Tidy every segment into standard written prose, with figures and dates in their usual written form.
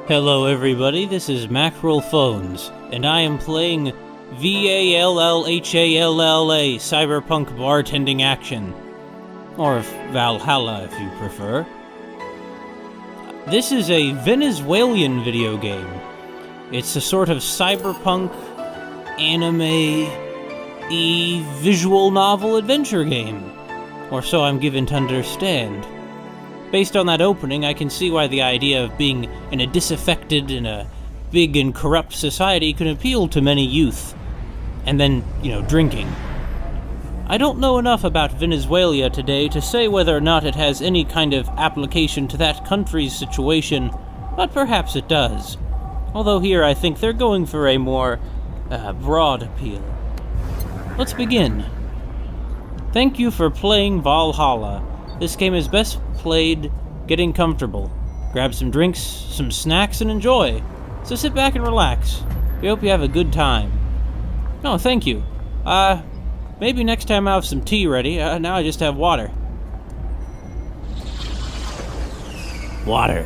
Hello everybody, this is Mackerel Phones, and I am playing VA-11 Cyberpunk Bartending Action. Or Valhalla, if you prefer. This is a Venezuelan video game. It's a sort of cyberpunk, anime-y visual novel adventure game. Or so I'm given to understand. Based on that opening, I can see why the idea of being in a disaffected and a big and corrupt society can appeal to many youth. And then, drinking. I don't know enough about Venezuela today to say whether or not it has any kind of application to that country's situation, but perhaps it does. Although here I think they're going for a more broad appeal. Let's begin. Thank you for playing Valhalla. This game is best played getting comfortable. Grab some drinks, some snacks, and enjoy. So sit back and relax. We hope you have a good time. Oh, thank you. Maybe next time I'll have some tea ready. Now I just have water. Water.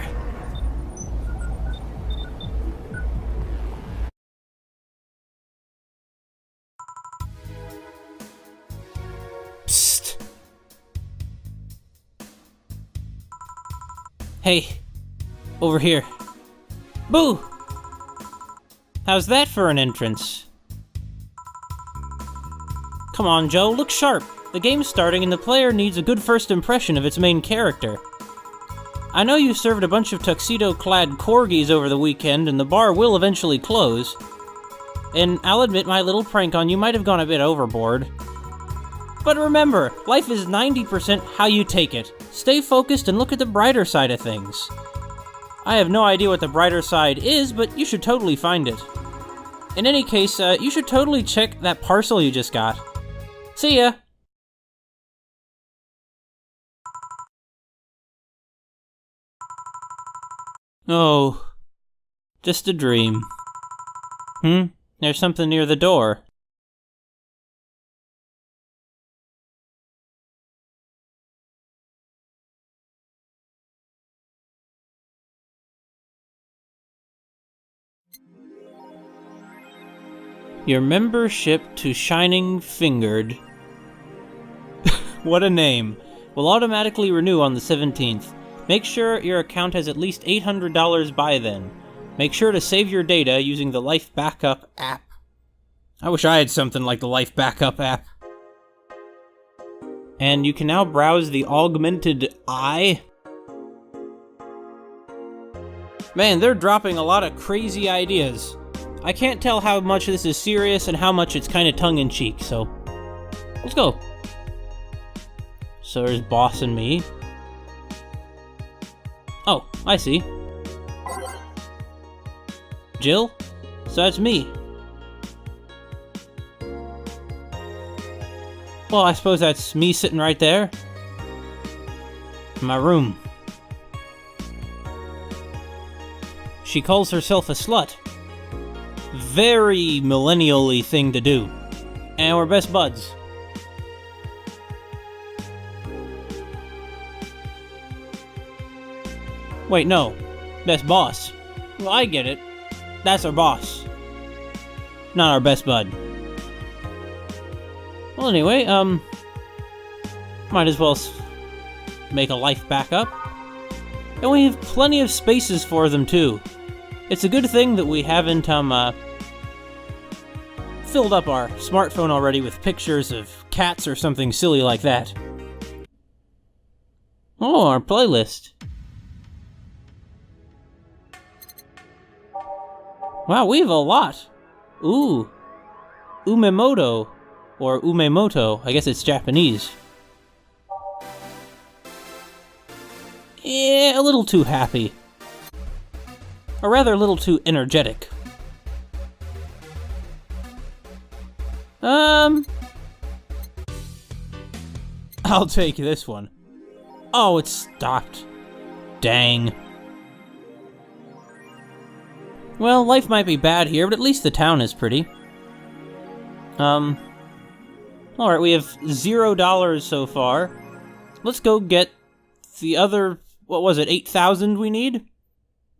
Psst. Hey, over here. Boo! How's that for an entrance? Come on, Joe, look sharp. The game's starting and the player needs a good first impression of its main character. I know you served a bunch of tuxedo-clad corgis over the weekend and the bar will eventually close. And I'll admit my little prank on you might have gone a bit overboard. But remember, life is 90% how you take it. Stay focused and look at the brighter side of things. I have no idea what the brighter side is, but you should totally find it. In any case, you should totally check that parcel you just got. See ya! Oh, just a dream. There's something near the door. Your membership to Shining Fingered. What a name. Will automatically renew on the 17th. Make sure your account has at least $800 by then. Make sure to save your data using the Life Backup app. I wish I had something like the Life Backup app. And you can now browse the Augmented Eye. Man, they're dropping a lot of crazy ideas. I can't tell how much this is serious and how much it's kind of tongue-in-cheek, so let's go. So there's Boss and me. Oh, I see. Jill? So that's me. Well, I suppose that's me sitting right there. In my room. She calls herself a slut. Very millennial-y thing to do. And we're best buds. Wait, no. Best boss. Well, I get it. That's our boss. Not our best bud. Well, anyway, might as well make a life backup. And we have plenty of spaces for them, too. It's a good thing that we haven't, filled up our smartphone already with pictures of cats or something silly like that. Oh, our playlist. Wow, we have a lot. Ooh. Umemoto. Or Umemoto. I guess it's Japanese. Yeah, a little too happy. Or rather, a little too energetic. I'll take this one. Oh, it stopped. Dang. Well, life might be bad here, but at least the town is pretty. Alright, we have $0 so far. Let's go get the other, what was it, 8,000 we need?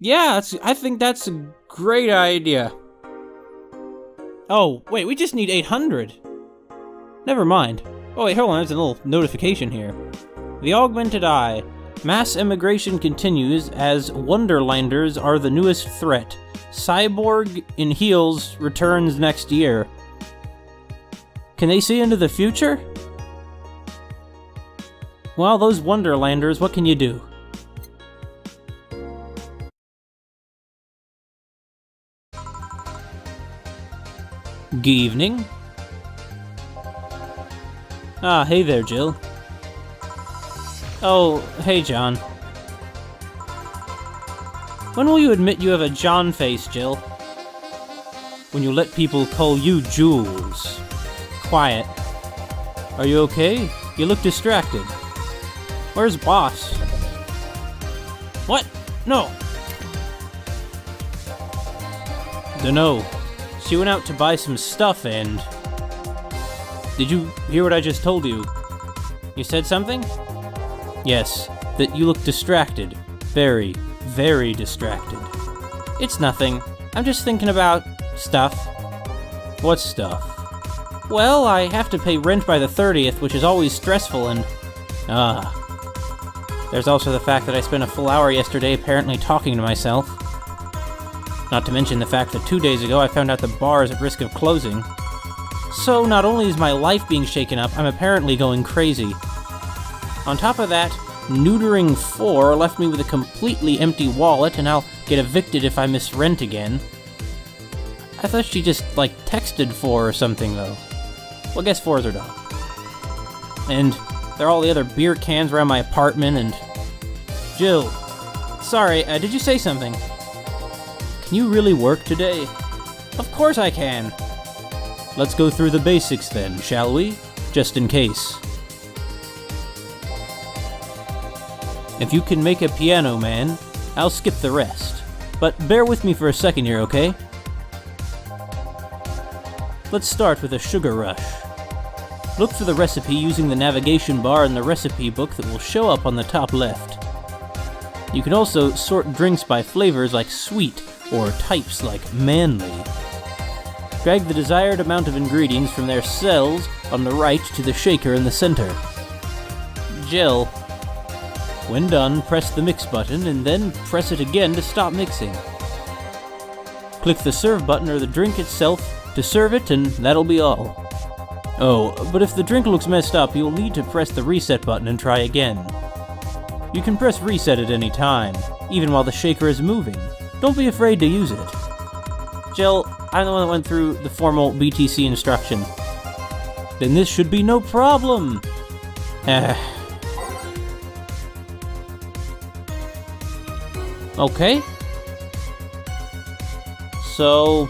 Yeah, I think that's a great idea. Oh, wait, we just need 800. Never mind. Oh wait, hold on, there's a little notification here. The Augmented Eye. Mass immigration continues as Wonderlanders are the newest threat. Cyborg in heels returns next year. Can they see into the future? Well, those Wonderlanders, what can you do? Good evening. Ah, hey there, Jill. Oh, hey, John. When will you admit you have a John face, Jill? When you let people call you Jules. Quiet. Are you okay? You look distracted. Where's Boss? What? No. Dunno. She went out to buy some stuff and... Did you hear what I just told you? You said something? Yes, that you look distracted. Very, very distracted. It's nothing. I'm just thinking about... stuff. What stuff? Well, I have to pay rent by the 30th, which is always stressful and... There's also the fact that I spent a full hour yesterday apparently talking to myself. Not to mention the fact that 2 days ago I found out the bar is at risk of closing. So not only is my life being shaken up, I'm apparently going crazy. On top of that, neutering 4 left me with a completely empty wallet, and I'll get evicted if I miss rent again. I thought she just, texted 4 or something, though. Well, I guess 4 is her dog. And there are all the other beer cans around my apartment, and... Jill. Sorry, did you say something? Can you really work today? Of course I can. Let's go through the basics then, shall we? Just in case. If you can make a piano man, I'll skip the rest. But bear with me for a second here, okay? Let's start with a sugar rush. Look for the recipe using the navigation bar in the recipe book that will show up on the top left. You can also sort drinks by flavors like sweet, or types like manly. Drag the desired amount of ingredients from their cells on the right to the shaker in the center. Jill. When done, press the mix button and then press it again to stop mixing. Click the serve button or the drink itself to serve it, and that'll be all. Oh, but if the drink looks messed up, you'll need to press the reset button and try again. You can press reset at any time, even while the shaker is moving. Don't be afraid to use it. Jill, I'm the one that went through the formal BTC instruction. Then this should be no problem. Okay. So...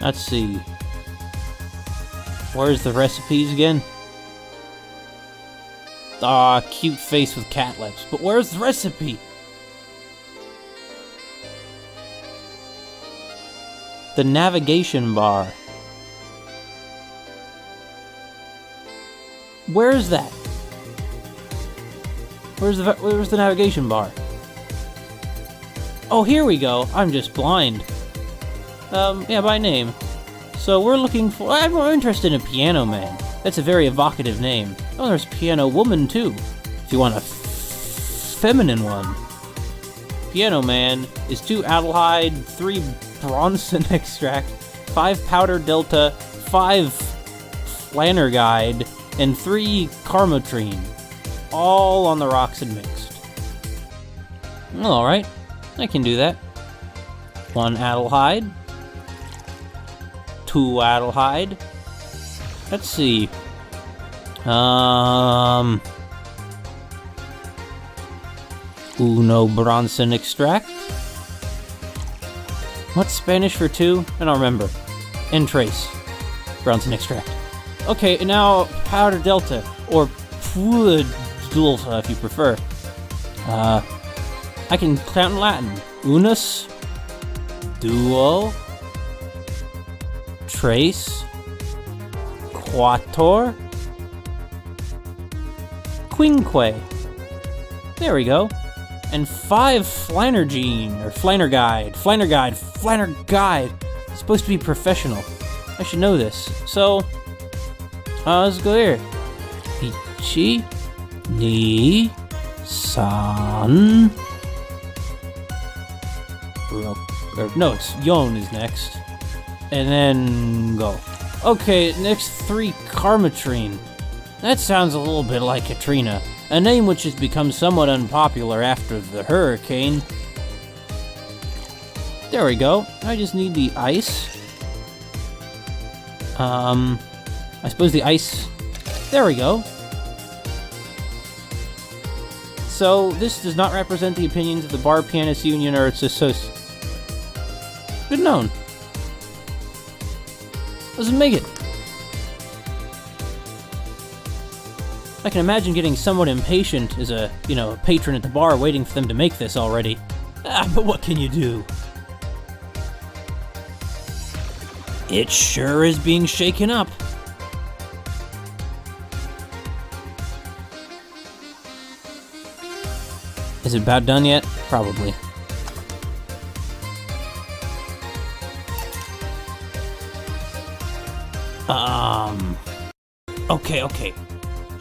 let's see. Where's the recipes again? Ah, cute face with cat lips. But where's the recipe? The navigation bar. Where is that? Where's the navigation bar? Oh, here we go. I'm just blind. Yeah, by name. So we're looking for... I'm more interested in a piano man. That's a very evocative name. Oh, there's piano woman, too. If you want a feminine one. Piano man is 2 aldehyde, 3 Bronson extract, 5 powder delta, 5 flanergide, and 3 carmotrine. All on the rocks and mixed. Alright, I can do that. 1 aldehyde. 2 aldehyde. Let's see. Uno Bronson extract. What's Spanish for 2? I don't remember. And trace. Bronson extract. Okay, and now powder delta, or pura delta if you prefer. I can count in Latin. Unus, duo, trace, quator, quinque. There we go. and 5 Flannergene, or Flannerguide. Flannerguide. It's supposed to be professional. I should know this. So, let's go here. Ichi, ni, san. No, it's Yon is next. And then go. Okay, next 3 Karmatrine. That sounds a little bit like Katrina, a name which has become somewhat unpopular after the hurricane. There we go. I just need the ice. I suppose the ice... There we go. So, this does not represent the opinions of the Bar Pianists Union or its associates. Good known. Doesn't make it. I can imagine getting somewhat impatient as a, a patron at the bar waiting for them to make this already. But what can you do? It sure is being shaken up. Is it about done yet? Probably. Okay.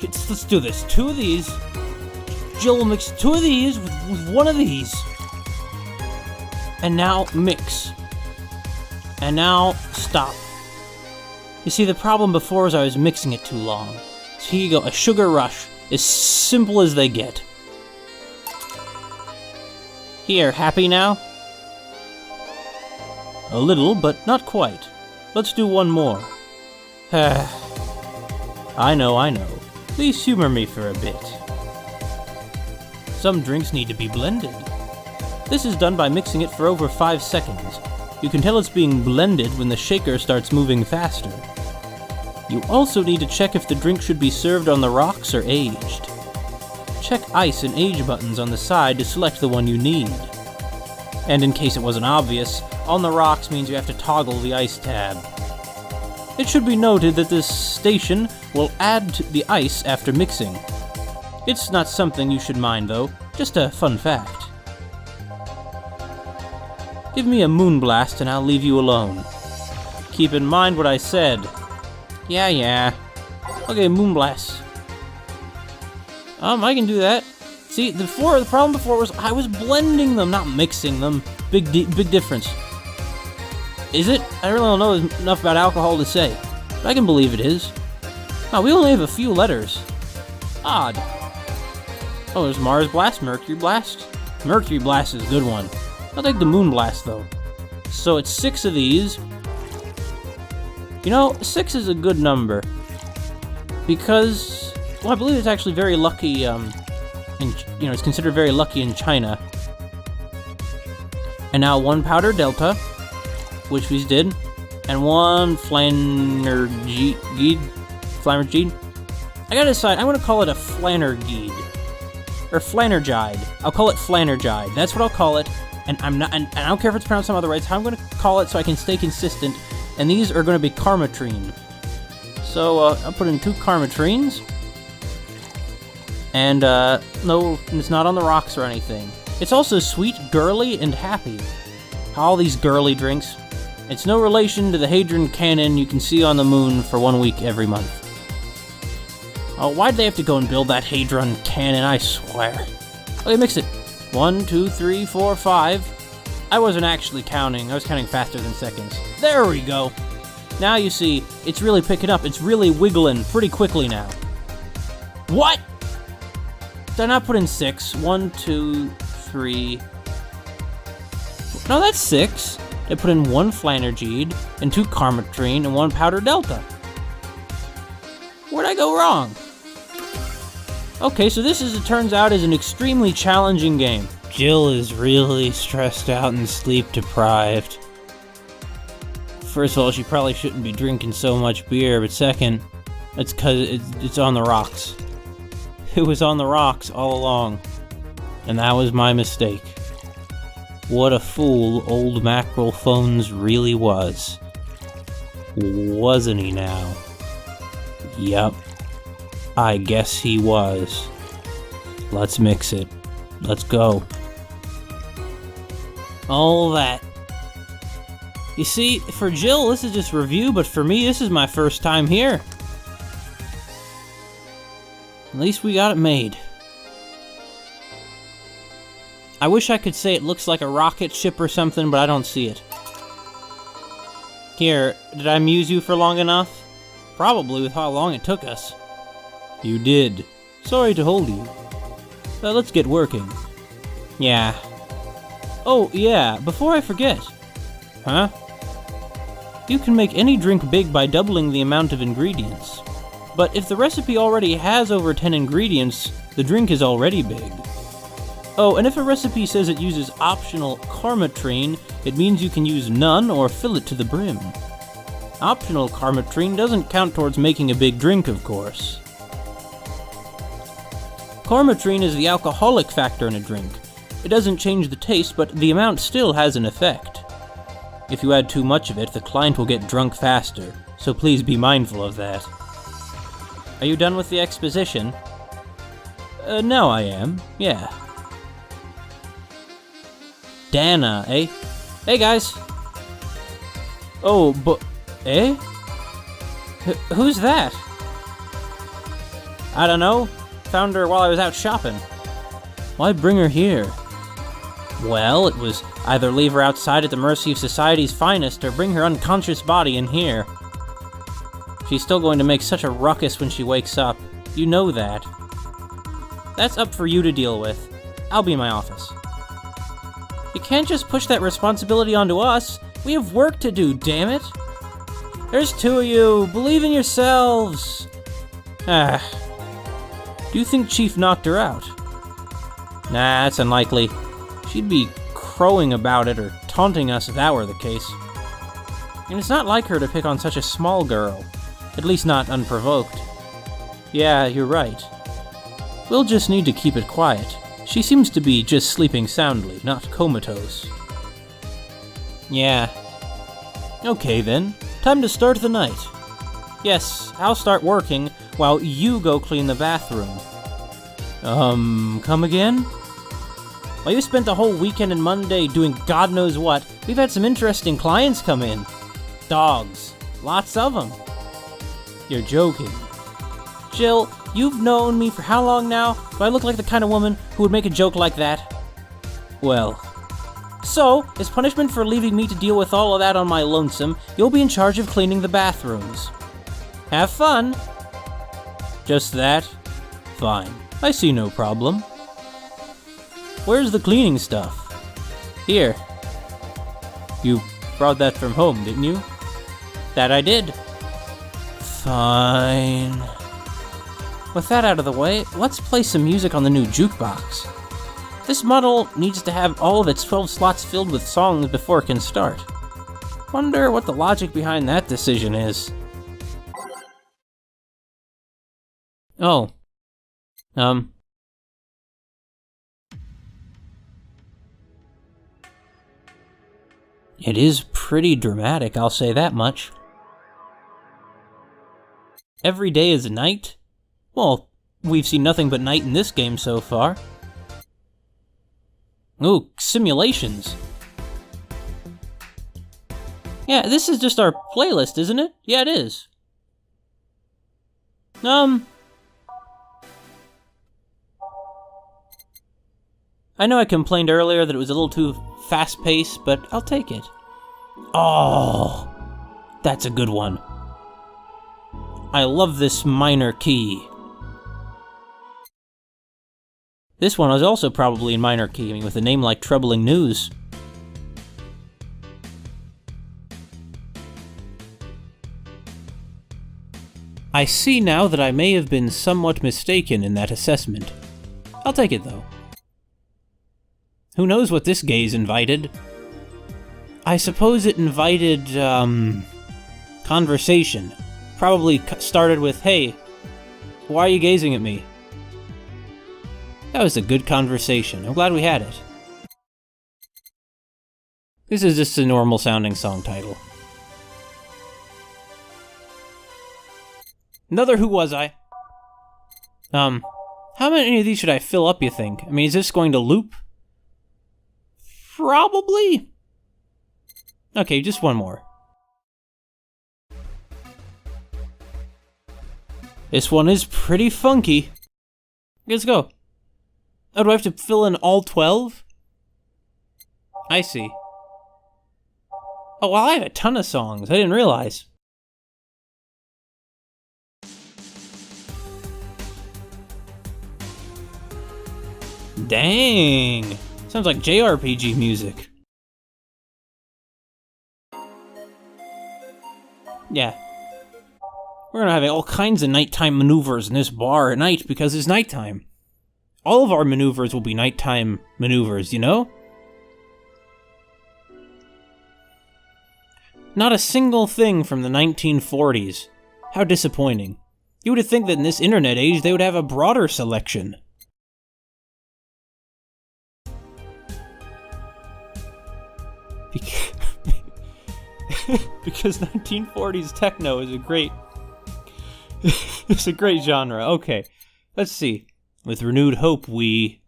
Let's do this. 2 of these. Jill will mix 2 of these with 1 of these. And now mix. And now stop. You see, the problem before is I was mixing it too long. So here you go, a sugar rush. As simple as they get. Here, happy now? A little, but not quite. Let's do 1 more. I know. Please humor me for a bit. Some drinks need to be blended. This is done by mixing it for over 5 seconds. You can tell it's being blended when the shaker starts moving faster. You also need to check if the drink should be served on the rocks or aged. Check ice and age buttons on the side to select the one you need. And in case it wasn't obvious, on the rocks means you have to toggle the ice tab. It should be noted that this station will add the ice after mixing. It's not something you should mind though, just a fun fact. Give me a moonblast and I'll leave you alone. Keep in mind what I said. Yeah. Okay, moonblast. I can do that. See, the problem before was I was blending them, not mixing them. Big difference. Is it? I really don't know enough about alcohol to say, but I can believe it is. Oh, we only have a few letters. Odd. Oh, there's Mars Blast, Mercury Blast. Mercury Blast is a good one. I'll take the Moon Blast, though. So it's 6 of these. 6 is a good number. Because, well, I believe it's actually very lucky, it's considered very lucky in China. And now 1 Powder Delta, which we did, and 1 Flannerguide. I gotta decide, I'm gonna call it a Flannerguide. Or Flannergide. I'll call it Flannergide. That's what I'll call it. And and I don't care if it's pronounced some other way. It's how I'm gonna call it so I can stay consistent. And these are gonna be Karmatrine. So, I'll put in 2 Karmatrines. And, no, it's not on the rocks or anything. It's also sweet, girly, and happy. All these girly drinks. It's no relation to the Hadron Cannon you can see on the moon for 1 week every month. Oh, why'd they have to go and build that Hadron Cannon, I swear. Okay, mix it. 1, 2, 3, 4, 5. I wasn't actually counting. I was counting faster than seconds. There we go. Now you see, it's really picking up. It's really wiggling pretty quickly now. What? Did I not put in 6? 1, 2, 3. No, that's 6. I put in 1 Flannerguide, and 2 Karmatrine, and 1 Powder Delta. Where'd I go wrong? Okay, so this, as it turns out, is an extremely challenging game. Jill is really stressed out and sleep deprived. First of all, she probably shouldn't be drinking so much beer, but second, it's because it's on the rocks. It was on the rocks all along, and that was my mistake. What a fool old Mackerel Phones really was. Wasn't he now? Yep. I guess he was. Let's mix it. Let's go. All that. You see, for Jill, this is just review, but for me, this is my first time here. At least we got it made. I wish I could say it looks like a rocket ship or something, but I don't see it. Here, did I amuse you for long enough? Probably with how long it took us. You did. Sorry to hold you. Let's get working. Yeah. Oh, yeah, before I forget. Huh? You can make any drink big by doubling the amount of ingredients. But if the recipe already has over 10 ingredients, the drink is already big. Oh, and if a recipe says it uses optional karmatrine, it means you can use none or fill it to the brim. Optional karmatrine doesn't count towards making a big drink, of course. Karmatrine is the alcoholic factor in a drink. It doesn't change the taste, but the amount still has an effect. If you add too much of it, the client will get drunk faster, so please be mindful of that. Are you done with the exposition? Now I am, yeah. Dana, eh? Hey guys! Oh, but... eh? Who's that? I don't know. Found her while I was out shopping. Why bring her here? Well, it was either leave her outside at the mercy of society's finest or bring her unconscious body in here. She's still going to make such a ruckus when she wakes up. You know that. That's up for you to deal with. I'll be in my office. You can't just push that responsibility onto us. We have work to do, damn it. There's two of you. Believe in yourselves. Ah. Do you think Chief knocked her out? Nah, that's unlikely. She'd be crowing about it or taunting us if that were the case. And it's not like her to pick on such a small girl. At least not unprovoked. Yeah, you're right. We'll just need to keep it quiet. She seems to be just sleeping soundly, not comatose. Yeah. Okay then, time to start the night. Yes, I'll start working while you go clean the bathroom. Come again? Well, you spent the whole weekend and Monday doing God knows what. We've had some interesting clients come in. Dogs. Lots of them. You're joking. Jill, you've known me for how long now? Do I look like the kind of woman who would make a joke like that? Well. So, as punishment for leaving me to deal with all of that on my lonesome, you'll be in charge of cleaning the bathrooms. Have fun. Just that? Fine. I see no problem. Where's the cleaning stuff? Here. You brought that from home, didn't you? That I did. Fine. With that out of the way, let's play some music on the new jukebox. This model needs to have all of its 12 slots filled with songs before it can start. Wonder what the logic behind that decision is. Oh. It is pretty dramatic, I'll say that much. Every day is night? Well, we've seen nothing but night in this game so far. Ooh, simulations. Yeah, this is just our playlist, isn't it? Yeah, it is. I know I complained earlier that it was a little too fast-paced, but I'll take it. Oh, that's a good one. I love this minor key. This one was also probably in minor key, with a name like Troubling News. I see now that I may have been somewhat mistaken in that assessment. I'll take it, though. Who knows what this gaze invited? I suppose it invited, conversation. Probably started with, hey, why are you gazing at me? That was a good conversation. I'm glad we had it. This is just a normal sounding song title. Another Who Was I? How many of these should I fill up, you think? I mean, is this going to loop? Probably. Okay, just one more. This one is pretty funky. Let's go. Oh, do I have to fill in all 12? I see. Oh, well, I have a ton of songs. I didn't realize. Dang. Sounds like JRPG music. Yeah. We're gonna have all kinds of nighttime maneuvers in this bar at night because it's nighttime. All of our maneuvers will be nighttime maneuvers, you know? Not a single thing from the 1940s. How disappointing. You would think that in this internet age they would have a broader selection. Because 1940s techno is a great... it's a great genre. Okay, let's see. With renewed hope, we...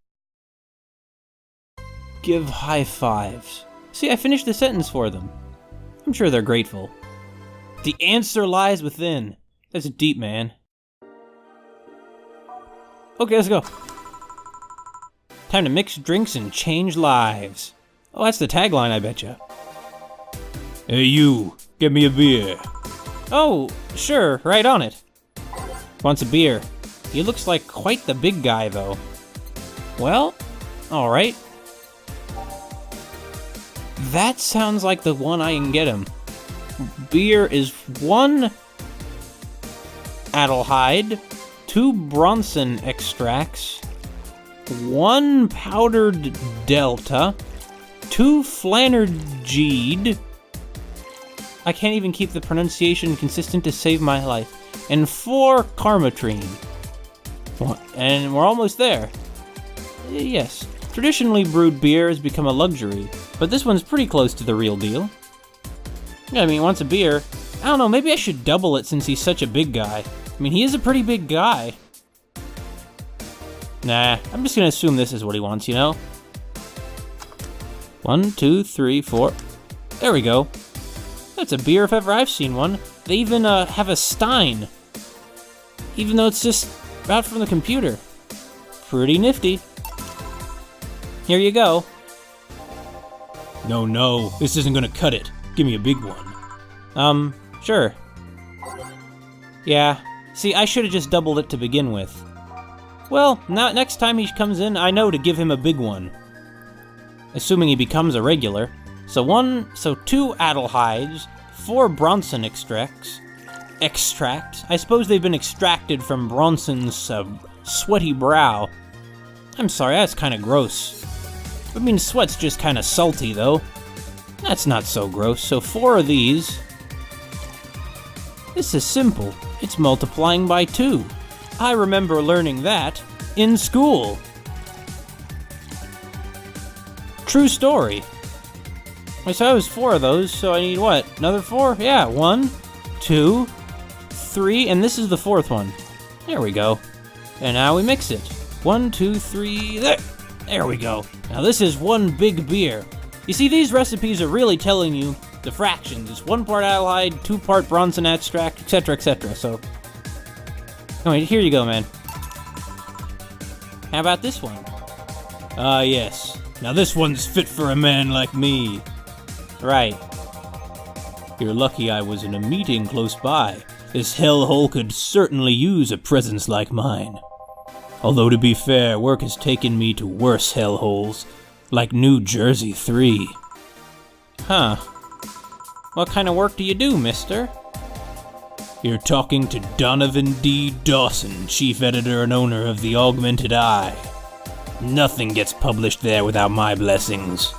give high fives. See, I finished the sentence for them. I'm sure they're grateful. The answer lies within. That's deep, man. Okay, let's go. Time to mix drinks and change lives. Oh, that's the tagline, I betcha. Hey you, get me a beer. Oh, sure, right on it. Wants a beer. He looks like quite the big guy, though. Well, alright. That sounds like the one I can get him. Beer is 1 Adelhyde, 2 Bronson extracts, 1 powdered Delta, 2 Flannergeed. I can't even keep the pronunciation consistent to save my life. And 4 Karmatrine. And we're almost there. Yes, traditionally brewed beer has become a luxury, but this one's pretty close to the real deal. Yeah, I mean, he wants a beer. I don't know, maybe I should double it since he's such a big guy. I mean, he is a pretty big guy. Nah, I'm just gonna assume this is what he wants, you know? 1, 2, 3, 4. There we go. That's a beer if ever I've seen one. They even have a stein. Even though it's just out from the computer. Pretty nifty. Here you go. No, this isn't gonna cut it. Give me a big one. Sure. Yeah, see, I should have just doubled it to begin with. Well, now next time he comes in, I know to give him a big one. Assuming he becomes a regular. So 2 Adelhydes, 4 Bronson extracts. I suppose they've been extracted from Bronson's sweaty brow. I'm sorry, that's kind of gross. I mean, sweat's just kind of salty, though. That's not so gross. So 4 of these. This is simple. It's multiplying by 2. I remember learning that in school. True story. So I was 4 of those, so I need what? Another 4? Yeah, 1, 2, 3, and this is the 4th one. There we go. And now we mix it. 1, 2, 3, there! There we go. Now this is one big beer. You see, these recipes are really telling you the fractions. It's 1 part Adelhyde, 2 part Bronson extract, etc., etc., so... Anyway, here you go, man. How about this one? Ah, yes. Now this one's fit for a man like me. Right. You're lucky I was in a meeting close by. This hellhole could certainly use a presence like mine. Although to be fair, work has taken me to worse hellholes, like New Jersey 3. Huh. What kind of work do you do, mister? You're talking to Donovan D. Dawson, chief editor and owner of the Augmented Eye. Nothing gets published there without my blessings.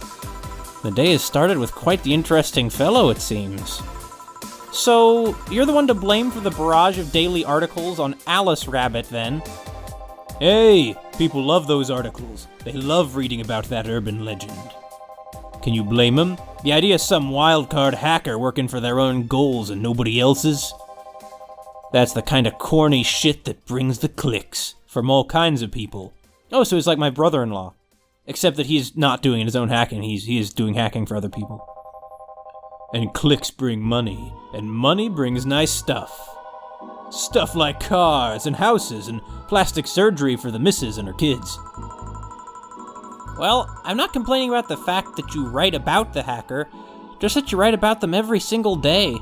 The day has started with quite the interesting fellow, it seems. So, you're the one to blame for the barrage of daily articles on Alice Rabbit, then? Hey, people love those articles. They love reading about that urban legend. Can you blame them? The idea of some wildcard hacker working for their own goals and nobody else's? That's the kind of corny shit that brings the clicks, from all kinds of people. Oh, so he's like my brother-in-law. Except that he's not doing his own hacking, he is doing hacking for other people. And clicks bring money, and money brings nice stuff. Stuff like cars and houses and plastic surgery for the missus and her kids. Well, I'm not complaining about the fact that you write about the hacker, just that you write about them every single day.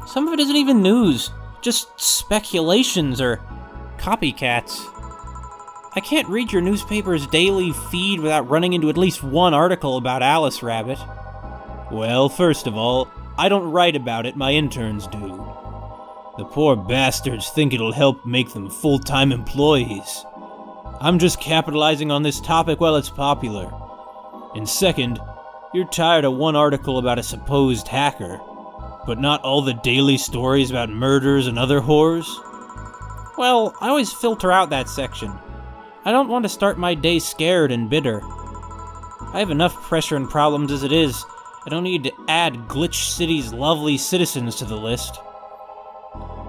Some of it isn't even news, just speculations or copycats. I can't read your newspaper's daily feed without running into at least one article about Alice Rabbit. Well, first of all, I don't write about it, my interns do. The poor bastards think it'll help make them full-time employees. I'm just capitalizing on this topic while it's popular. And second, you're tired of one article about a supposed hacker, but not all the daily stories about murders and other horrors? Well, I always filter out that section. I don't want to start my day scared and bitter. I have enough pressure and problems as it is. I don't need to add Glitch City's lovely citizens to the list.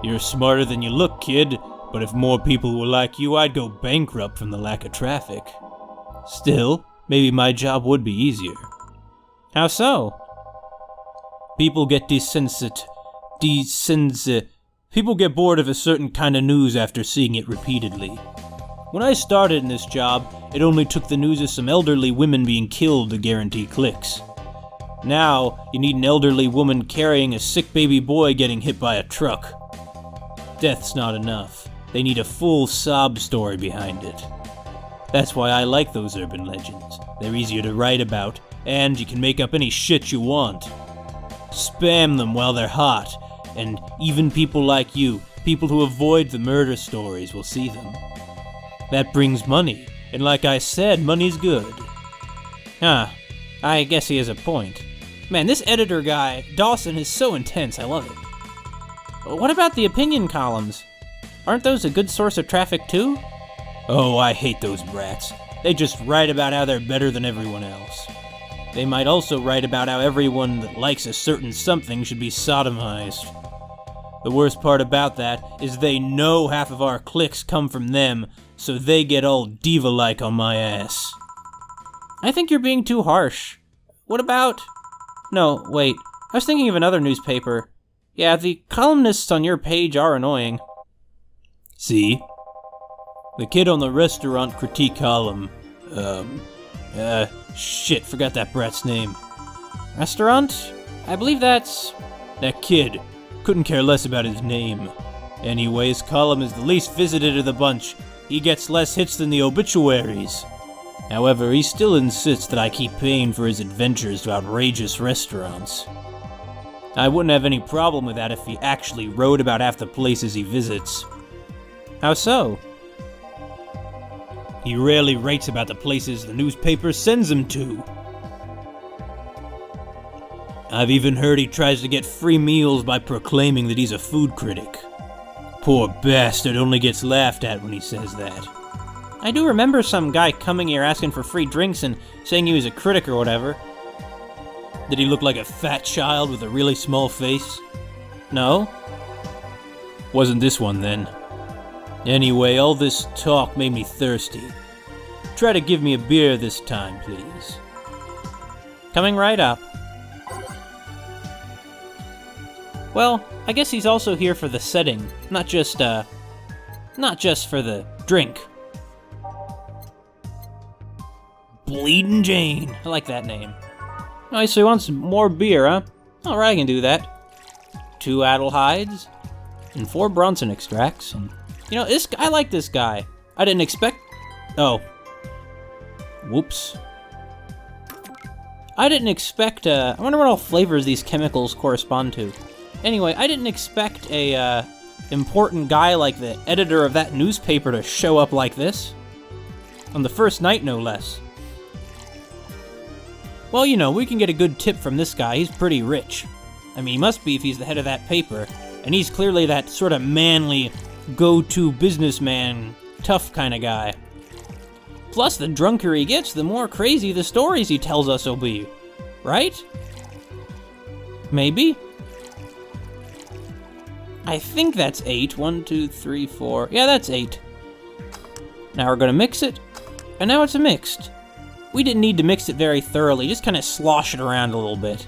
You're smarter than you look, kid, but if more people were like you, I'd go bankrupt from the lack of traffic. Still, maybe my job would be easier. How so? People get people get bored of a certain kind of news after seeing it repeatedly. When I started in this job, it only took the news of some elderly women being killed to guarantee clicks. Now, you need an elderly woman carrying a sick baby boy getting hit by a truck. Death's not enough. They need a full sob story behind it. That's why I like those urban legends. They're easier to write about, and you can make up any shit you want. Spam them while they're hot, and even people like you, people who avoid the murder stories, will see them. That brings money, and like I said, money's good. I guess he has a point. Man, this editor guy, Dawson, is so intense, I love it. What about the opinion columns? Aren't those a good source of traffic too? Oh, I hate those brats. They just write about how they're better than everyone else. They might also write about how everyone that likes a certain something should be sodomized. The worst part about that is they know half of our clicks come from them, so they get all diva-like on my ass. I think you're being too harsh. What about... No, wait. I was thinking of another newspaper. Yeah, the columnists on your page are annoying. See? The kid on the restaurant critique column. Shit, forgot that brat's name. Restaurant? I believe that's... That kid. Couldn't care less about his name. Anyway, his column is the least visited of the bunch. He gets less hits than the obituaries. However, he still insists that I keep paying for his adventures to outrageous restaurants. I wouldn't have any problem with that if he actually wrote about half the places he visits. How so? He rarely writes about the places the newspaper sends him to. I've even heard he tries to get free meals by proclaiming that he's a food critic. Poor bastard only gets laughed at when he says that. I do remember some guy coming here asking for free drinks and saying he was a critic or whatever. Did he look like a fat child with a really small face? No? Wasn't this one then. Anyway, all this talk made me thirsty. Try to give me a beer this time, please. Coming right up. Well, I guess he's also here for the setting, not just for the drink. Bleedin' Jane. I like that name. Oh, so he wants more beer, huh? Alright, I can do that. 2 Adelheids, and 4 Bronson extracts, and... You know, I like this guy. I didn't expect... Oh. Whoops. I didn't expect, I wonder what all flavors these chemicals correspond to. Anyway, I didn't expect a, important guy like the editor of that newspaper to show up like this. On the first night, no less. Well, you know, we can get a good tip from this guy. He's pretty rich. I mean, he must be if he's the head of that paper. And he's clearly that sort of manly, go-to businessman, tough kind of guy. Plus, the drunker he gets, the more crazy the stories he tells us will be. Right? Maybe? I think that's 8. 1, 2, 3, 4. Yeah, that's 8. Now we're gonna mix it. And now it's mixed. we didn't need to mix it very thoroughly, just kind of slosh it around a little bit.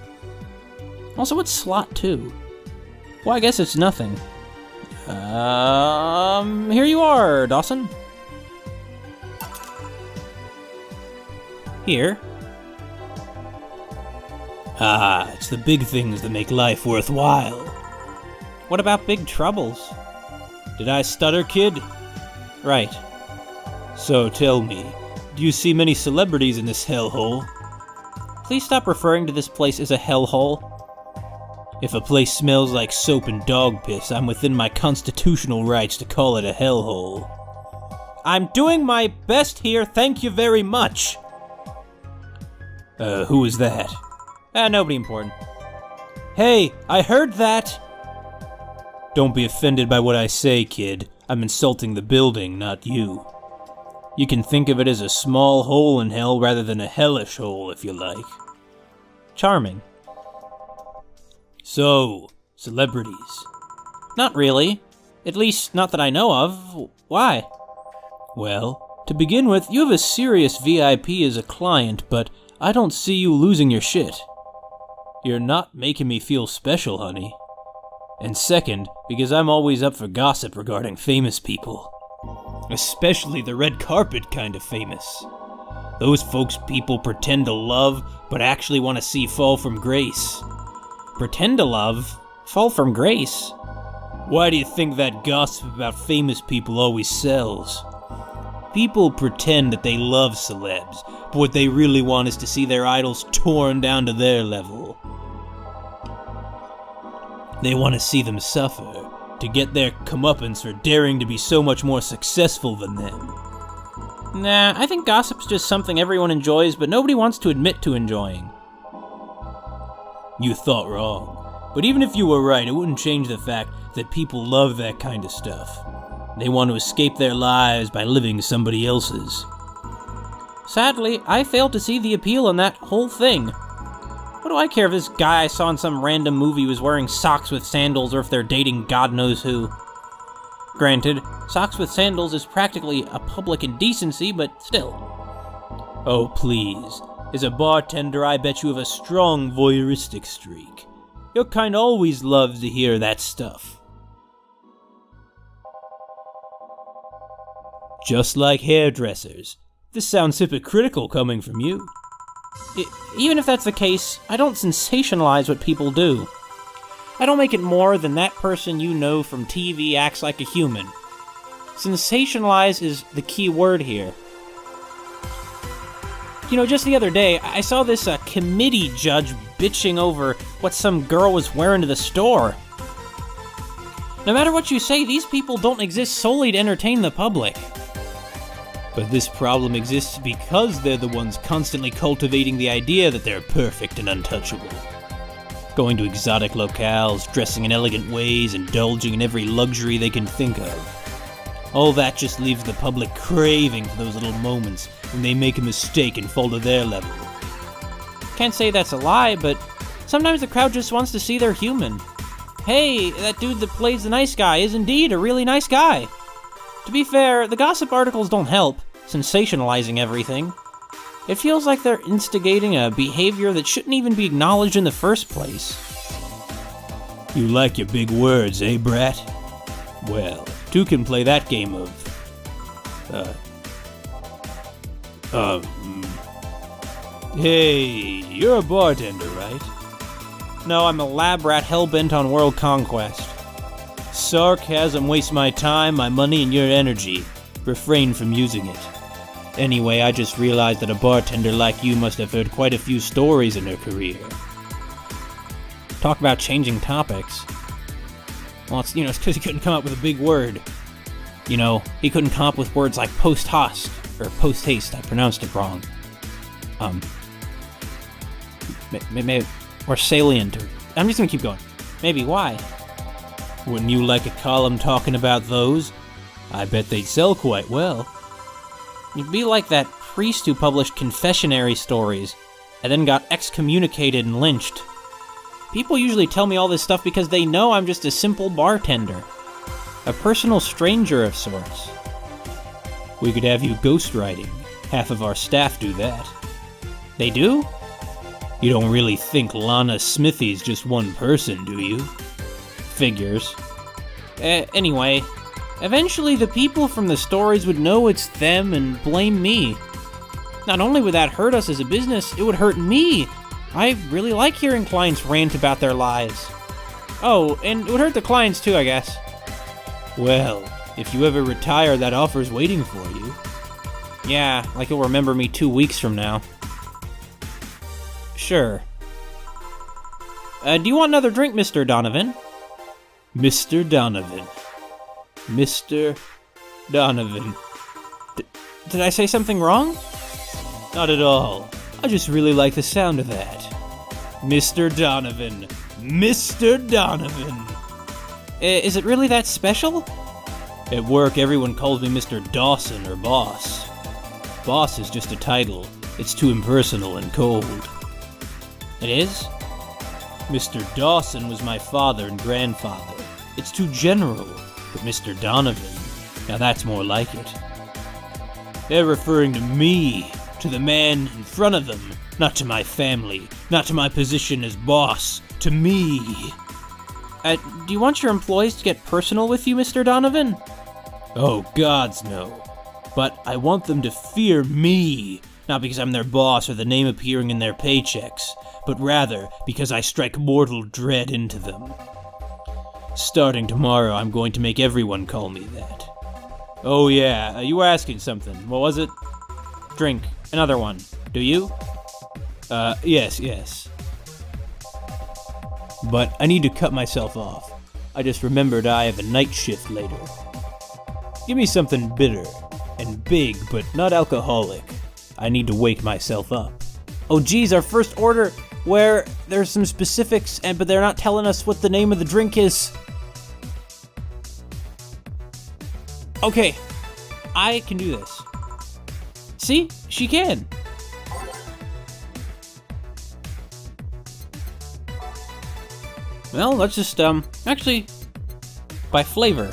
Also, what's slot 2? Well, I guess it's nothing. Here you are, Dawson. Here. Ah, it's the big things that make life worthwhile. What about big troubles? Did I stutter, kid? Right. So tell me, do you see many celebrities in this hellhole? Please stop referring to this place as a hellhole. If a place smells like soap and dog piss, I'm within my constitutional rights to call it a hellhole. I'm doing my best here, thank you very much. Who is that? Nobody important. Hey, I heard that! Don't be offended by what I say, kid. I'm insulting the building, not you. You can think of it as a small hole in hell rather than a hellish hole, if you like. Charming. So, celebrities. Not really. At least, not that I know of. Why? Well, to begin with, you have a serious VIP as a client, but I don't see you losing your shit. You're not making me feel special, honey. And second, because I'm always up for gossip regarding famous people. Especially the red carpet kind of famous. Those folks people pretend to love, but actually want to see fall from grace. Pretend to love? Fall from grace? Why do you think that gossip about famous people always sells? People pretend that they love celebs, but what they really want is to see their idols torn down to their level. They want to see them suffer, to get their comeuppance for daring to be so much more successful than them. Nah, I think gossip's just something everyone enjoys, but nobody wants to admit to enjoying. You thought wrong. But even if you were right, it wouldn't change the fact that people love that kind of stuff. They want to escape their lives by living somebody else's. Sadly, I failed to see the appeal in that whole thing. What do I care if this guy I saw in some random movie was wearing socks with sandals or if they're dating God knows who? Granted, socks with sandals is practically a public indecency, but still. Oh, please. As a bartender, I bet you have a strong voyeuristic streak. Your kind always loves to hear that stuff. Just like hairdressers. This sounds hypocritical coming from you. Even if that's the case, I don't sensationalize what people do. I don't make it more than that person you know from TV acts like a human. Sensationalize is the key word here. You know, just the other day, I saw this committee judge bitching over what some girl was wearing to the store. No matter what you say, these people don't exist solely to entertain the public. But this problem exists because they're the ones constantly cultivating the idea that they're perfect and untouchable. Going to exotic locales, dressing in elegant ways, indulging in every luxury they can think of. All that just leaves the public craving for those little moments when they make a mistake and fall to their level. Can't say that's a lie, but sometimes the crowd just wants to see they're human. Hey, that dude that plays the nice guy is indeed a really nice guy. To be fair, the gossip articles don't help, sensationalizing everything. It feels like they're instigating a behavior that shouldn't even be acknowledged in the first place. You like your big words, eh, brat? Well, two can play that game of... Hey, you're a bartender, right? No, I'm a lab rat hell-bent on world conquest. Sarcasm wastes my time, my money, and your energy. Refrain from using it. Anyway, I just realized that a bartender like you must have heard quite a few stories in her career. Talk about changing topics. Well, it's because he couldn't come up with a big word. He couldn't come up with words like post-haste, or post-haste, I pronounced it wrong. Maybe, or salient, or... I'm just gonna keep going. Maybe, why? Wouldn't you like a column talking about those? I bet they'd sell quite well. You'd be like that priest who published confessionary stories, and then got excommunicated and lynched. People usually tell me all this stuff because they know I'm just a simple bartender. A personal stranger of sorts. We could have you ghostwriting. Half of our staff do that. They do? You don't really think Lana Smithy's just one person, do you? Figures. Anyway, eventually the people from the stories would know it's them and blame me. Not only would that hurt us as a business, it would hurt me. I really like hearing clients rant about their lives. Oh, and it would hurt the clients too, I guess. Well, if you ever retire, that offer's waiting for you. Yeah, like you'll remember me 2 weeks from now. Sure. Do you want another drink, Mr. Donovan? Mr. Donovan. Mr. Donovan. Did I say something wrong? Not at all. I just really like the sound of that. Mr. Donovan. Mr. Donovan. Is it really that special? At work, everyone calls me Mr. Dawson or Boss. Boss is just a title. It's too impersonal and cold. It is? Mr. Dawson was my father and grandfather. It's too general. But Mr. Donovan, now that's more like it. They're referring to me, to the man in front of them, not to my family, not to my position as boss, to me. Do you want your employees to get personal with you, Mr. Donovan? Oh, gods, no. But I want them to fear me, not because I'm their boss or the name appearing in their paychecks, but rather because I strike mortal dread into them. Starting tomorrow, I'm going to make everyone call me that. Oh yeah, you were asking something. What was it? Drink. Another one. Do you? Yes. But I need to cut myself off. I just remembered I have a night shift later. Give me something bitter and big, but not alcoholic. I need to wake myself up. Oh geez, our first order where there's some specifics, but they're not telling us what the name of the drink is. Okay, I can do this. See? She can. Well, let's just, actually, by flavor,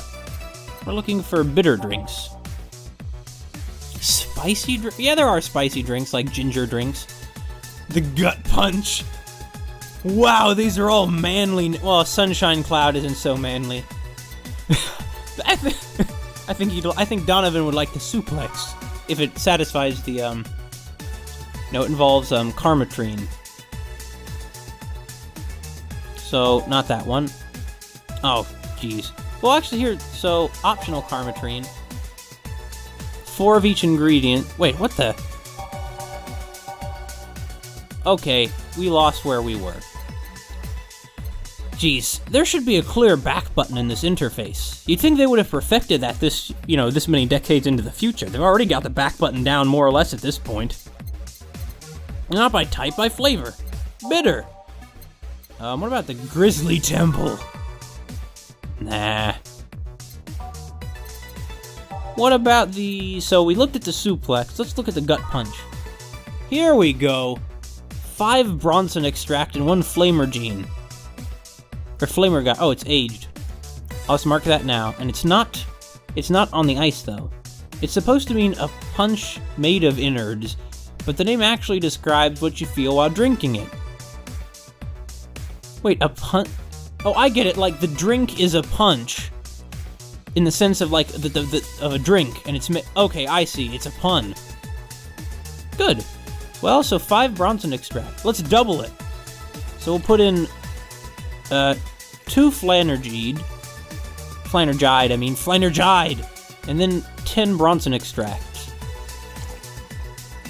we're looking for bitter drinks. Spicy drink? Yeah, there are spicy drinks, like ginger drinks. The gut punch. Wow, these are all manly. Well, Sunshine Cloud isn't so manly. I think Donovan would like the suplex if it satisfies the no, it involves Karmatrine. So not that one. Oh, jeez. Well, actually, here. So optional Karmatrine. 4 of each ingredient. Wait, what the? Okay, we lost where we were. Jeez, there should be a clear back button in this interface. You'd think they would have perfected that this many decades into the future. They've already got the back button down more or less at this point. Not by type, by flavor. Bitter. What about the Grizzly Temple? Nah. What about the... So we looked at the suplex. Let's look at the gut punch. Here we go. 5 Bronson extract and 1 Flamer gene. Or Flamer guy. Oh, it's aged. I'll just mark that now. And it's not on the ice, though. It's supposed to mean a punch made of innards, but the name actually describes what you feel while drinking it. Wait, a punch? Oh, I get it. Like, the drink is a punch. In the sense of, like, of a drink. And it's... Okay, I see. It's a pun. Good. Well, so 5 Bronson extract. Let's double it. So we'll put in... 2 Flanergide, and then 10 Bronson extracts.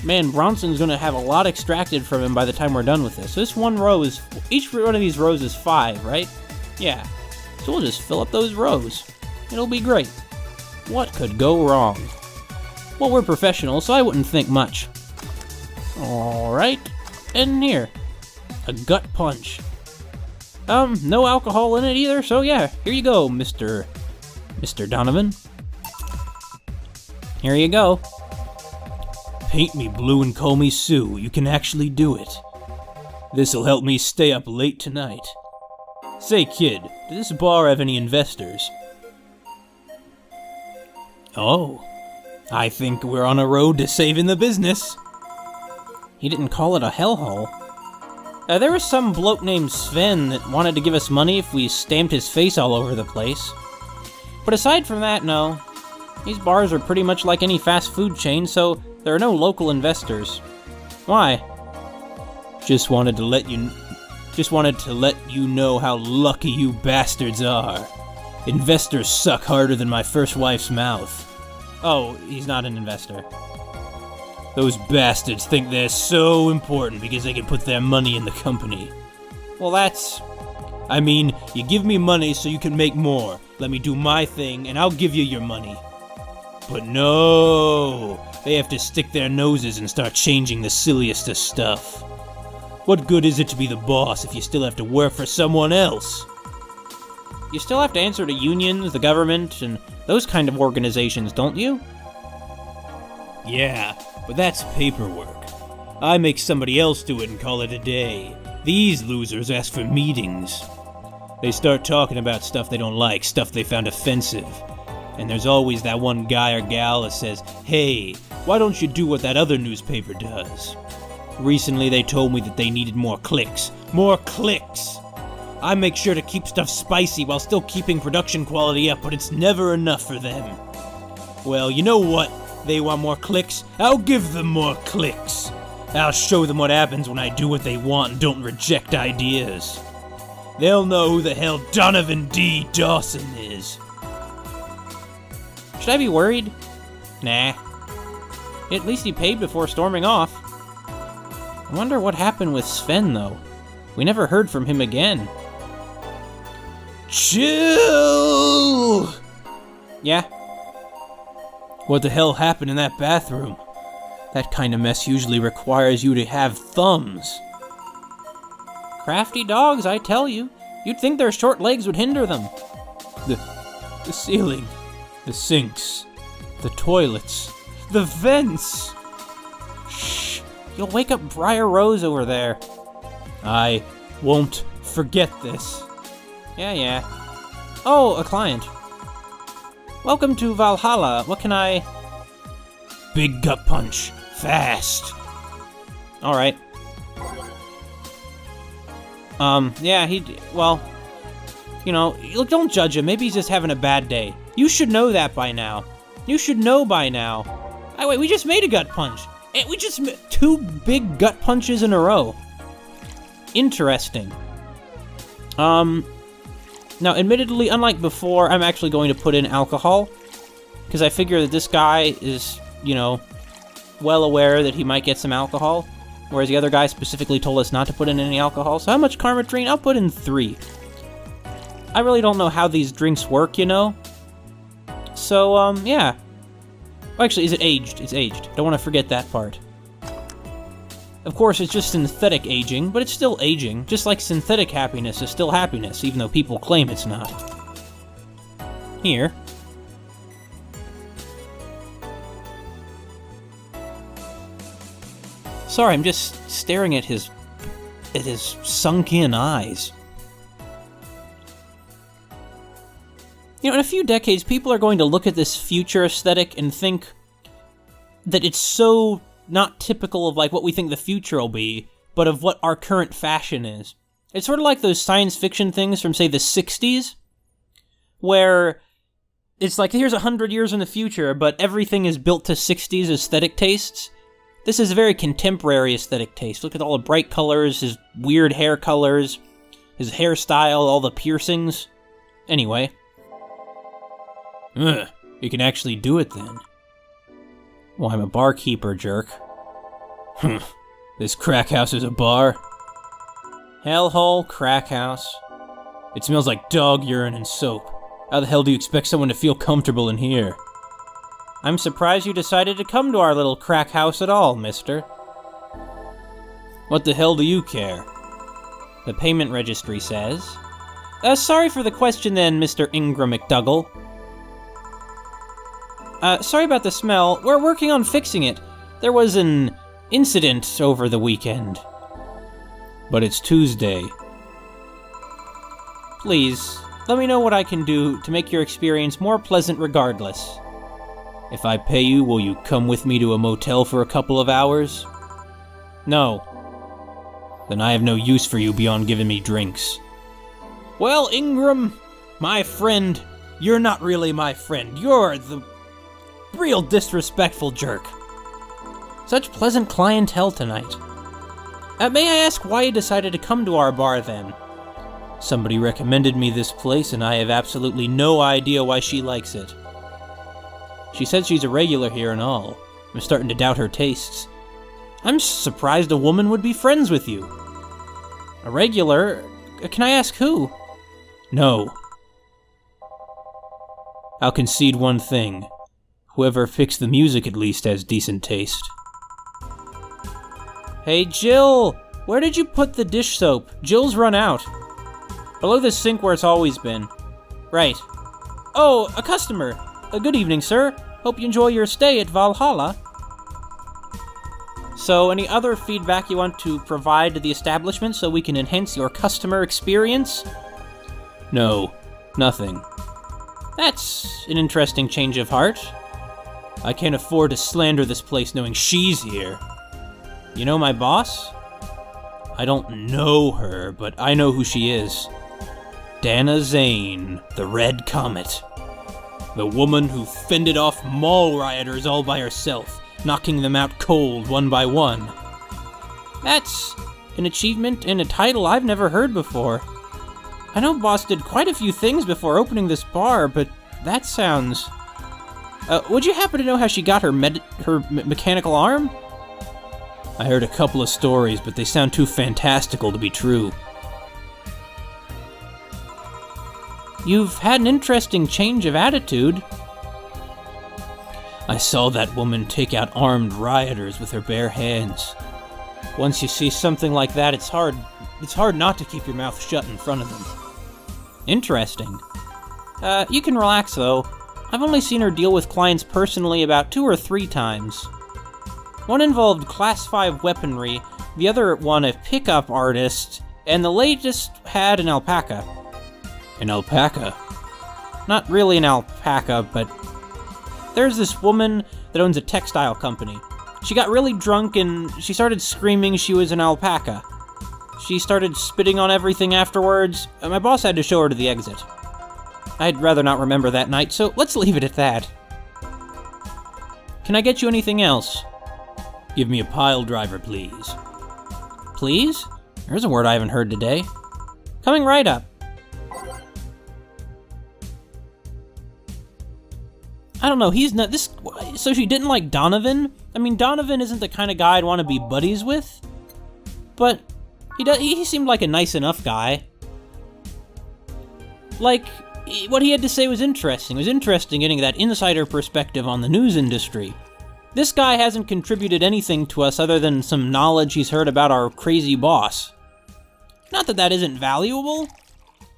Man, Bronson's gonna have a lot extracted from him by the time we're done with this. So this one row is, each one of these rows is 5, right? Yeah. So we'll just fill up those rows. It'll be great. What could go wrong? Well, we're professionals, so I wouldn't think much. Alright, and here. A gut punch. No alcohol in it either, so yeah, here you go, Mr. Donovan. Here you go. Paint me blue and call me Sue, you can actually do it. This'll help me stay up late tonight. Say, kid, does this bar have any investors? Oh, I think we're on a road to saving the business. He didn't call it a hellhole. There was some bloke named Sven that wanted to give us money if we stamped his face all over the place. But aside from that, no. These bars are pretty much like any fast food chain, so there are no local investors. Why? Just wanted to let you know how lucky you bastards are. Investors suck harder than my first wife's mouth. Oh, he's not an investor. Those bastards think they're so important because they can put their money in the company. Well, I mean, you give me money so you can make more. Let me do my thing, and I'll give you your money. But no, they have to stick their noses and start changing the silliest of stuff. What good is it to be the boss if you still have to work for someone else? You still have to answer to unions, the government, and those kind of organizations, don't you? Yeah, but that's paperwork. I make somebody else do it and call it a day. These losers ask for meetings. They start talking about stuff they don't like, stuff they found offensive. And there's always that one guy or gal that says, "Hey, why don't you do what that other newspaper does?" Recently they told me that they needed more clicks. More clicks! I make sure to keep stuff spicy while still keeping production quality up, but it's never enough for them. Well, you know what? They want more clicks? I'll give them more clicks. I'll show them what happens when I do what they want and don't reject ideas. They'll know who the hell Donovan D. Dawson is. Should I be worried? Nah. At least he paid before storming off. I wonder what happened with Sven, though. We never heard from him again. Chill! Yeah? What the hell happened in that bathroom? That kind of mess usually requires you to have thumbs. Crafty dogs, I tell you. You'd think their short legs would hinder them. The ceiling, the sinks, the toilets, the vents. Shh, you'll wake up Briar Rose over there. I won't forget this. Yeah. Oh, a client. Welcome to Valhalla. What can I... Big gut punch. Fast. Alright. Yeah, well, you know, look, don't judge him. Maybe he's just having a bad day. You should know that by now. You should know by now. Wait, we just made a gut punch. We just made 2 big gut punches in a row. Interesting. Now, admittedly, unlike before, I'm actually going to put in alcohol, because I figure that this guy is, you know, well aware that he might get some alcohol, whereas the other guy specifically told us not to put in any alcohol. So how much Karmatrine? I'll put in 3. I really don't know how these drinks work, you know? So, yeah. Actually, is it aged? It's aged. Don't want to forget that part. Of course, it's just synthetic aging, but it's still aging, just like synthetic happiness is still happiness, even though people claim it's not. Here. Sorry, I'm just staring at his sunk-in eyes. You know, in a few decades, people are going to look at this future aesthetic and think that it's so not typical of like what we think the future will be, but of what our current fashion is. It's sort of like those science fiction things from, say, the 60s, where it's like, here's 100 years in the future, but everything is built to 60s aesthetic tastes. This is a very contemporary aesthetic taste. Look at all the bright colors, his weird hair colors, his hairstyle, all the piercings. Anyway. You can actually do it then. Well, I'm a barkeeper, jerk. This crack house is a bar? Hellhole, crack house. It smells like dog urine and soap. How the hell do you expect someone to feel comfortable in here? I'm surprised you decided to come to our little crack house at all, mister. What the hell do you care? The payment registry says. Sorry for the question then, Mr. Ingram McDougall. Sorry about the smell. We're working on fixing it. There was an incident over the weekend. But it's Tuesday. Please, let me know what I can do to make your experience more pleasant regardless. If I pay you, will you come with me to a motel for a couple of hours? No. Then I have no use for you beyond giving me drinks. Well, Ingram, my friend, you're not really my friend. You're the real disrespectful jerk. Such pleasant clientele tonight. May I ask why you decided to come to our bar then? Somebody recommended me this place, and I have absolutely no idea why she likes it. She said she's a regular here and all. I'm starting to doubt her tastes. I'm surprised a woman would be friends with you. A regular? Can I ask who? No. I'll concede one thing. Whoever fixed the music at least has decent taste. Hey, Jill! Where did you put the dish soap? Jill's run out. Below the sink where it's always been. Right. Oh, a customer. Good evening, sir. Hope you enjoy your stay at Valhalla. So, any other feedback you want to provide to the establishment so we can enhance your customer experience? No, nothing. That's an interesting change of heart. I can't afford to slander this place knowing she's here. You know my boss? I don't know her, but I know who she is. Dana Zane, the Red Comet. The woman who fended off mall rioters all by herself, knocking them out cold one by one. That's an achievement and a title I've never heard before. I know Boss did quite a few things before opening this bar, but that sounds... would you happen to know how she got her mechanical arm? I heard a couple of stories, but they sound too fantastical to be true. You've had an interesting change of attitude. I saw that woman take out armed rioters with her bare hands. Once you see something like that, it's hard not to keep your mouth shut in front of them. Interesting. You can relax, though. I've only seen her deal with clients personally about 2 or 3 times. One involved Class 5 weaponry, the other one a pickup artist, and the latest had an alpaca. An alpaca? Not really an alpaca, but... There's this woman that owns a textile company. She got really drunk and she started screaming she was an alpaca. She started spitting on everything afterwards, and my boss had to show her to the exit. I'd rather not remember that night, so let's leave it at that. Can I get you anything else? Give me a pile driver, please. Please? There's a word I haven't heard today. Coming right up. I don't know, he's not this... So she didn't like Donovan? I mean, Donovan isn't the kind of guy I'd want to be buddies with. But he seemed like a nice enough guy. Like, what he had to say was interesting. It was interesting getting that insider perspective on the news industry. This guy hasn't contributed anything to us other than some knowledge he's heard about our crazy boss. Not that that isn't valuable,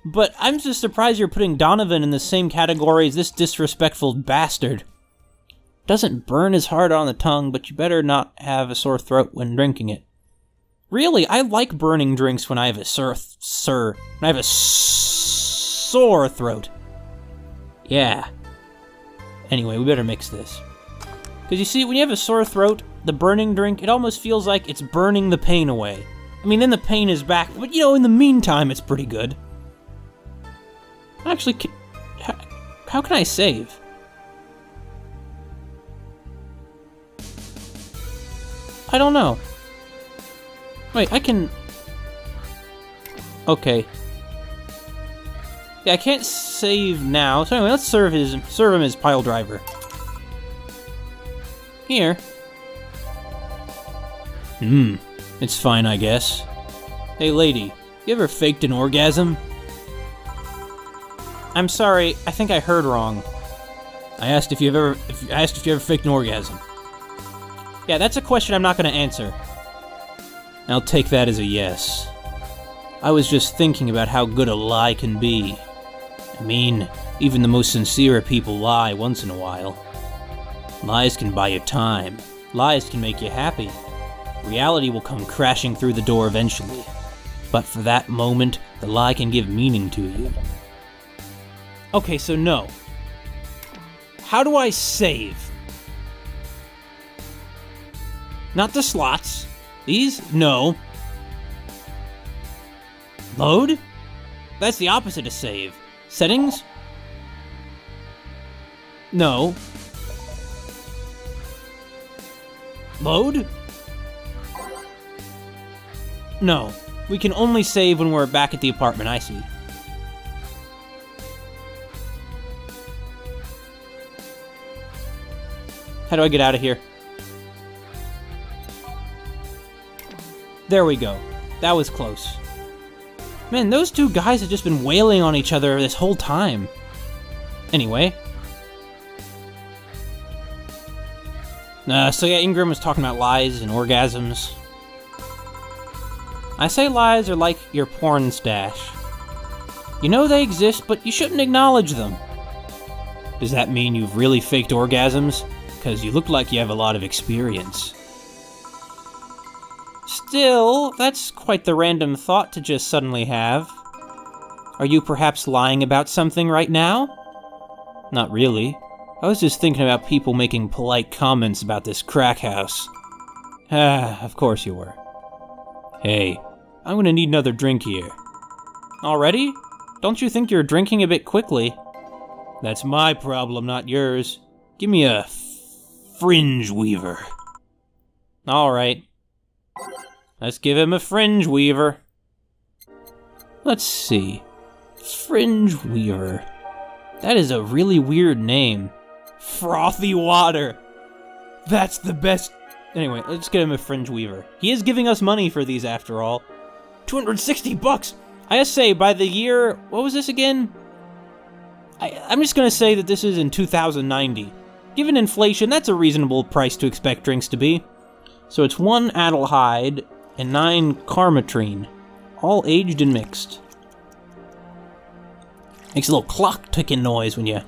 but I'm just surprised you're putting Donovan in the same category as this disrespectful bastard. Doesn't burn as hard on the tongue, but you better not have a sore throat when drinking it. Really, I like burning drinks when I have a sore throat. Yeah. Anyway, we better mix this. Because you see, when you have a sore throat, the burning drink, it almost feels like it's burning the pain away. I mean, then the pain is back, but you know, in the meantime, it's pretty good. Actually, how can I save? I don't know. Wait, I can... Okay. Yeah, I can't save now. So anyway, let's serve him as pile driver. Here. It's fine, I guess. Hey, lady, you ever faked an orgasm? I'm sorry, I think I heard wrong. I asked if you ever faked an orgasm. Yeah, that's a question I'm not going to answer. I'll take that as a yes. I was just thinking about how good a lie can be. I mean, even the most sincere of people lie once in a while. Lies can buy you time. Lies can make you happy. Reality will come crashing through the door eventually. But for that moment, the lie can give meaning to you. Okay, so no. How do I save? Not the slots. These? No. Load? That's the opposite of save. Settings? No. Load? No. We can only save when we're back at the apartment, I see. How do I get out of here? There we go. That was close. Man, those two guys have just been wailing on each other this whole time. Anyway. So yeah, Ingram was talking about lies and orgasms. I say lies are like your porn stash. You know they exist, but you shouldn't acknowledge them. Does that mean you've really faked orgasms? Because you look like you have a lot of experience. Still, that's quite the random thought to just suddenly have. Are you perhaps lying about something right now? Not really. I was just thinking about people making polite comments about this crack house. Of course you were. Hey, I'm gonna need another drink here. Already? Don't you think you're drinking a bit quickly? That's my problem, not yours. Give me a fringe weaver. Alright. Let's give him a fringe weaver. Let's see. Fringe weaver. That is a really weird name. Frothy water. That's the best. Anyway, let's get him a fringe weaver. He is giving us money for these after all. $260! I just say, by the year, what was this again? I'm just gonna say that this is in 2090. Given inflation, that's a reasonable price to expect drinks to be. So it's 1 Adelhyde and 9 Carmatrine, all aged and mixed. Makes a little clock ticking noise when you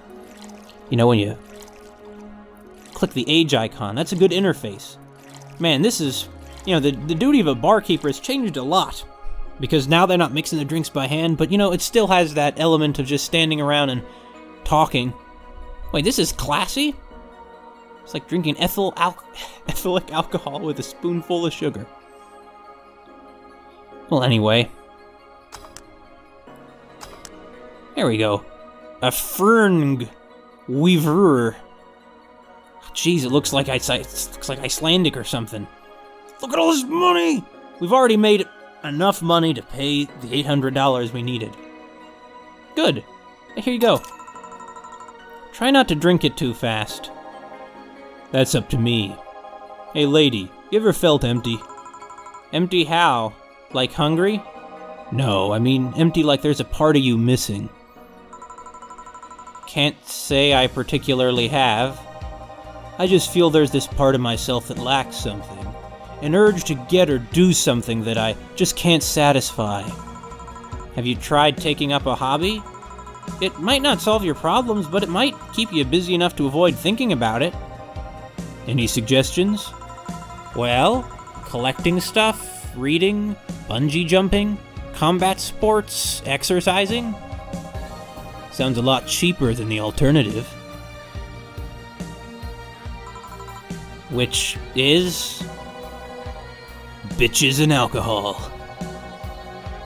click the age icon. That's a good interface. Man, this is, the duty of a barkeeper has changed a lot. Because now they're not mixing the drinks by hand, but it still has that element of just standing around and talking. Wait, this is classy? It's like drinking ethylic alcohol with a spoonful of sugar. Well, anyway. There we go. A fringe weaver. Jeez, it looks like Icelandic or something. Look at all this money! We've already made enough money to pay the $800 we needed. Good. Here you go. Try not to drink it too fast. That's up to me. Hey lady, you ever felt empty? Empty how? Like hungry? No, I mean empty like there's a part of you missing. Can't say I particularly have. I just feel there's this part of myself that lacks something. An urge to get or do something that I just can't satisfy. Have you tried taking up a hobby? It might not solve your problems, but it might keep you busy enough to avoid thinking about it. Any suggestions? Well, collecting stuff, reading, bungee jumping, combat sports, exercising. Sounds a lot cheaper than the alternative. Which is bitches and alcohol.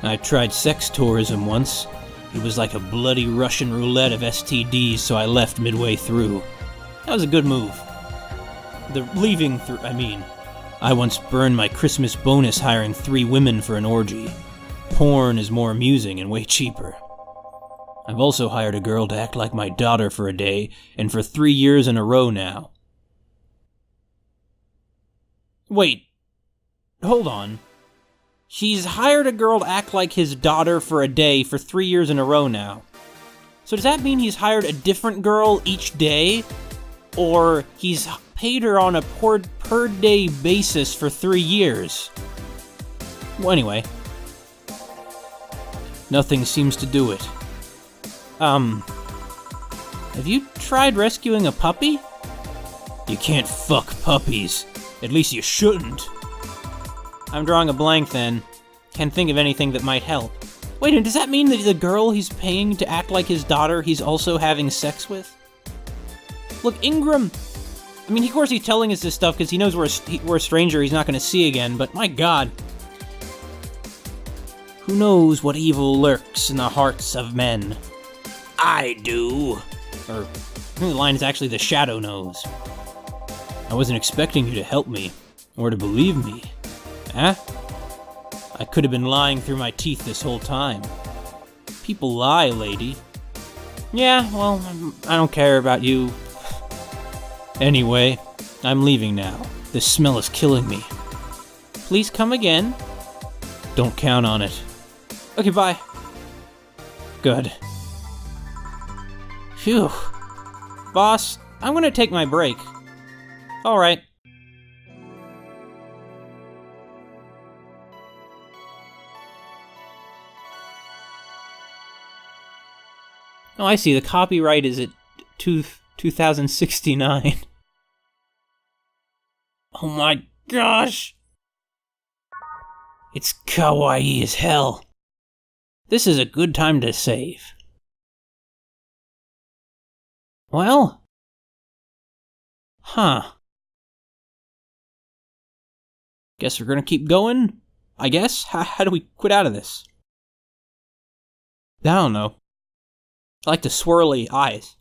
I tried sex tourism once. It was like a bloody Russian roulette of STDs, so I left midway through. That was a good move. I once burned my Christmas bonus hiring 3 women for an orgy. Porn is more amusing and way cheaper. I've also hired a girl to act like my daughter for a day, and for 3 years in a row now. Wait. Hold on. He's hired a girl to act like his daughter for a day for 3 years in a row now. So does that mean he's hired a different girl each day? Or he's paid her on a per day basis for 3 years? Well, anyway. Nothing seems to do it. Have you tried rescuing a puppy? You can't fuck puppies. At least you shouldn't. I'm drawing a blank then. Can't think of anything that might help. Wait, and does that mean that the girl he's paying to act like his daughter he's also having sex with? Look, Ingram, I mean, of course he's telling us this stuff because he knows we're a stranger he's not going to see again, but my god. Who knows what evil lurks in the hearts of men? I do. Or, I think the line is actually the shadow knows. I wasn't expecting you to help me, or to believe me. Huh? I could have been lying through my teeth this whole time. People lie, lady. Yeah, well, I don't care about you. Anyway, I'm leaving now. This smell is killing me. Please come again. Don't count on it. Okay, bye. Good. Phew. Boss, I'm gonna take my break. Alright. Oh, I see. The copyright is at 2069. Oh my gosh! It's kawaii as hell. This is a good time to save. Well? Huh. Guess we're gonna keep going? I guess? How do we quit out of this? I don't know. I like the swirly eyes.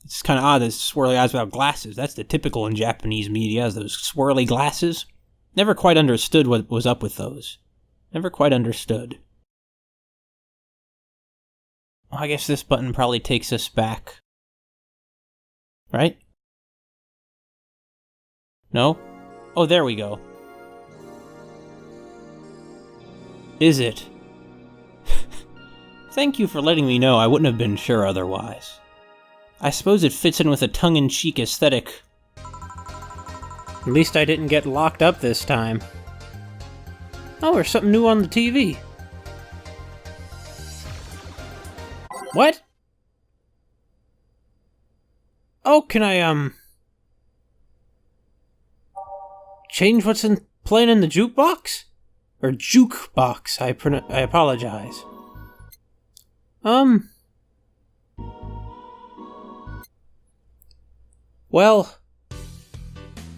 It's kind of odd, there's swirly eyes without glasses. That's the typical in Japanese media, is those swirly glasses. Never quite understood what was up with those. Never quite understood. Well, I guess this button probably takes us back. Right? No? Oh, there we go. Is it? Thank you for letting me know. I wouldn't have been sure otherwise. I suppose it fits in with a tongue-in-cheek aesthetic. At least I didn't get locked up this time. Oh, there's something new on the TV. What? Oh, can I, change what's playing in the jukebox? Or jukebox, I apologize. Well,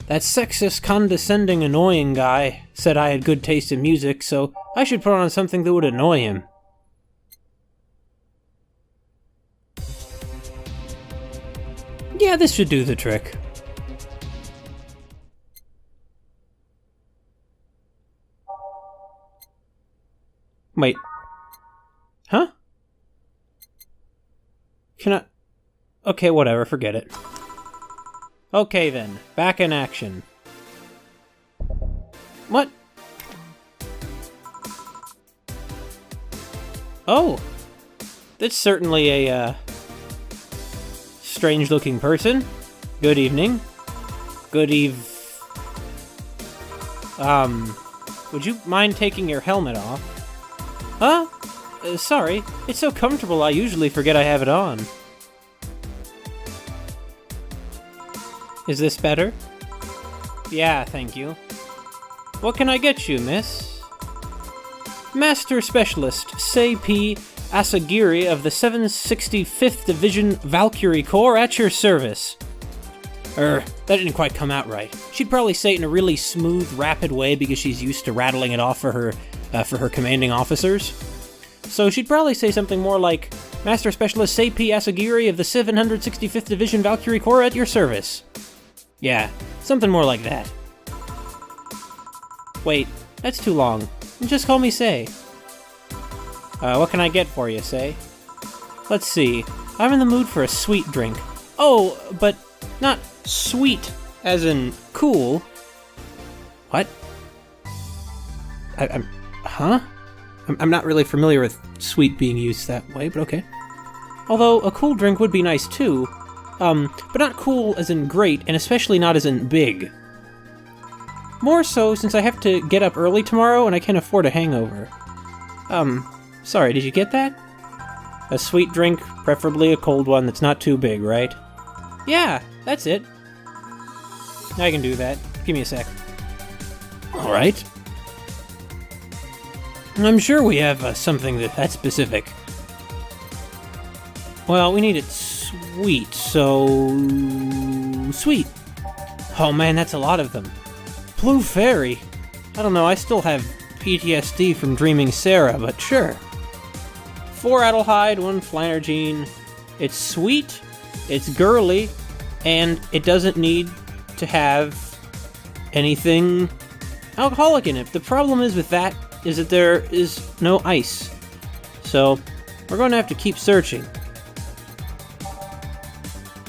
that sexist, condescending, annoying guy said I had good taste in music, so I should put on something that would annoy him. Yeah, this should do the trick. Wait. Huh? Can I... Okay, whatever, forget it. Okay then, back in action. What? Oh! That's certainly a, strange-looking person. Good evening. Good would you mind taking your helmet off? Huh? Sorry, it's so comfortable I usually forget I have it on. Is this better? Yeah, thank you. What can I get you, miss? Master Specialist Sei-P Asagiri of the 765th Division Valkyrie Corps at your service. That didn't quite come out right. She'd probably say it in a really smooth, rapid way because she's used to rattling it off for her commanding officers. So she'd probably say something more like, Master Specialist Sei-P Asagiri of the 765th Division Valkyrie Corps at your service. Yeah, something more like that. Wait, that's too long. Just call me Sei. What can I get for you, Sei? Let's see. I'm in the mood for a sweet drink. Oh, but not sweet as in cool. What? Huh? I'm not really familiar with sweet being used that way, but okay. Although, a cool drink would be nice too. But not cool as in great, and especially not as in big. More so since I have to get up early tomorrow and I can't afford a hangover. Sorry, did you get that? A sweet drink, preferably a cold one that's not too big, right? Yeah, that's it. I can do that. Give me a sec. Alright. I'm sure we have something that's specific. Well, we need it sweet, so... sweet. Oh man, that's a lot of them. Blue Fairy. I don't know, I still have PTSD from dreaming Sarah, but sure. 4 Adelhyde, 1 Flanergene. It's sweet, it's girly, and it doesn't need to have anything alcoholic in it. The problem is with that is that there is no ice. So, we're going to have to keep searching.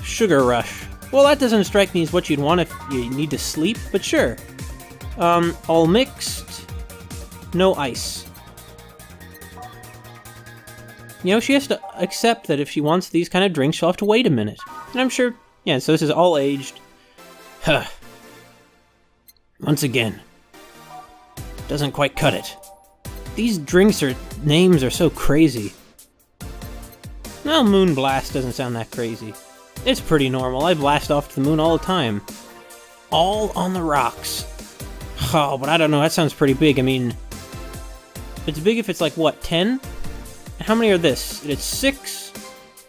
Sugar Rush. Well, that doesn't strike me as what you'd want if you need to sleep, but sure. All mixed. No ice. You know, she has to accept that if she wants these kind of drinks, she'll have to wait a minute. And I'm sure, yeah, so this is all aged. Huh. Once again. Doesn't quite cut it. These names are so crazy. Well, Moon Blast doesn't sound that crazy. It's pretty normal. I blast off to the moon all the time. All on the rocks. Oh, but I don't know, that sounds pretty big. I mean, it's big if it's like, what, 10? How many are this? It's 6,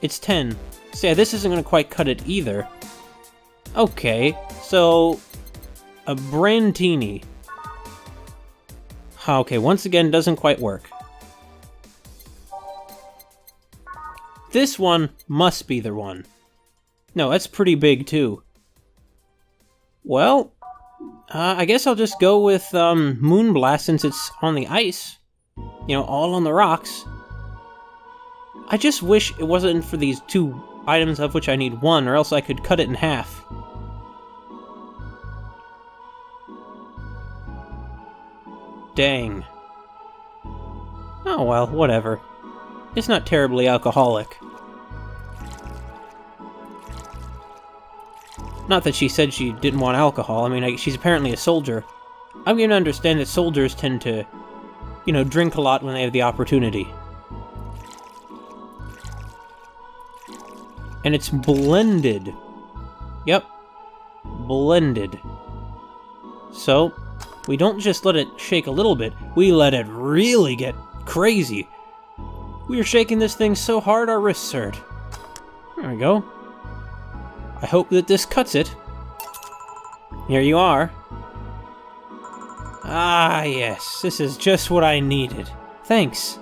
it's 10. So yeah, this isn't going to quite cut it either. Okay, so a Brandtini. Okay, once again, doesn't quite work. This one must be the one. No, that's pretty big too. Well, I guess I'll just go with Moonblast since it's on the ice. You know, all on the rocks. I just wish it wasn't for these 2 items of which I need 1, or else I could cut it in half. Dang. Oh well, whatever. It's not terribly alcoholic. Not that she said she didn't want alcohol. I mean, she's apparently a soldier. I'm going to understand that soldiers tend to, you know, drink a lot when they have the opportunity. And it's blended. Yep. Blended. So, we don't just let it shake a little bit, we let it really get crazy. We are shaking this thing so hard our wrists hurt. There we go. I hope that this cuts it. Here you are. Ah, yes. This is just what I needed. Thanks.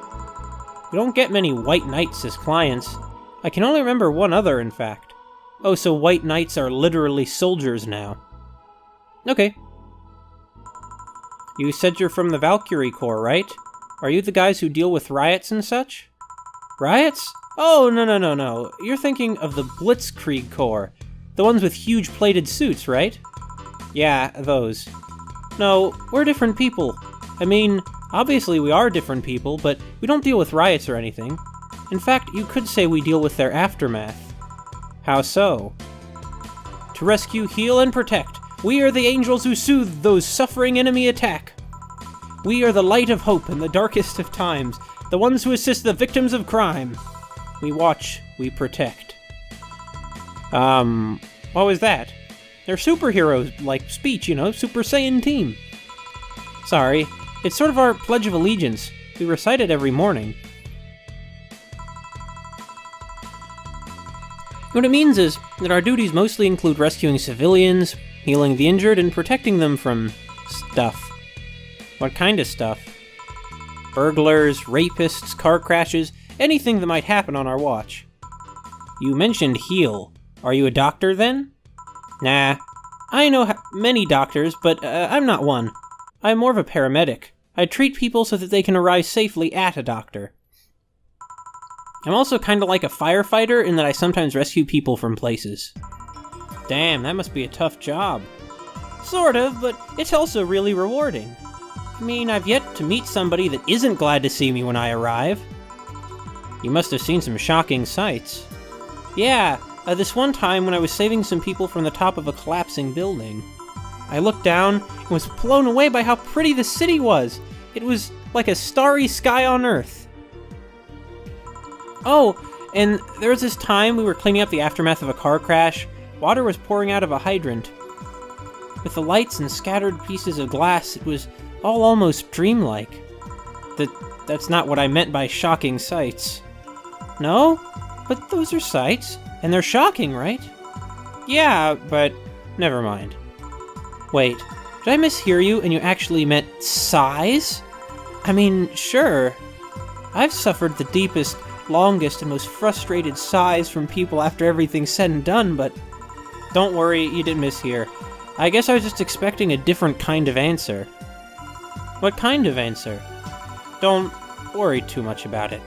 We don't get many white knights as clients. I can only remember one other, in fact. Oh, so white knights are literally soldiers now. Okay. You said you're from the Valkyrie Corps, right? Are you the guys who deal with riots and such? Riots? Oh, no. You're thinking of the Blitzkrieg Corps. The ones with huge plated suits, right? Yeah, those. No, we're different people. I mean, obviously we are different people, but we don't deal with riots or anything. In fact, you could say we deal with their aftermath. How so? To rescue, heal, and protect, we are the angels who soothe those suffering enemy attack. We are the light of hope in the darkest of times, the ones who assist the victims of crime. We watch, we protect. What was that? They're superheroes-like speech, you know, Super Saiyan team. Sorry, it's sort of our Pledge of Allegiance. We recite it every morning. What it means is that our duties mostly include rescuing civilians, healing the injured, and protecting them from stuff. What kind of stuff? Burglars, rapists, car crashes, anything that might happen on our watch. You mentioned heal. Are you a doctor then? Nah. I know many doctors, but I'm not one. I'm more of a paramedic. I treat people so that they can arrive safely at a doctor. I'm also kinda like a firefighter in that I sometimes rescue people from places. Damn, that must be a tough job. Sort of, but it's also really rewarding. I mean, I've yet to meet somebody that isn't glad to see me when I arrive. You must have seen some shocking sights. Yeah, this one time when I was saving some people from the top of a collapsing building. I looked down and was blown away by how pretty the city was. It was like a starry sky on Earth. Oh, and there was this time we were cleaning up the aftermath of a car crash. Water was pouring out of a hydrant. With the lights and scattered pieces of glass, it was all almost dreamlike. That's not what I meant by shocking sights. No? But those are sights, and they're shocking, right? Yeah, but never mind. Wait, did I mishear you and you actually meant sighs? I mean, sure. I've suffered the deepest, longest, and most frustrated sighs from people after everything's said and done, but don't worry, you didn't mishear. I guess I was just expecting a different kind of answer. What kind of answer? Don't worry too much about it.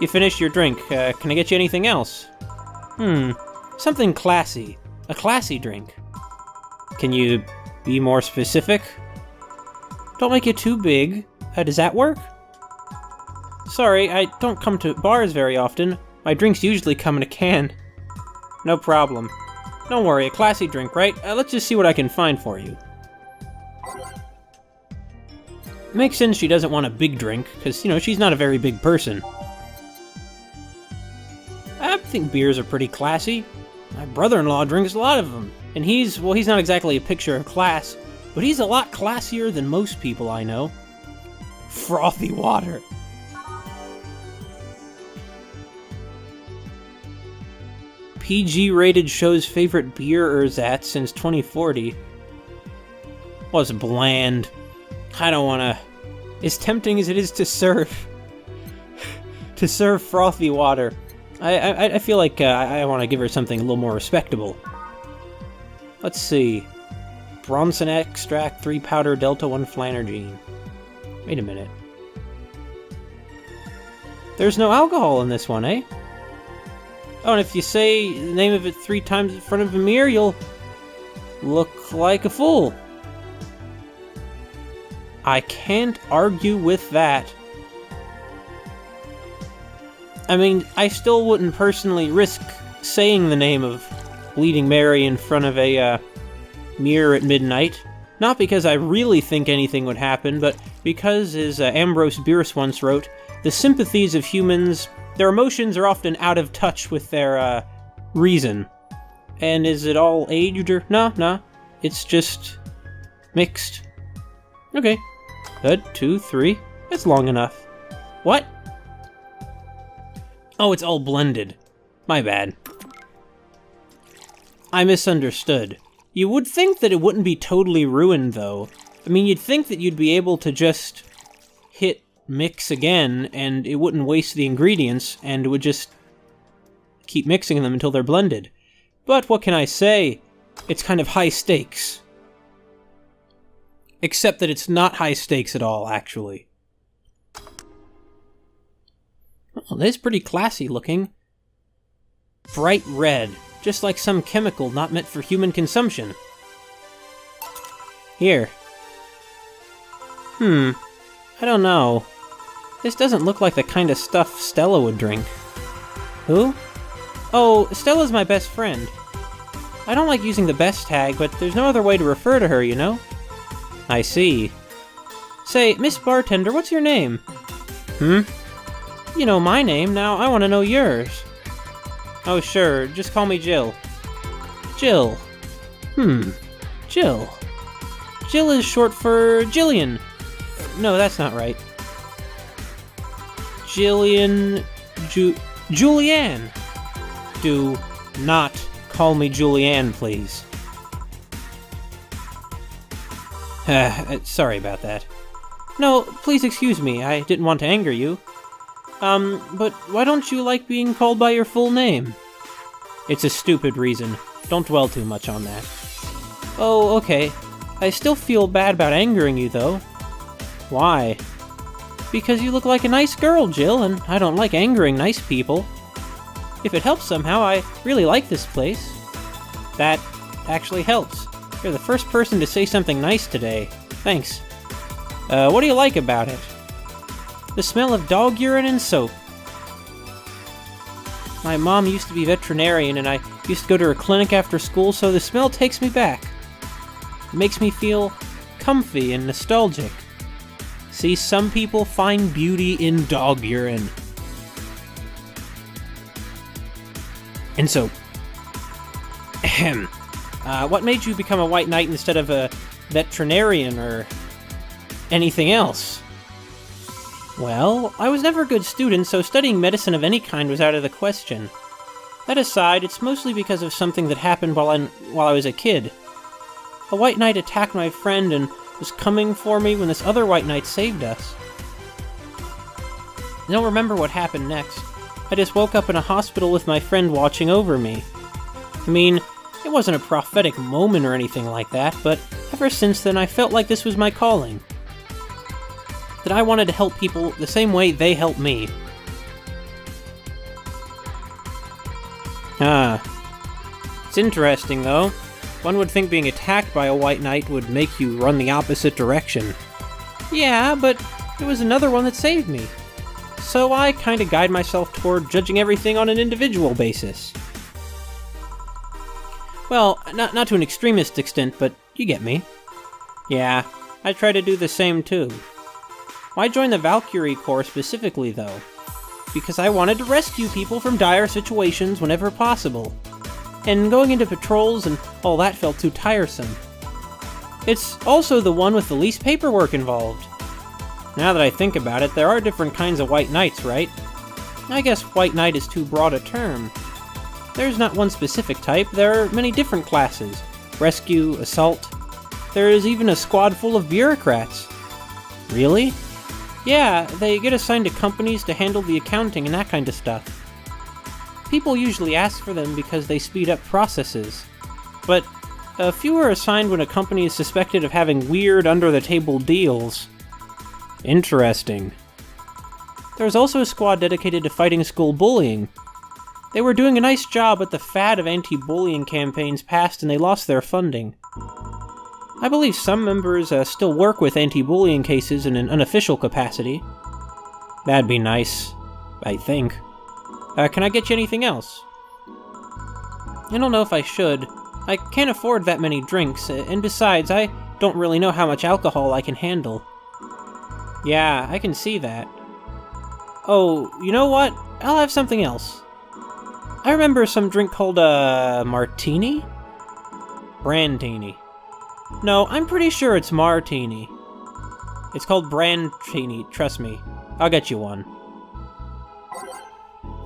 You finished your drink. Can I get you anything else? Something classy. A classy drink. Can you be more specific? Don't make it too big. Does that work? Sorry, I don't come to bars very often. My drinks usually come in a can. No problem. Don't worry, a classy drink, right? Let's just see what I can find for you. Makes sense she doesn't want a big drink, because, you know, she's not a very big person. I think beers are pretty classy. My brother-in-law drinks a lot of them. And he's not exactly a picture of class, but he's a lot classier than most people I know. Frothy water. PG-rated show's favorite beer ersatz since 2040. Was bland. I don't wanna... As tempting as it is to serve frothy water, I feel like I want to give her something a little more respectable. Let's see. Bronson extract, 3 powder, delta 1 flanergine. Wait a minute. There's no alcohol in this one, eh? Oh, and if you say the name of it 3 times in front of a mirror, you'll look like a fool. I can't argue with that. I mean, I still wouldn't personally risk saying the name of Bleeding Mary in front of a mirror at midnight. Not because I really think anything would happen, but because, as Ambrose Bierce once wrote, the sympathies of humans, their emotions are often out of touch with their reason. And is it all aged or... No, it's just mixed. Okay. Good, 2, 3. That's long enough. What? Oh, it's all blended. My bad. I misunderstood. You would think that it wouldn't be totally ruined, though. I mean, you'd think that you'd be able to just hit mix again, and it wouldn't waste the ingredients, and it would just keep mixing them until they're blended. But what can I say? It's kind of high stakes. Except that it's not high stakes at all, actually. Oh, that's pretty classy looking. Bright red, just like some chemical not meant for human consumption. Here. I don't know. This doesn't look like the kind of stuff Stella would drink. Who? Oh, Stella's my best friend. I don't like using the best tag, but there's no other way to refer to her, you know? I see. Say, Miss Bartender, what's your name? You know my name, now I want to know yours. Oh sure, just call me Jill. Jill. Jill. Jill is short for Jillian. No, that's not right. Jillian... Julianne. Do not call me Julianne, please. Sorry about that. No, please excuse me, I didn't want to anger you. But why don't you like being called by your full name? It's a stupid reason. Don't dwell too much on that. Oh, okay. I still feel bad about angering you, though. Why? Because you look like a nice girl, Jill, and I don't like angering nice people. If it helps somehow, I really like this place. That actually helps. You're the first person to say something nice today. Thanks. What do you like about it? The smell of dog urine and soap. My mom used to be veterinarian, and I used to go to her clinic after school, so the smell takes me back. It makes me feel comfy and nostalgic. See, some people find beauty in dog urine. And so... what made you become a white knight instead of a veterinarian or anything else? Well, I was never a good student, so studying medicine of any kind was out of the question. That aside, it's mostly because of something that happened while I was a kid. A white knight attacked my friend and was coming for me when this other white knight saved us. I don't remember what happened next. I just woke up in a hospital with my friend watching over me. I mean, it wasn't a prophetic moment or anything like that, but ever since then I felt like this was my calling. That I wanted to help people the same way they helped me. It's interesting though. One would think being attacked by a white knight would make you run the opposite direction. Yeah, but it was another one that saved me. So I kinda guide myself toward judging everything on an individual basis. Well, not to an extremist extent, but you get me. Yeah, I try to do the same too. Why join the Valkyrie Corps specifically though? Because I wanted to rescue people from dire situations whenever possible. And going into patrols and all that felt too tiresome. It's also the one with the least paperwork involved. Now that I think about it, there are different kinds of white knights, right? I guess white knight is too broad a term. There's not one specific type, there are many different classes. Rescue, assault. There is even a squad full of bureaucrats. Really? Yeah, they get assigned to companies to handle the accounting and that kind of stuff. People usually ask for them because they speed up processes. But a few are assigned when a company is suspected of having weird under-the-table deals. Interesting. There's also a squad dedicated to fighting school bullying. They were doing a nice job, but the fad of anti-bullying campaigns passed and they lost their funding. I believe some members still work with anti-bullying cases in an unofficial capacity. That'd be nice, I think. Can I get you anything else? I don't know if I should. I can't afford that many drinks, and besides, I don't really know how much alcohol I can handle. Yeah, I can see that. Oh, you know what? I'll have something else. I remember some drink called, martini? Brandtini. No, I'm pretty sure it's martini. It's called Brandtini, trust me. I'll get you one.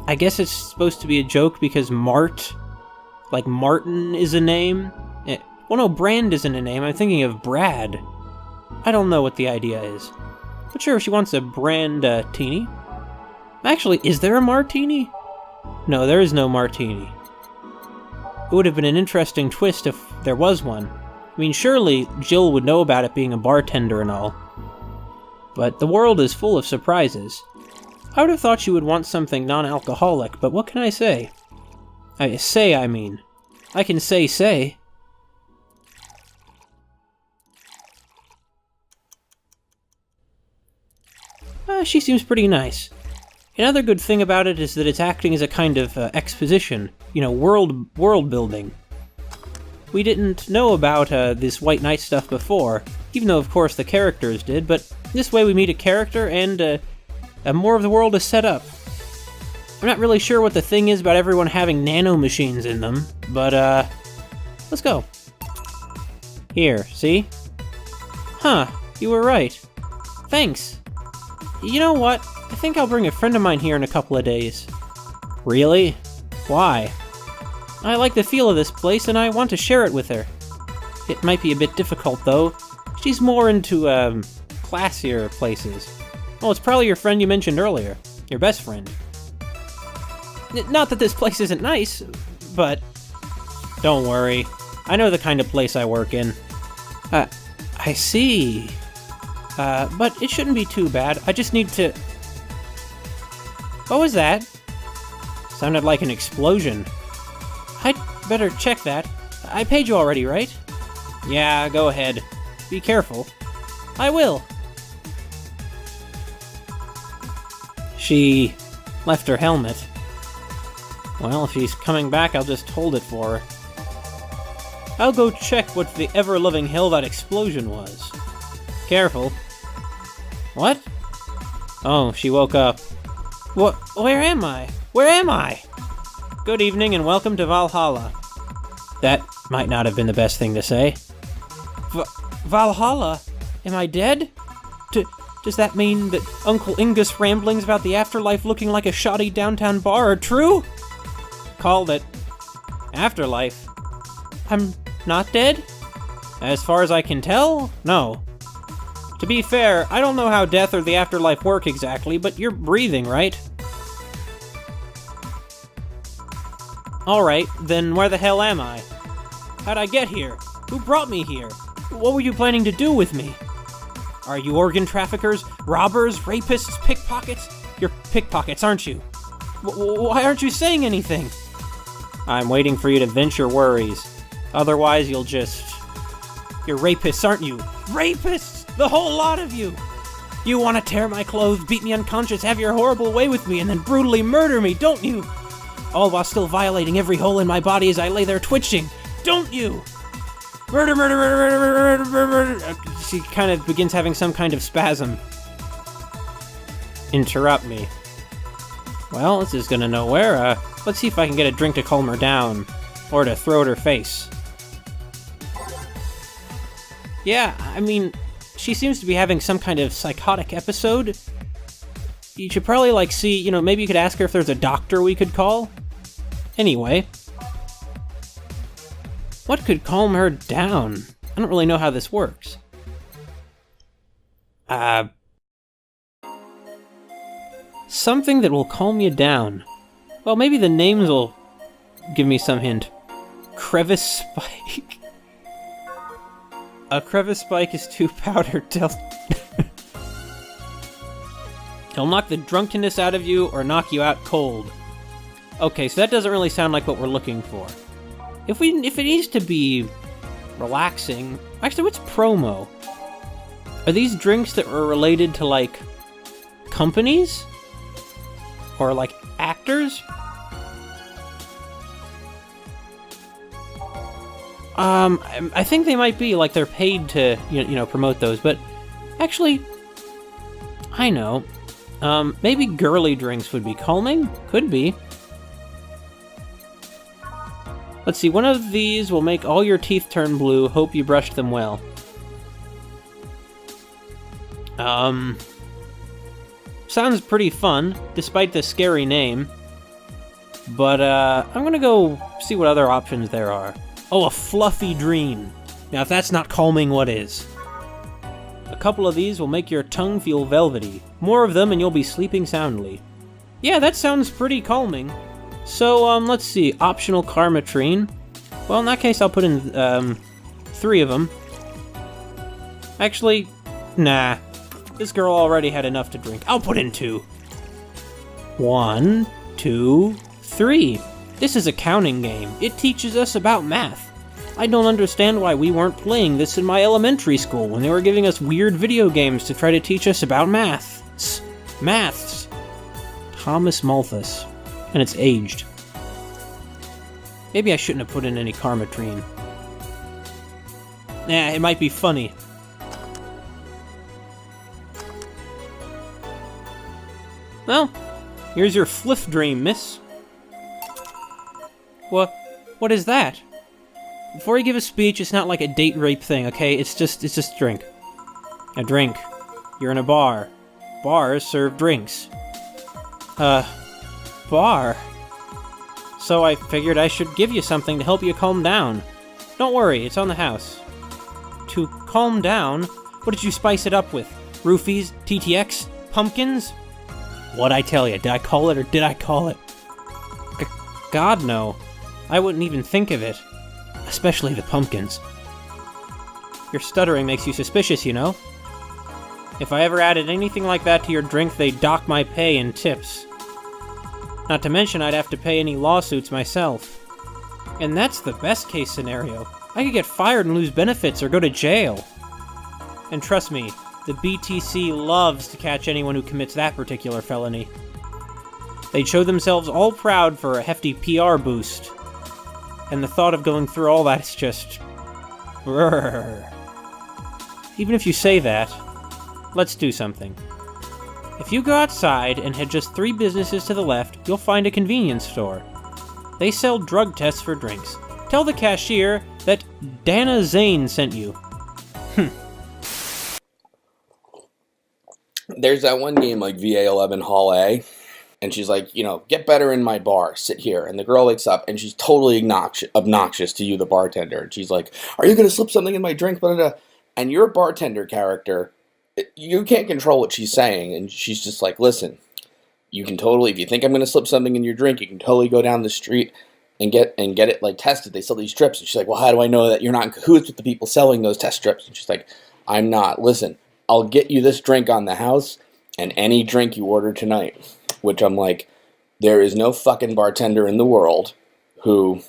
I guess it's supposed to be a joke because Mart, like Martin, is a name? Well, no, Brand isn't a name, I'm thinking of Brad. I don't know what the idea is. But sure, if she wants a Brand-tini. Actually, is there a martini? No, there is no martini. It would have been an interesting twist if there was one. I mean, surely Jill would know about it being a bartender and all. But the world is full of surprises. I would have thought you would want something non-alcoholic, but what can I say? I mean. I can say. She seems pretty nice. Another good thing about it is that it's acting as a kind of exposition. You know, world building. We didn't know about this White Knight stuff before, even though of course the characters did, but this way we meet a character and more of the world is set up. I'm not really sure what the thing is about everyone having nano-machines in them, but let's go. Here, see? Huh, you were right. Thanks. You know what? I think I'll bring a friend of mine here in a couple of days. Really? Why? I like the feel of this place and I want to share it with her. It might be a bit difficult though. She's more into, classier places. Oh, it's probably your friend you mentioned earlier. Your best friend. Not that this place isn't nice, but... Don't worry. I know the kind of place I work in. I see. But it shouldn't be too bad. I just need to... What was that? Sounded like an explosion. I'd better check that. I paid you already, right? Yeah, go ahead. Be careful. I will. She left her helmet. Well, if she's coming back, I'll just hold it for her. I'll go check what the ever-loving hell that explosion was. Careful. What? Oh, she woke up. What? Where am I? Where am I? Good evening and welcome to Valhalla. That might not have been the best thing to say. Valhalla? Am I dead? Does that mean that Uncle Ingus' ramblings about the afterlife looking like a shoddy downtown bar are true? called it. Afterlife? I'm not dead? As far as I can tell, no. To be fair, I don't know how death or the afterlife work exactly, but you're breathing, right? Alright, then where the hell am I? How'd I get here? Who brought me here? What were you planning to do with me? Are you organ traffickers, robbers, rapists, pickpockets? You're pickpockets, aren't you? Why aren't you saying anything? I'm waiting for you to vent your worries. Otherwise, you'll just... You're rapists, aren't you? Rapists! The whole lot of you! You want to tear my clothes, beat me unconscious, have your horrible way with me, and then brutally murder me, don't you? All while still violating every hole in my body as I lay there twitching, don't you? Murder, murder, murder, murder, murder, murder, murder. She kind of begins having some kind of spasm. Interrupt me. Well, this is gonna nowhere. Let's see if I can get a drink to calm her down. Or to throw at her face. Yeah, I mean, she seems to be having some kind of psychotic episode. You should probably, see, maybe you could ask her if there's a doctor we could call. Anyway. What could calm her down? I don't really know how this works. Something that will calm you down. Well, maybe the names will give me some hint. Crevice Spike. A crevice spike is too powdered till... He'll knock the drunkenness out of you or knock you out cold. Okay, so that doesn't really sound like what we're looking for. If it needs to be relaxing... Actually, what's promo? Are these drinks that are related to, companies? Or, actors? I think they might be, they're paid to, promote those, but actually, I know. Maybe girly drinks would be calming? Could be. Let's see, one of these will make all your teeth turn blue. Hope you brushed them well. Sounds pretty fun, despite the scary name. But, I'm gonna go see what other options there are. Oh, a fluffy dream. Now, if that's not calming, what is? A couple of these will make your tongue feel velvety. More of them and you'll be sleeping soundly. Yeah, that sounds pretty calming. So, let's see. Optional Karmatrine. Well, in that case, I'll put in, 3 of them. Actually, nah. This girl already had enough to drink. I'll put in 2. 1, 2, 3. This is a counting game. It teaches us about math. I don't understand why we weren't playing this in my elementary school when they were giving us weird video games to try to teach us about maths. Maths. Thomas Malthus. And it's aged. Maybe I shouldn't have put in any Karmatrine. Nah, it might be funny. Well, here's your fliff dream, miss. What is that? Before you give a speech, it's not like a date rape thing, okay? It's just a drink. A drink. You're in a bar. Bars serve drinks. Bar? So I figured I should give you something to help you calm down. Don't worry, it's on the house. To calm down? What did you spice it up with? Roofies? TTX? Pumpkins? What'd I tell you? Did I call it or did I call it? God, no. I wouldn't even think of it. Especially the pumpkins. Your stuttering makes you suspicious, you know? If I ever added anything like that to your drink, they'd dock my pay and tips. Not to mention I'd have to pay any lawsuits myself. And that's the best case scenario. I could get fired and lose benefits or go to jail. And trust me, the BTC loves to catch anyone who commits that particular felony. They'd show themselves all proud for a hefty PR boost. And the thought of going through all that is just... brrr. Even if you say that, let's do something. If you go outside and head just 3 businesses to the left, you'll find a convenience store. They sell drug tests for drinks. Tell the cashier that Dana Zane sent you. There's that one game like VA-11 Hall A. And she's like, get better in my bar, sit here. And the girl wakes up, and she's totally obnoxious to you, the bartender. And she's like, are you going to slip something in my drink? Blah, blah, blah. And your bartender character, you can't control what she's saying. And she's just like, listen, you can totally, if you think I'm going to slip something in your drink, you can totally go down the street and get it like tested. They sell these strips. And she's like, well, how do I know that you're not in cahoots with the people selling those test strips? And she's like, I'm not. Listen, I'll get you this drink on the house and any drink you order tonight. Which I'm like, there is no fucking bartender in the world who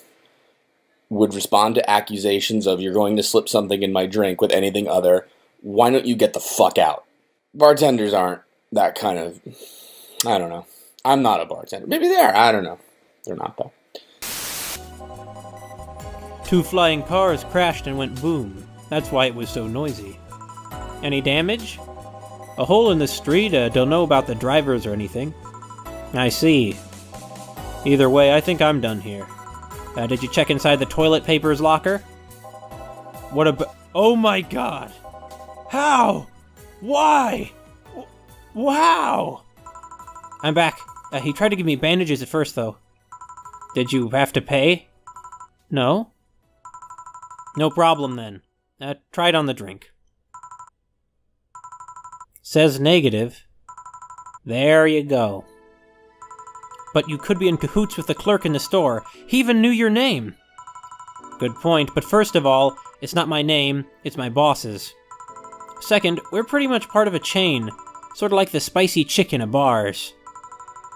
would respond to accusations of you're going to slip something in my drink with anything other. Why don't you get the fuck out? Bartenders aren't that kind of, I don't know. I'm not a bartender. Maybe they are. I don't know. They're not though. 2 flying cars crashed and went boom. That's why it was so noisy. Any damage? A hole in the street. Don't know about the drivers or anything. I see. Either way, I think I'm done here. Did you check inside the toilet paper's locker? What about... Oh my god! How? Why? Wow! I'm back. He tried to give me bandages at first, though. Did you have to pay? No? No problem, then. Try it on the drink. Says negative. There you go. But you could be in cahoots with the clerk in the store. He even knew your name. Good point, but first of all, it's not my name, it's my boss's. Second, we're pretty much part of a chain, sort of like the spicy chicken of bars.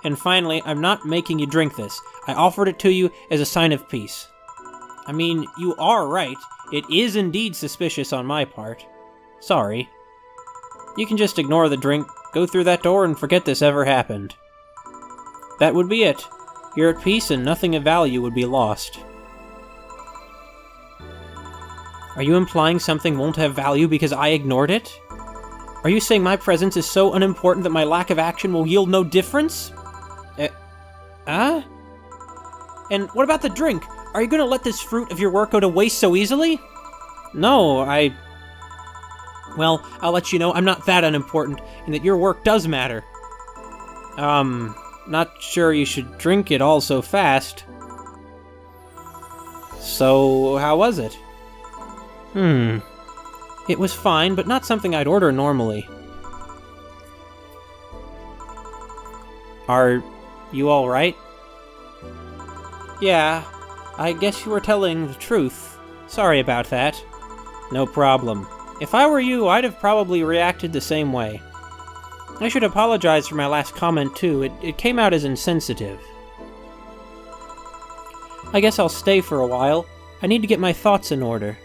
And finally, I'm not making you drink this. I offered it to you as a sign of peace. I mean, you are right. It is indeed suspicious on my part. Sorry. You can just ignore the drink, go through that door, and forget this ever happened. That would be it. You're at peace and nothing of value would be lost. Are you implying something won't have value because I ignored it? Are you saying my presence is so unimportant that my lack of action will yield no difference? And what about the drink? Are you going to let this fruit of your work go to waste so easily? No, Well, I'll let you know I'm not that unimportant, and that your work does matter. Not sure you should drink it all so fast. So, how was it? It was fine, but not something I'd order normally. Are you alright? Yeah, I guess you were telling the truth. Sorry about that. No problem. If I were you, I'd have probably reacted the same way. I should apologize for my last comment, too. It came out as insensitive. I guess I'll stay for a while. I need to get my thoughts in order.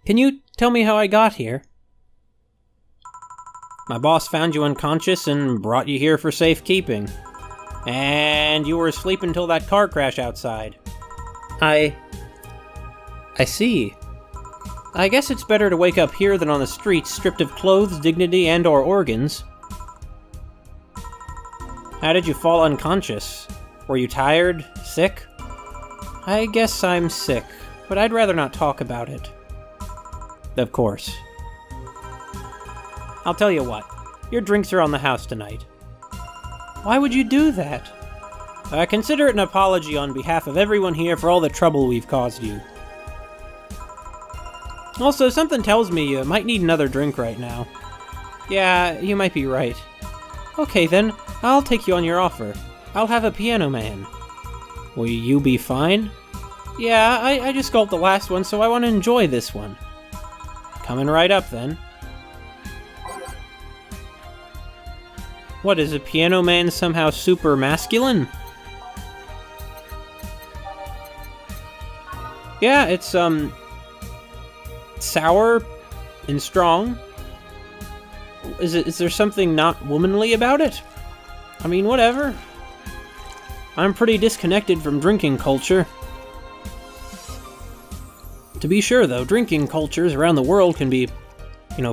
Can you tell me how I got here? My boss found you unconscious and brought you here for safekeeping. And you were asleep until that car crash outside. I see. I guess it's better to wake up here than on the streets, stripped of clothes, dignity, and/or organs. How did you fall unconscious? Were you tired? Sick? I guess I'm sick, but I'd rather not talk about it. Of course. I'll tell you what. Your drinks are on the house tonight. Why would you do that? Consider it an apology on behalf of everyone here for all the trouble we've caused you. Also, something tells me you might need another drink right now. Yeah, you might be right. Okay then, I'll take you on your offer. I'll have a piano man. Will you be fine? Yeah, I just gulped the last one, so I want to enjoy this one. Coming right up then. What, is a piano man somehow super masculine? Yeah, it's, sour and strong. Is there something not womanly about it? I mean, whatever. I'm pretty disconnected from drinking culture. To be sure, though, drinking cultures around the world can be,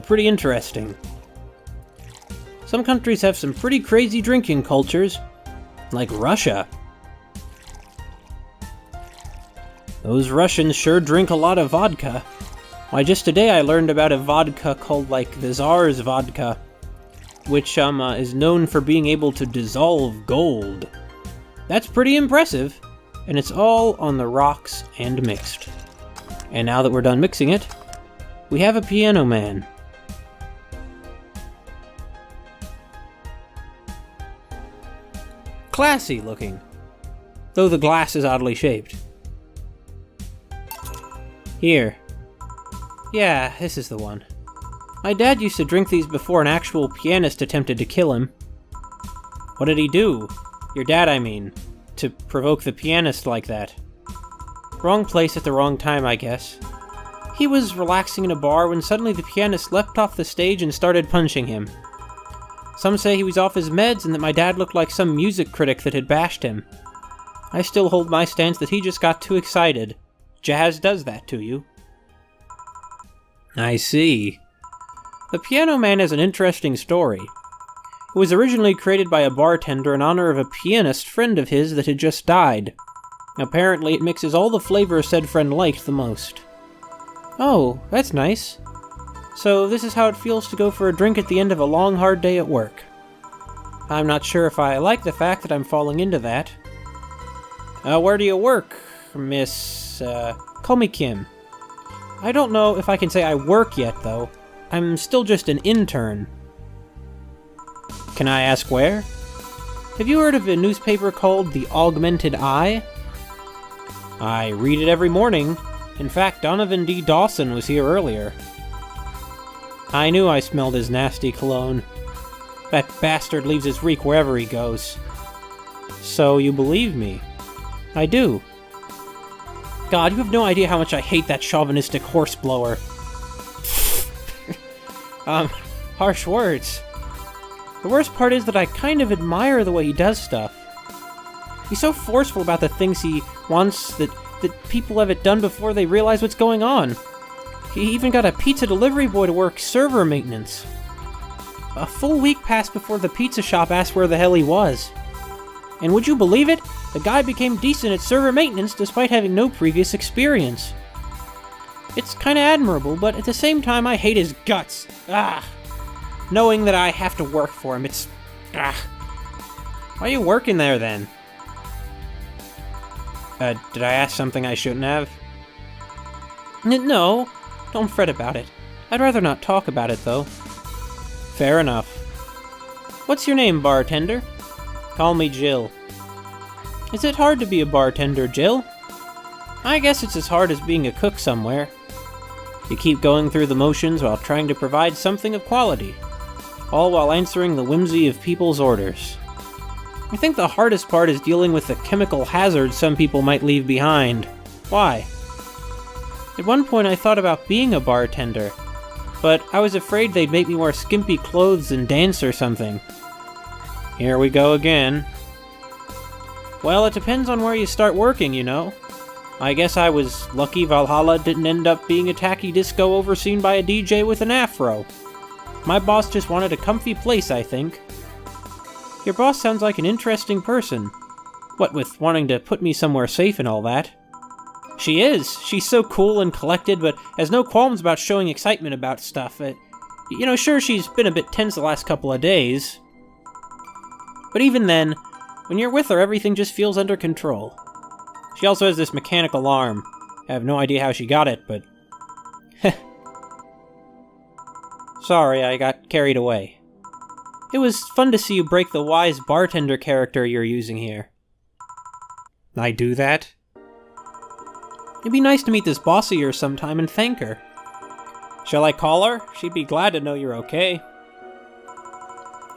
pretty interesting. Some countries have some pretty crazy drinking cultures, like Russia. Those Russians sure drink a lot of vodka. Why, just today I learned about a vodka called, the Tsar's vodka. which is known for being able to dissolve gold. That's pretty impressive, and it's all on the rocks and mixed. And now that we're done mixing it, we have a piano man. Classy looking, though the glass is oddly shaped. Here. Yeah, this is the one. My dad used to drink these before an actual pianist attempted to kill him. What did he do? Your dad, I mean. To provoke the pianist like that. Wrong place at the wrong time, I guess. He was relaxing in a bar when suddenly the pianist leapt off the stage and started punching him. Some say he was off his meds and that my dad looked like some music critic that had bashed him. I still hold my stance that he just got too excited. Jazz does that to you. I see. The Piano Man has an interesting story. It was originally created by a bartender in honor of a pianist friend of his that had just died. Apparently it mixes all the flavors said friend liked the most. Oh, that's nice. So this is how it feels to go for a drink at the end of a long, hard day at work. I'm not sure if I like the fact that I'm falling into that. Where do you work, Miss... call me Kim. I don't know if I can say I work yet, though. I'm still just an intern. Can I ask where? Have you heard of a newspaper called The Augmented Eye? I read it every morning. In fact, Donovan D. Dawson was here earlier. I knew I smelled his nasty cologne. That bastard leaves his reek wherever he goes. So you believe me? I do. God, you have no idea how much I hate that chauvinistic horseblower. Harsh words. The worst part is that I kind of admire the way he does stuff. He's so forceful about the things he wants that people have it done before they realize what's going on. He even got a pizza delivery boy to work server maintenance. A full week passed before the pizza shop asked where the hell he was. And would you believe it? The guy became decent at server maintenance despite having no previous experience. It's kinda admirable, but at the same time I hate his guts. Knowing that I have to work for him, it's... Why are you working there, then? Did I ask something I shouldn't have? No, don't fret about it. I'd rather not talk about it, though. Fair enough. What's your name, bartender? Call me Jill. Is it hard to be a bartender, Jill? I guess it's as hard as being a cook somewhere. You keep going through the motions while trying to provide something of quality, all while answering the whimsy of people's orders. I think the hardest part is dealing with the chemical hazards some people might leave behind. Why? At one point I thought about being a bartender, but I was afraid they'd make me wear skimpy clothes and dance or something. Here we go again. Well, it depends on where you start working, you know. I guess I was lucky Valhalla didn't end up being a tacky disco overseen by a DJ with an afro. My boss just wanted a comfy place, I think. Your boss sounds like an interesting person. What with wanting to put me somewhere safe and all that. She is. She's so cool and collected, but has no qualms about showing excitement about stuff. Sure, she's been a bit tense the last couple of days. But even then, when you're with her, everything just feels under control. She also has this mechanical arm. I have no idea how she got it, but... Sorry, I got carried away. It was fun to see you break the wise bartender character you're using here. I do that? It'd be nice to meet this boss of yours sometime and thank her. Shall I call her? She'd be glad to know you're okay.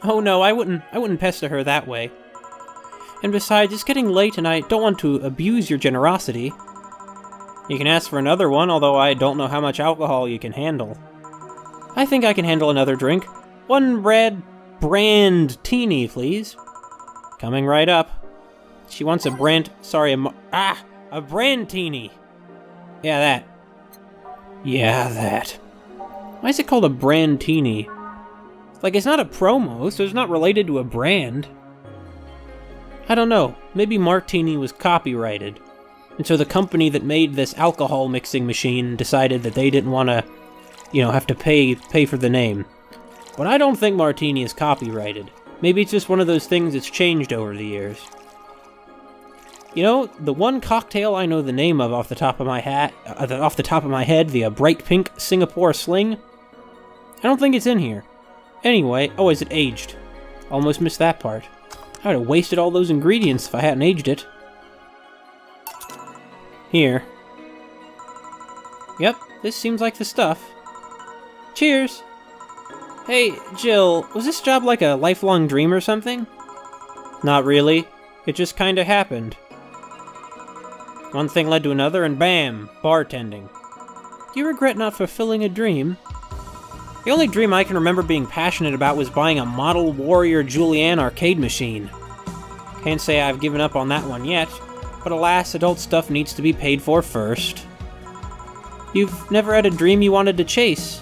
Oh no, I wouldn't pester her that way. And besides, it's getting late and I don't want to abuse your generosity. You can ask for another one, although I don't know how much alcohol you can handle. I think I can handle another drink. One red brand teeny, please. Coming right up. She wants a brand... a brand teeny. Yeah, that. Yeah, that. Why is it called a brand teeny? Like, it's not a promo, so it's not related to a brand. I don't know. Maybe Martini was copyrighted. And so the company that made this alcohol mixing machine decided that they didn't want to, have to pay for the name. but I don't think martini is copyrighted. Maybe it's just one of those things that's changed over the years. You know, the one cocktail I know the name of off the top of my head, the bright pink Singapore Sling, I don't think it's in here. Anyway, oh, is it aged? Almost missed that part. I would have wasted all those ingredients if I hadn't aged it. Here. Yep, this seems like the stuff. Cheers! Hey, Jill, was this job like a lifelong dream or something? Not really. It just kinda happened. One thing led to another, and bam, bartending. Do you regret not fulfilling a dream? The only dream I can remember being passionate about was buying a Model Warrior Julianne arcade machine. Can't say I've given up on that one yet, but alas, adult stuff needs to be paid for first. You've never had a dream you wanted to chase?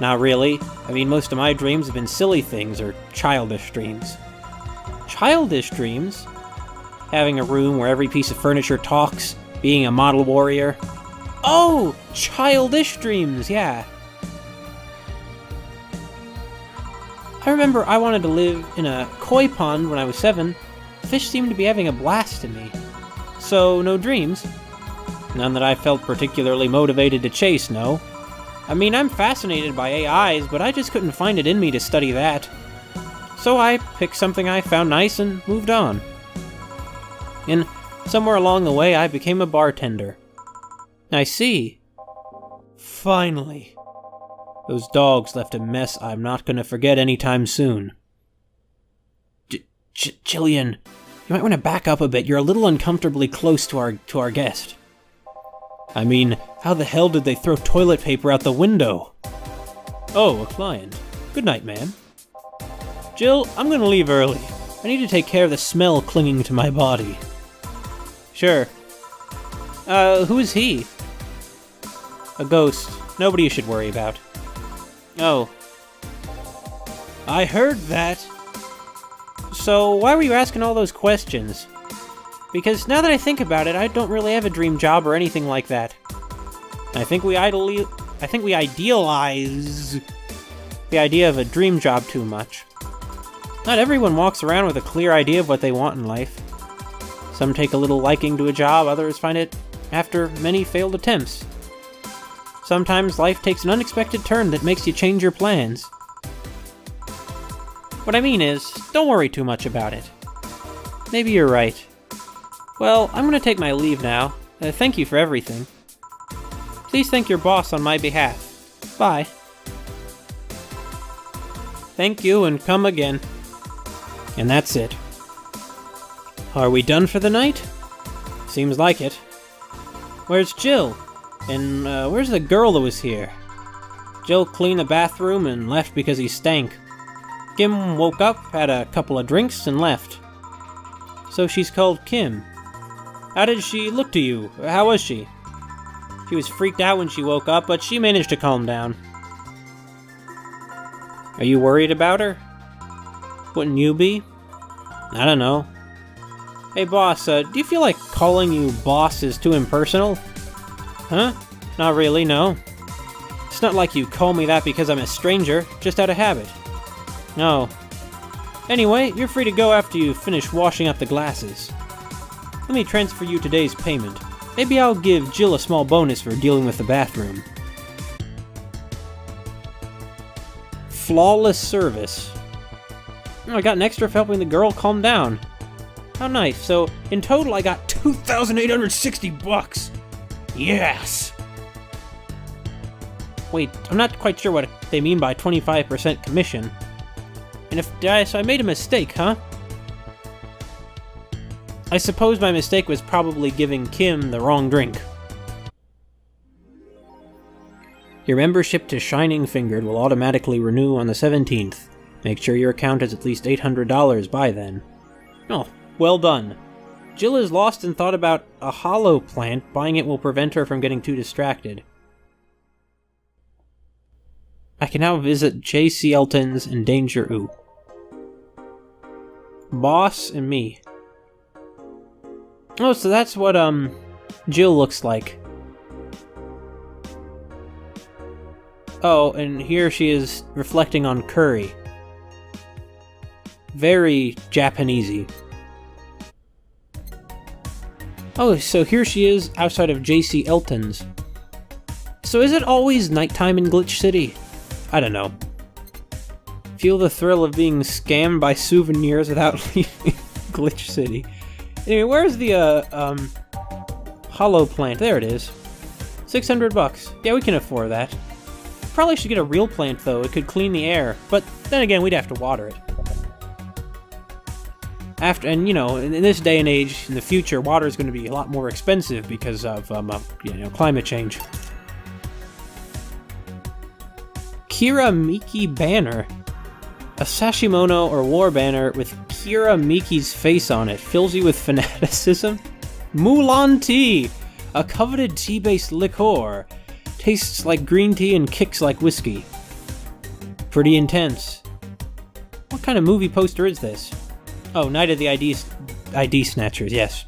Not really. I mean, most of my dreams have been silly things, or childish dreams. Childish dreams? Having a room where every piece of furniture talks, being a model warrior. Oh! Childish dreams, yeah. I remember I wanted to live in a koi pond when I was 7. Fish seemed to be having a blast in me. So, no dreams. None that I felt particularly motivated to chase, no. I mean, I'm fascinated by AIs, but I just couldn't find it in me to study that. So I picked something I found nice and moved on. And somewhere along the way, I became a bartender. I see. Finally. Those dogs left a mess I'm not gonna forget anytime soon. Jillian, you might want to back up a bit. You're a little uncomfortably close to our guest. I mean, how the hell did they throw toilet paper out the window? Oh, a client. Good night, ma'am. Jill, I'm gonna leave early. I need to take care of the smell clinging to my body. Sure. Who is he? A ghost. Nobody you should worry about. Oh. I heard that. So, why were you asking all those questions? Because now that I think about it, I don't really have a dream job or anything like that. I think we idealize the idea of a dream job too much. Not everyone walks around with a clear idea of what they want in life. Some take a little liking to a job, others find it after many failed attempts. Sometimes life takes an unexpected turn that makes you change your plans. What I mean is, don't worry too much about it. Maybe you're right. Well, I'm gonna take my leave now. Thank you for everything. Please thank your boss on my behalf. Bye. Thank you and come again. And that's it. Are we done for the night? Seems like it. Where's Jill? And where's the girl that was here? Jill cleaned the bathroom and left because he stank. Kim woke up, had a couple of drinks, and left. So she's called Kim. How did she look to you? How was she? She was freaked out when she woke up, but she managed to calm down. Are you worried about her? Wouldn't you be? I don't know. Hey boss, do you feel like calling you boss is too impersonal? Huh? Not really, no. It's not like you call me that because I'm a stranger, just out of habit. No. Anyway, you're free to go after you finish washing up the glasses. Let me transfer you today's payment. Maybe I'll give Jill a small bonus for dealing with the bathroom. Flawless service. Oh, I got an extra for helping the girl calm down. How nice. So, in total, I got $2,860. Yes! Wait, I'm not quite sure what they mean by 25% commission. And so I made a mistake, huh? I suppose my mistake was probably giving Kim the wrong drink. Your membership to Shining Fingered will automatically renew on the 17th. Make sure your account is at least $800 by then. Oh, well done. Jill is lost in thought about a hollow plant. Buying it will prevent her from getting too distracted. I can now visit J.C. Elton's and Danger Ooh. Boss and me. Oh, so that's what, Jill looks like. Oh, and here she is reflecting on curry. Very Japanesey. Oh, so here she is outside of J.C. Elton's. So is it always nighttime in Glitch City? I don't know. Feel the thrill of being scammed by souvenirs without leaving Glitch City. Anyway, where's the, hollow plant? There it is. $600. Yeah, we can afford that. Probably should get a real plant, though. It could clean the air. But then again, we'd have to water it. And, you know, in this day and age, in the future, water is going to be a lot more expensive because of, climate change. Kira Miki banner. A sashimono or war banner with Kira Miki's face on it fills you with fanaticism? Mulan tea! A coveted tea-based liqueur. Tastes like green tea and kicks like whiskey. Pretty intense. What kind of movie poster is this? Oh, Night of the ID Snatchers, yes.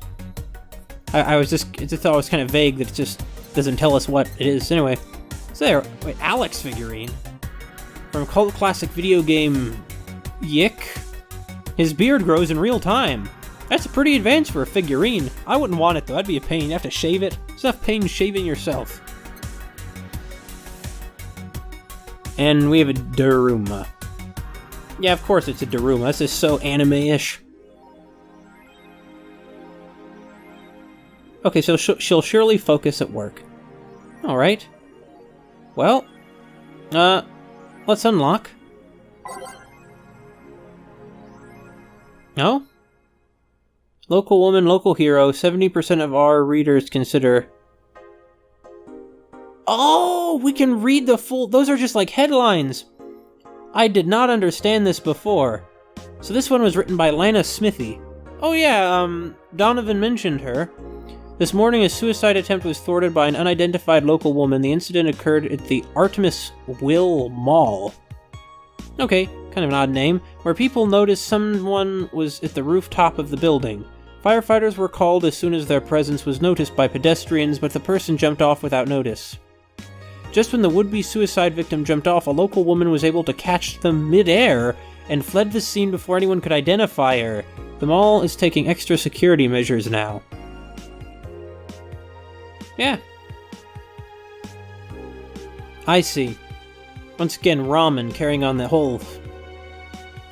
I just thought it was kind of vague that it just doesn't tell us what it is. Anyway, so there, wait, Alex figurine. From cult classic video game Yick. His beard grows in real time. That's pretty advanced for a figurine. I wouldn't want it though, that'd be a pain. You have to shave it. It's enough pain shaving yourself. And we have a Daruma. Yeah, of course it's a Daruma. This is so anime-ish. Okay, so she'll surely focus at work. Alright. Well, let's unlock. No? Local woman, local hero. 70% of our readers consider... Oh, we can read the full... Those are just like headlines. I did not understand this before. So this one was written by Lana Smithy. Oh yeah, Donovan mentioned her. This morning a suicide attempt was thwarted by an unidentified local woman. The incident occurred at the Artemis Will Mall. Okay, kind of an odd name. Where people noticed someone was at the rooftop of the building. Firefighters were called as soon as their presence was noticed by pedestrians, but the person jumped off without notice. Just when the would-be suicide victim jumped off, a local woman was able to catch them mid-air and fled the scene before anyone could identify her. The mall is taking extra security measures now. Yeah. I see. Once again, ramen carrying on the whole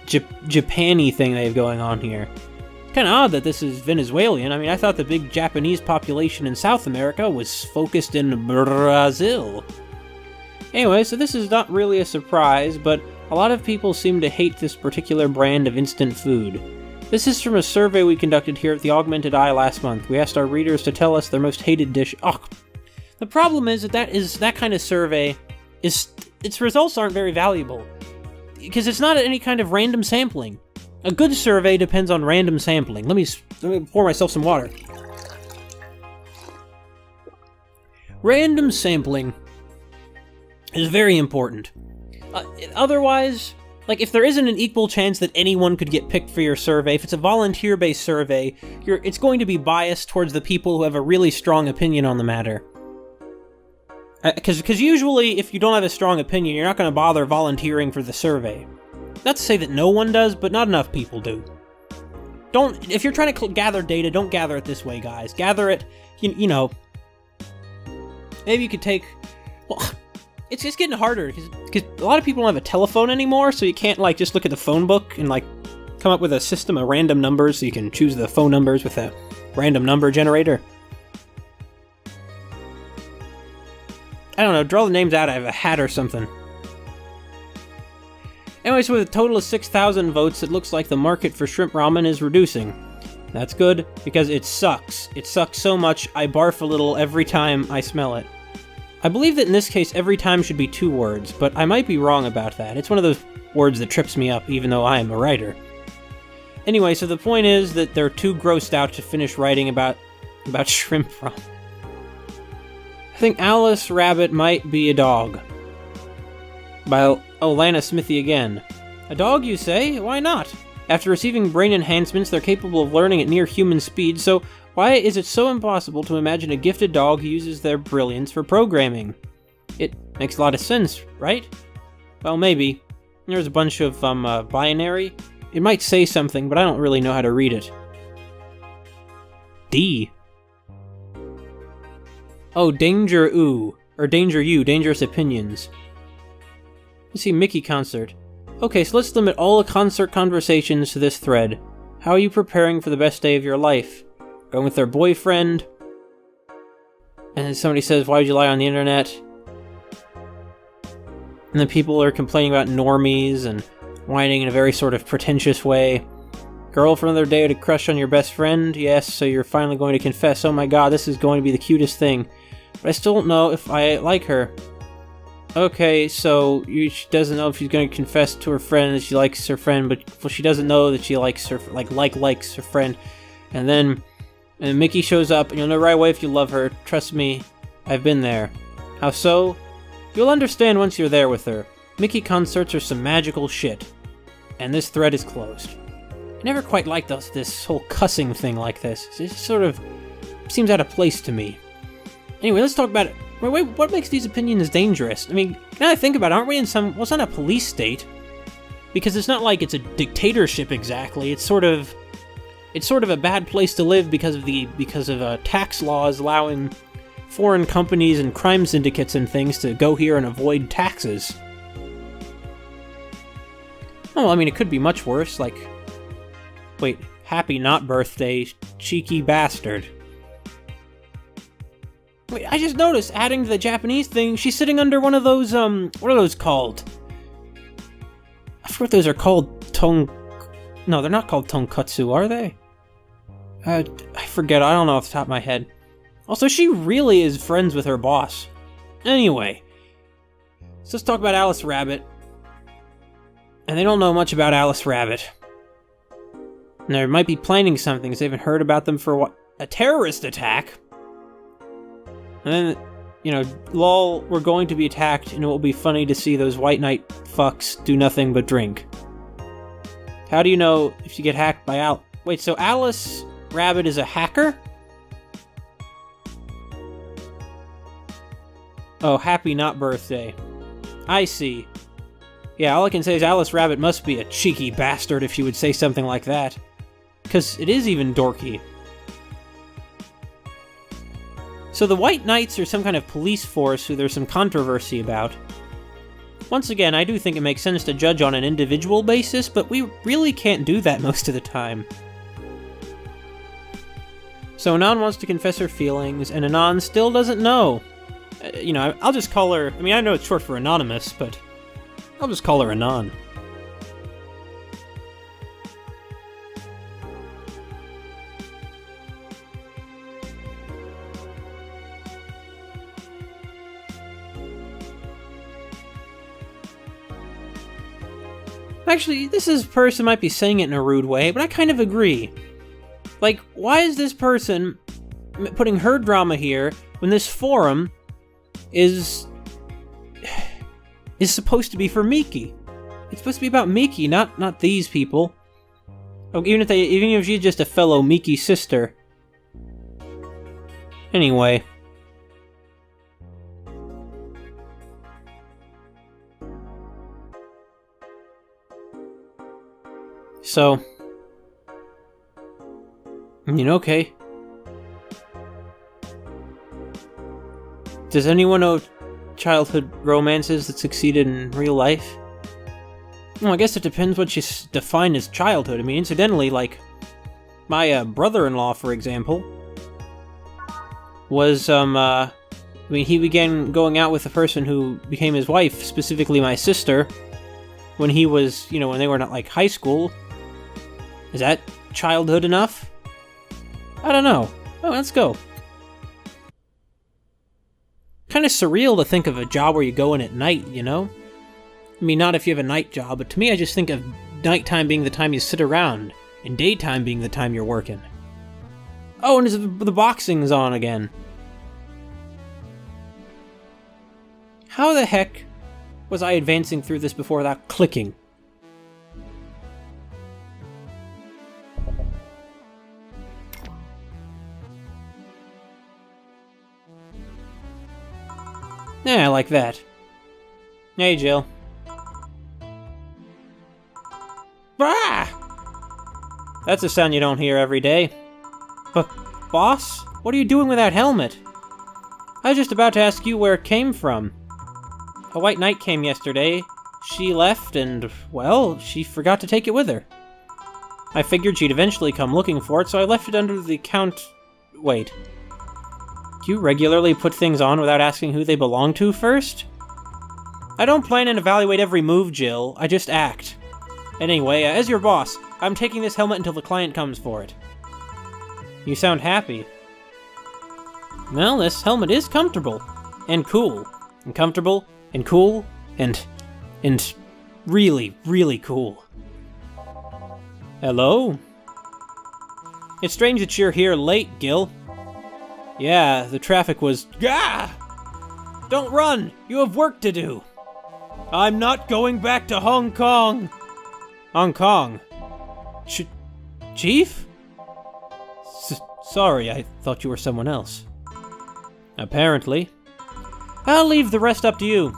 Japan-y thing they have going on here. Kind of odd that this is Venezuelan. I mean, I thought the big Japanese population in South America was focused in Brazil. Anyway, so this is not really a surprise, but a lot of people seem to hate this particular brand of instant food. This is from a survey we conducted here at the Augmented Eye last month. We asked our readers to tell us their most hated dish. Oh, the problem is that kind of survey is its results aren't very valuable because it's not any kind of random sampling. A good survey depends on random sampling. Let me pour myself some water. Random sampling is very important. Otherwise, like, if there isn't an equal chance that anyone could get picked for your survey, if it's a volunteer-based survey, it's going to be biased towards the people who have a really strong opinion on the matter. Because usually, if you don't have a strong opinion, you're not going to bother volunteering for the survey. Not to say that no one does, but not enough people do. If you're trying to gather data, don't gather it this way, guys. Gather it, you know... Maybe you could take... Well, it's just getting harder, because a lot of people don't have a telephone anymore, so you can't, like, just look at the phone book and, like, come up with a system of random numbers, so you can choose the phone numbers with a random number generator. I don't know, draw the names out of a hat or something. Anyway, so with a total of 6,000 votes, it looks like the market for shrimp ramen is reducing. That's good, because it sucks. It sucks so much, I barf a little every time I smell it. I believe that in this case, every time should be 2 words, but I might be wrong about that. It's one of those words that trips me up, even though I am a writer. Anyway, so the point is that they're too grossed out to finish writing about shrimp ramen. I think Alice Rabbit might be a dog. By Lana Smithy again. A dog, you say? Why not? After receiving brain enhancements, they're capable of learning at near human speed, so why is it so impossible to imagine a gifted dog who uses their brilliance for programming? It Makes a lot of sense, right? Well, maybe. There's a bunch of, binary. It might say something, but I don't really know how to read it. D. Oh, Danger Ooh. Or Danger You, Dangerous Opinions. You see, Mickey concert. Okay, so let's limit all the concert conversations to this thread. How are you preparing for the best day of your life? Going with their boyfriend? And then somebody says, why would you lie on the internet? And then people are complaining about normies and whining in a very sort of pretentious way. Girl for another day to crush on your best friend? Yes, so you're finally going to confess. Oh my god, this is going to be the cutest thing. But I still don't know if I like her. Okay, so she doesn't know if she's going to confess to her friend that she likes her friend, but she doesn't know that she likes her, likes her friend. And then Mickey shows up, and you'll know right away if you love her. Trust me, I've been there. How so? You'll understand once you're there with her. Mickey concerts are some magical shit. And this thread is closed. I never quite liked this whole cussing thing like this. It just sort of seems out of place to me. Anyway, let's talk about it. Wait, what makes these opinions dangerous? I mean, now I think about it, aren't we in some... Well, it's not a police state. Because it's not like it's a dictatorship exactly. It's sort of a bad place to live because of tax laws allowing foreign companies and crime syndicates and things to go here and avoid taxes. Oh, I mean, it could be much worse, like... Wait, happy not birthday, cheeky bastard. Wait, I just noticed, adding to the Japanese thing, she's sitting under one of those, what are those called? I forget what those are called. No, they're not called tonkatsu, are they? I forget, I don't know off the top of my head. Also, she really is friends with her boss. Anyway, so let's talk about Alice Rabbit. And they don't know much about Alice Rabbit. And they might be planning something, because they haven't heard about them for what? A terrorist attack? And then, you know, lol, we're going to be attacked, and it will be funny to see those white knight fucks do nothing but drink. How do you know if you get hacked by Al... Wait, so Alice Rabbit is a hacker? Oh, happy not birthday. I see. Yeah, all I can say is Alice Rabbit must be a cheeky bastard if she would say something like that. Because it is even dorky. So the White Knights are some kind of police force who there's some controversy about. Once again, I do think it makes sense to judge on an individual basis, but we really can't do that most of the time. So Anon wants to confess her feelings, and Anon still doesn't know. You know, I'll just call her... I mean, I know it's short for Anonymous, but I'll just call her Anon. Actually, this person might be saying it in a rude way, but I kind of agree. Like, why is this person putting her drama here when this forum is supposed to be for Miki? It's supposed to be about Miki, not these people. Oh, even if she's just a fellow Miki sister. Anyway. So, I mean, okay. Does anyone know childhood romances that succeeded in real life? Well, I guess it depends what you define as childhood. I mean, incidentally, like, my brother-in-law, for example, was, I mean, he began going out with the person who became his wife, specifically my sister, when he was, you know, when they were not, like, high school. Is that childhood enough? I don't know. Oh, let's go. Kind of surreal to think of a job where you go in at night, you know? I mean, not if you have a night job, but to me I just think of nighttime being the time you sit around, and daytime being the time you're working. Oh, and the boxing's on again. How the heck was I advancing through this before without clicking? Yeah, I like that. Hey, Jill. Ah! That's a sound you don't hear every day. But, boss, what are you doing with that helmet? I was just about to ask you where it came from. A white knight came yesterday. She left and, well, she forgot to take it with her. I figured she'd eventually come looking for it, so I left it under the Wait. Do you regularly put things on without asking who they belong to first? I don't plan and evaluate every move, Jill. I just act. Anyway, as your boss, I'm taking this helmet until the client comes for it. You sound happy. Well, this helmet is comfortable. And cool. And comfortable. And cool. And really, really cool. Hello? It's strange that you're here late, Gil. Yeah, the traffic was... Gah! Don't run! You have work to do! I'm not going back to Hong Kong! Hong Kong? Chief? Sorry, I thought you were someone else. Apparently. I'll leave the rest up to you.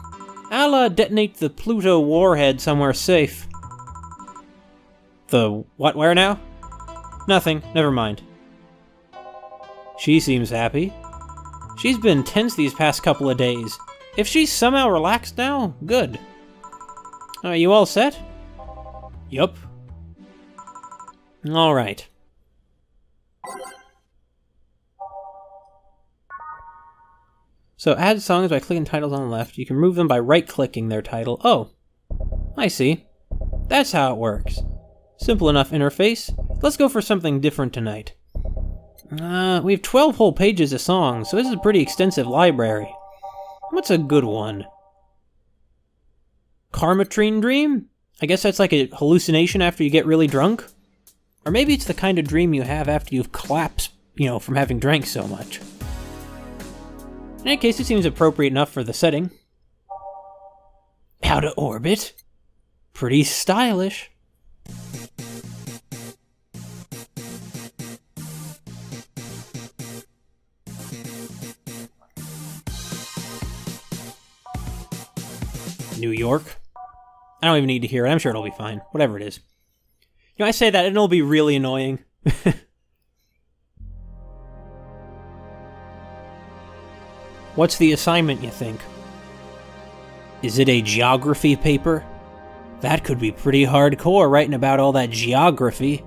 I'll detonate the Pluto warhead somewhere safe. The what where now? Nothing, never mind. She seems happy. She's been tense these past couple of days. If she's somehow relaxed now, good. Are you all set? Yup. Alright. So add songs by clicking titles on the left. You can remove them by right-clicking their title. Oh, I see. That's how it works. Simple enough interface. Let's go for something different tonight. We have 12 whole pages of songs, so this is a pretty extensive library. What's a good one? Karmatrine Dream? I guess that's like a hallucination after you get really drunk? Or maybe it's the kind of dream you have after you've collapsed, from having drank so much. In any case, it seems appropriate enough for the setting. Out of orbit? Pretty stylish. New York? I don't even need to hear it. I'm sure it'll be fine. Whatever it is. I say that and it'll be really annoying. What's the assignment, you think? Is it a geography paper? That could be pretty hardcore, writing about all that geography.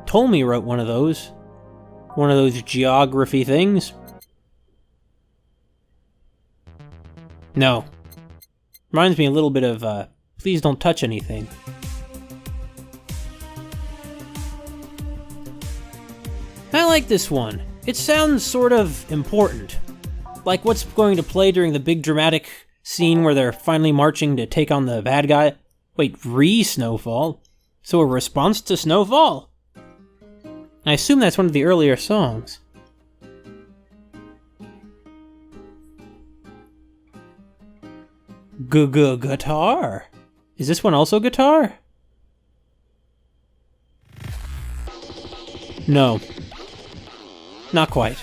Ptolemy wrote one of those. One of those geography things. No. Reminds me a little bit of, please don't touch anything. I like this one. It sounds sort of important. Like what's going to play during the big dramatic scene where they're finally marching to take on the bad guy. Wait, Snowfall? So a response to Snowfall? I assume that's one of the earlier songs. Guitar? Is this one also guitar? No. Not quite.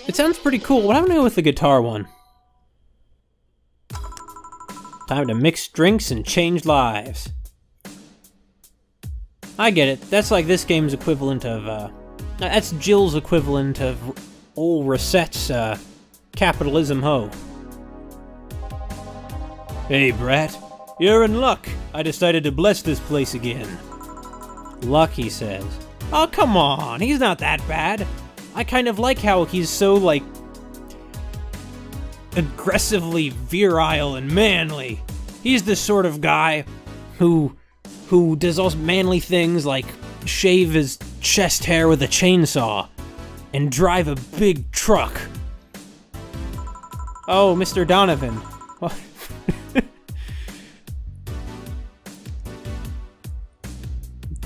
It sounds pretty cool. What am I gonna go with the guitar one? Time to mix drinks and change lives. I get it. That's like this game's equivalent of, that's Jill's equivalent of old Reset's, Capitalism Ho. Hey, brat. You're in luck. I decided to bless this place again. Luck, he says. Oh, come on. He's not that bad. I kind of like how he's so, aggressively virile and manly. He's the sort of guy who does all manly things like shave his chest hair with a chainsaw and drive a big truck. Oh, Mr. Donovan.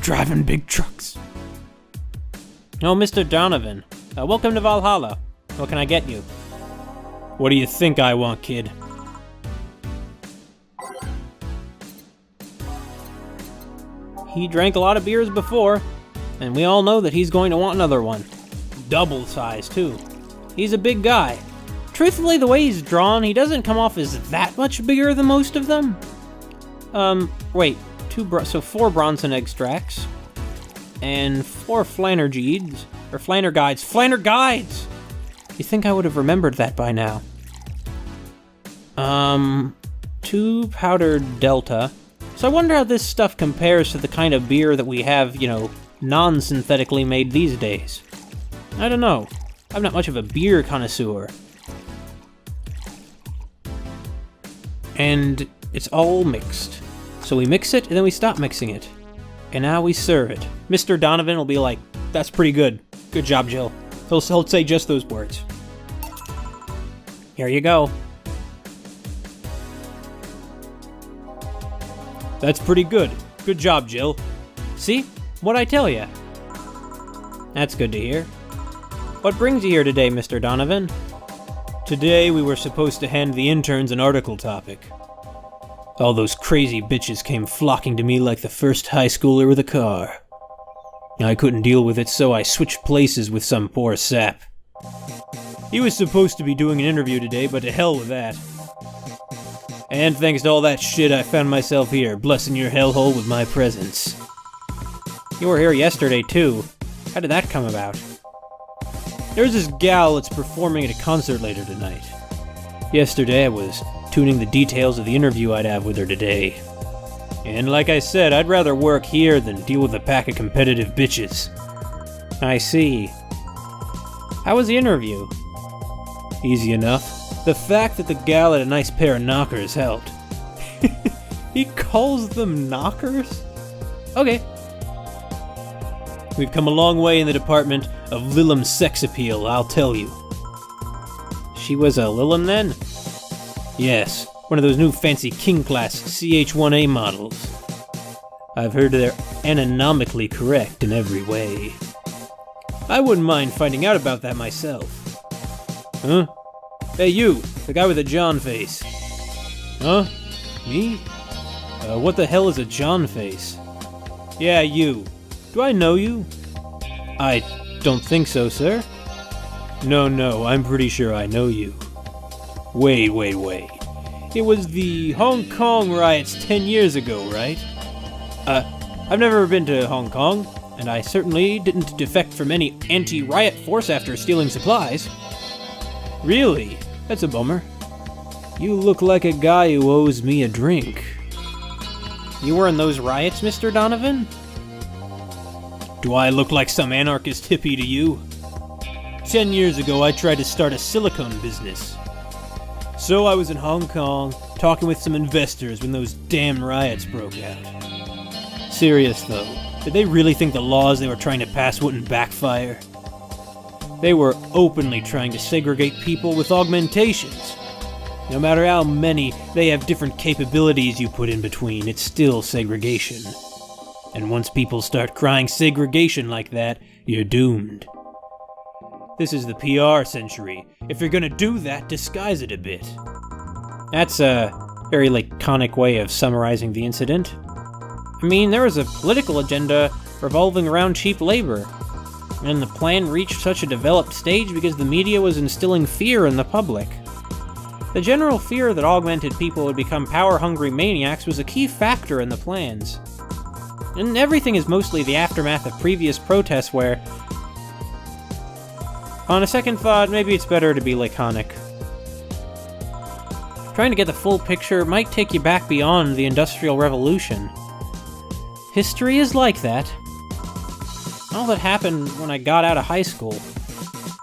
Driving big trucks. Oh, Mr. Donovan. Welcome to Valhalla. What can I get you? What do you think I want, kid? He drank a lot of beers before, and we all know that he's going to want another one. Double size, too. He's a big guy. truthfully, the way he's drawn, he doesn't come off as that much bigger than most of them. Wait, so 4 Bronson extracts, and 4 Flannergides, or Flanner Guides. Flanner Guides! You'd think I would have remembered that by now. 2 Powdered Delta. So I wonder how this stuff compares to the kind of beer that we have, non-synthetically made these days. I don't know. I'm not much of a beer connoisseur. And it's all mixed. So we mix it, and then we stop mixing it. And now we serve it. Mr. Donovan will be like, "That's pretty good. Good job, Jill." He'll say just those words. Here you go. "That's pretty good. Good job, Jill." See? What'd I tell ya? That's good to hear. What brings you here today, Mr. Donovan? Today we were supposed to hand the interns an article topic. All those crazy bitches came flocking to me like the first high schooler with a car. I couldn't deal with it, so I switched places with some poor sap. He was supposed to be doing an interview today, but to hell with that. And thanks to all that shit, I found myself here, blessing your hellhole with my presence. You were here yesterday, too. How did that come about? There's this gal that's performing at a concert later tonight. Yesterday I was tuning the details of the interview I'd have with her today. And like I said, I'd rather work here than deal with a pack of competitive bitches. I see. How was the interview? Easy enough. The fact that the gal had a nice pair of knockers helped. He calls them knockers? Okay. We've come a long way in the department of Lilum sex appeal, I'll tell you. She was a Lilum then? Yes, one of those new fancy King-class CH-1A models. I've heard they're anatomically correct in every way. I wouldn't mind finding out about that myself. Huh? Hey you, the guy with the John face. Huh? Me? What the hell is a John face? Yeah, you. Do I know you? I don't think so, sir. No, I'm pretty sure I know you. Wait. It was the Hong Kong riots 10 years ago, right? I've never been to Hong Kong, and I certainly didn't defect from any anti-riot force after stealing supplies. Really? That's a bummer. You look like a guy who owes me a drink. You were in those riots, Mr. Donovan? Do I look like some anarchist hippie to you? 10 years ago, I tried to start a silicone business. So I was in Hong Kong, talking with some investors when those damn riots broke out. Serious though, did they really think the laws they were trying to pass wouldn't backfire? They were openly trying to segregate people with augmentations. No matter how many, they have different capabilities you put in between, it's still segregation. And once people start crying segregation like that, you're doomed. This is the PR century. If you're gonna do that, disguise it a bit. That's a very laconic way of summarizing the incident. I mean, there was a political agenda revolving around cheap labor, and the plan reached such a developed stage because the media was instilling fear in the public. The general fear that augmented people would become power-hungry maniacs was a key factor in the plans. And everything is mostly the aftermath of previous protests where, on a second thought, maybe it's better to be laconic. Trying to get the full picture might take you back beyond the Industrial Revolution. History is like that. All that happened when I got out of high school.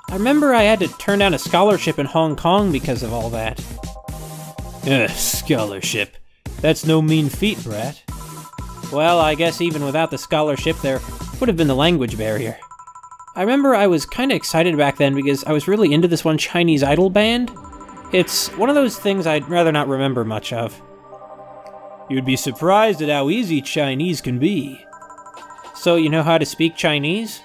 I remember I had to turn down a scholarship in Hong Kong because of all that. Scholarship. That's no mean feat, brat. Well, I guess even without the scholarship, there would have been the language barrier. I remember I was kinda excited back then because I was really into this one Chinese idol band. It's one of those things I'd rather not remember much of. You'd be surprised at how easy Chinese can be. So you know how to speak Chinese?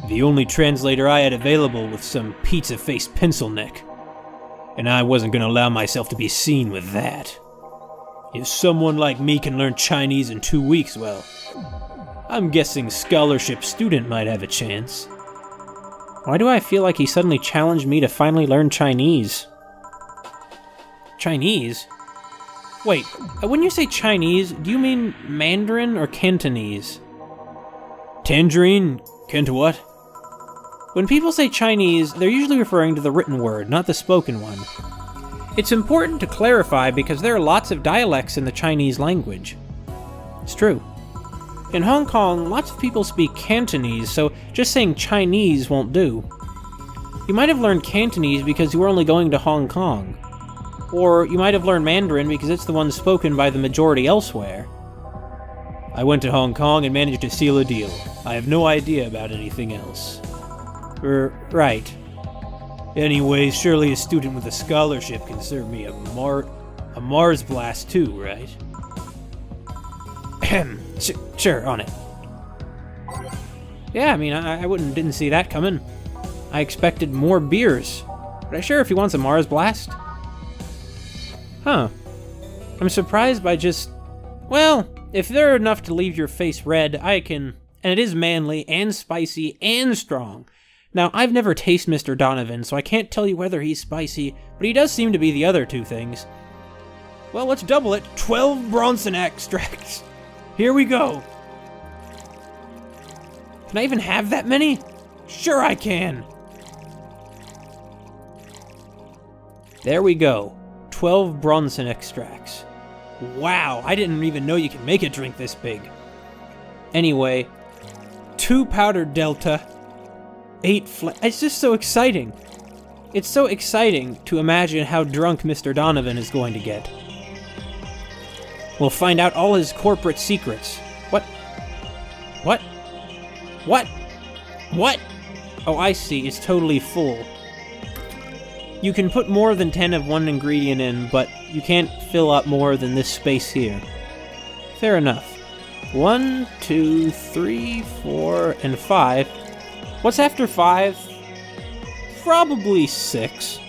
The only translator I had available was some pizza-faced pencil neck. And I wasn't gonna allow myself to be seen with that. If someone like me can learn Chinese in 2 weeks, well, I'm guessing scholarship student might have a chance. Why do I feel like he suddenly challenged me to finally learn Chinese? Chinese? Wait, when you say Chinese, do you mean Mandarin or Cantonese? Tangerine? Canto what? When people say Chinese, they're usually referring to the written word, not the spoken one. It's important to clarify because there are lots of dialects in the Chinese language. It's true. In Hong Kong, lots of people speak Cantonese, so just saying Chinese won't do. You might have learned Cantonese because you were only going to Hong Kong. Or you might have learned Mandarin because it's the one spoken by the majority elsewhere. I went to Hong Kong and managed to seal a deal. I have no idea about anything else. Right. Anyways, surely a student with a scholarship can serve me a Mars blast too, right? Sure, on it. Yeah, I mean, I didn't see that coming. I expected more beers. But sure, if he wants a Mars blast. Huh. I'm surprised by just... Well, if they're enough to leave your face red, I can... And it is manly, and spicy, and strong. Now, I've never tasted Mr. Donovan, so I can't tell you whether he's spicy, but he does seem to be the other two things. Well, let's double it. 12 Bronson extracts. Here we go. Can I even have that many? Sure I can. There we go. 12 Bronson extracts. Wow, I didn't even know you can make a drink this big. Anyway, 2 powdered Delta, 8 It's just so exciting. It's so exciting to imagine how drunk Mr. Donovan is going to get. We'll find out all his corporate secrets. What? What? What? What? Oh, I see. It's totally full. You can put more than 10 of one ingredient in, but you can't fill up more than this space here. Fair enough. 1, 2, 3, 4, and 5. What's after 5? Probably 6.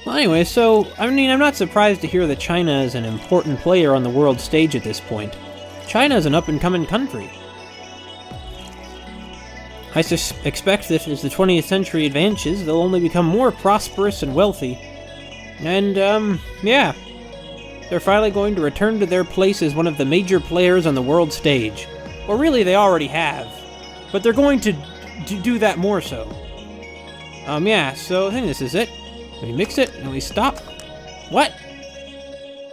Well, anyway, so, I mean, I'm not surprised to hear that China is an important player on the world stage at this point. China is an up-and-coming country. I expect that as the 20th century advances, they'll only become more prosperous and wealthy. And, yeah. They're finally going to return to their place as one of the major players on the world stage. Or really, they already have. But they're going to do that more so. Yeah, so I think this is it. We mix it, and we stop. What?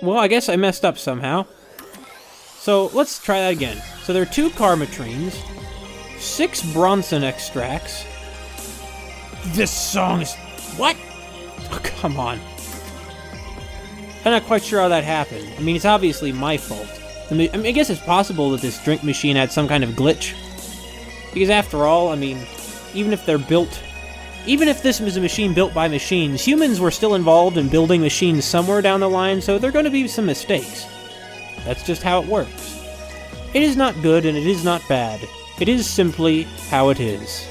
Well, I guess I messed up somehow. So, let's try that again. So there are 2 Karmatrines, 6 Bronson extracts. This song is... What? Oh, come on. I'm not quite sure how that happened. I mean, it's obviously my fault. I guess it's possible that this drink machine had some kind of glitch. Because after all, I mean, even if this was a machine built by machines, humans were still involved in building machines somewhere down the line, so there are going to be some mistakes. That's just how it works. It is not good and it is not bad. It is simply how it is.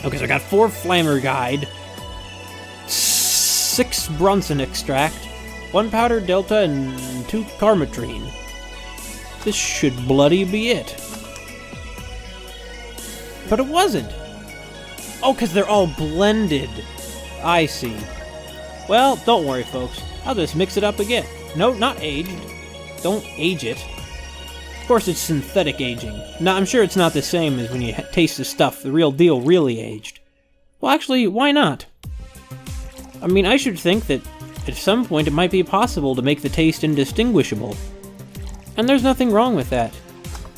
Okay, so I got 4 Flammer Guide, 6 Bronson extract, 1 powdered Delta, and 2 Karmatrine. This should bloody be it. But it wasn't. Oh, because they're all blended. I see. Well, don't worry, folks. I'll just mix it up again. No, not aged. Don't age it. Of course, it's synthetic aging. Now, I'm sure it's not the same as when you taste the stuff, the real deal, really aged. Well, actually, why not? I mean, I should think that at some point it might be possible to make the taste indistinguishable. And there's nothing wrong with that.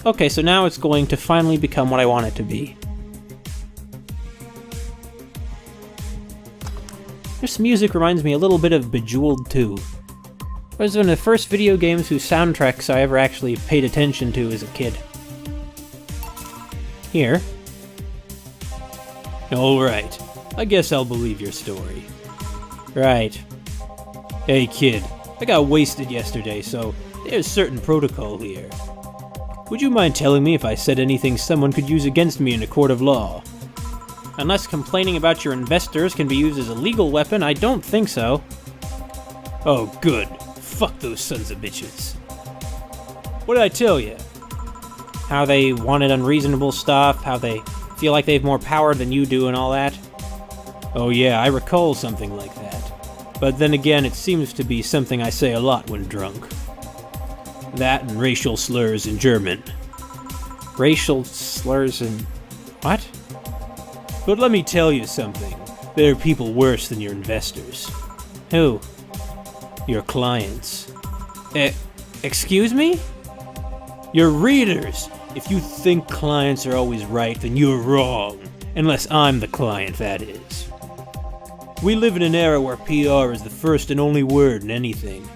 Okay, so now it's going to finally become what I want it to be. This music reminds me a little bit of Bejeweled 2. It was one of the first video games whose soundtracks I ever actually paid attention to as a kid. Here. Alright, I guess I'll believe your story. Right. Hey kid, I got wasted yesterday, so there's certain protocol here. Would you mind telling me if I said anything someone could use against me in a court of law? Unless complaining about your investors can be used as a legal weapon, I don't think so. Oh, good. Fuck those sons of bitches. What did I tell you? how they wanted unreasonable stuff, how they feel like they have more power than you do and all that. Oh yeah, I recall something like that. But then again, it seems to be something I say a lot when drunk. That and racial slurs in German. Racial slurs in... what? But let me tell you something. There are people worse than your investors. Who? Your clients. Excuse me? Your readers! If you think clients are always right, then you're wrong. Unless I'm the client, that is. We live in an era where PR is the first and only word in anything.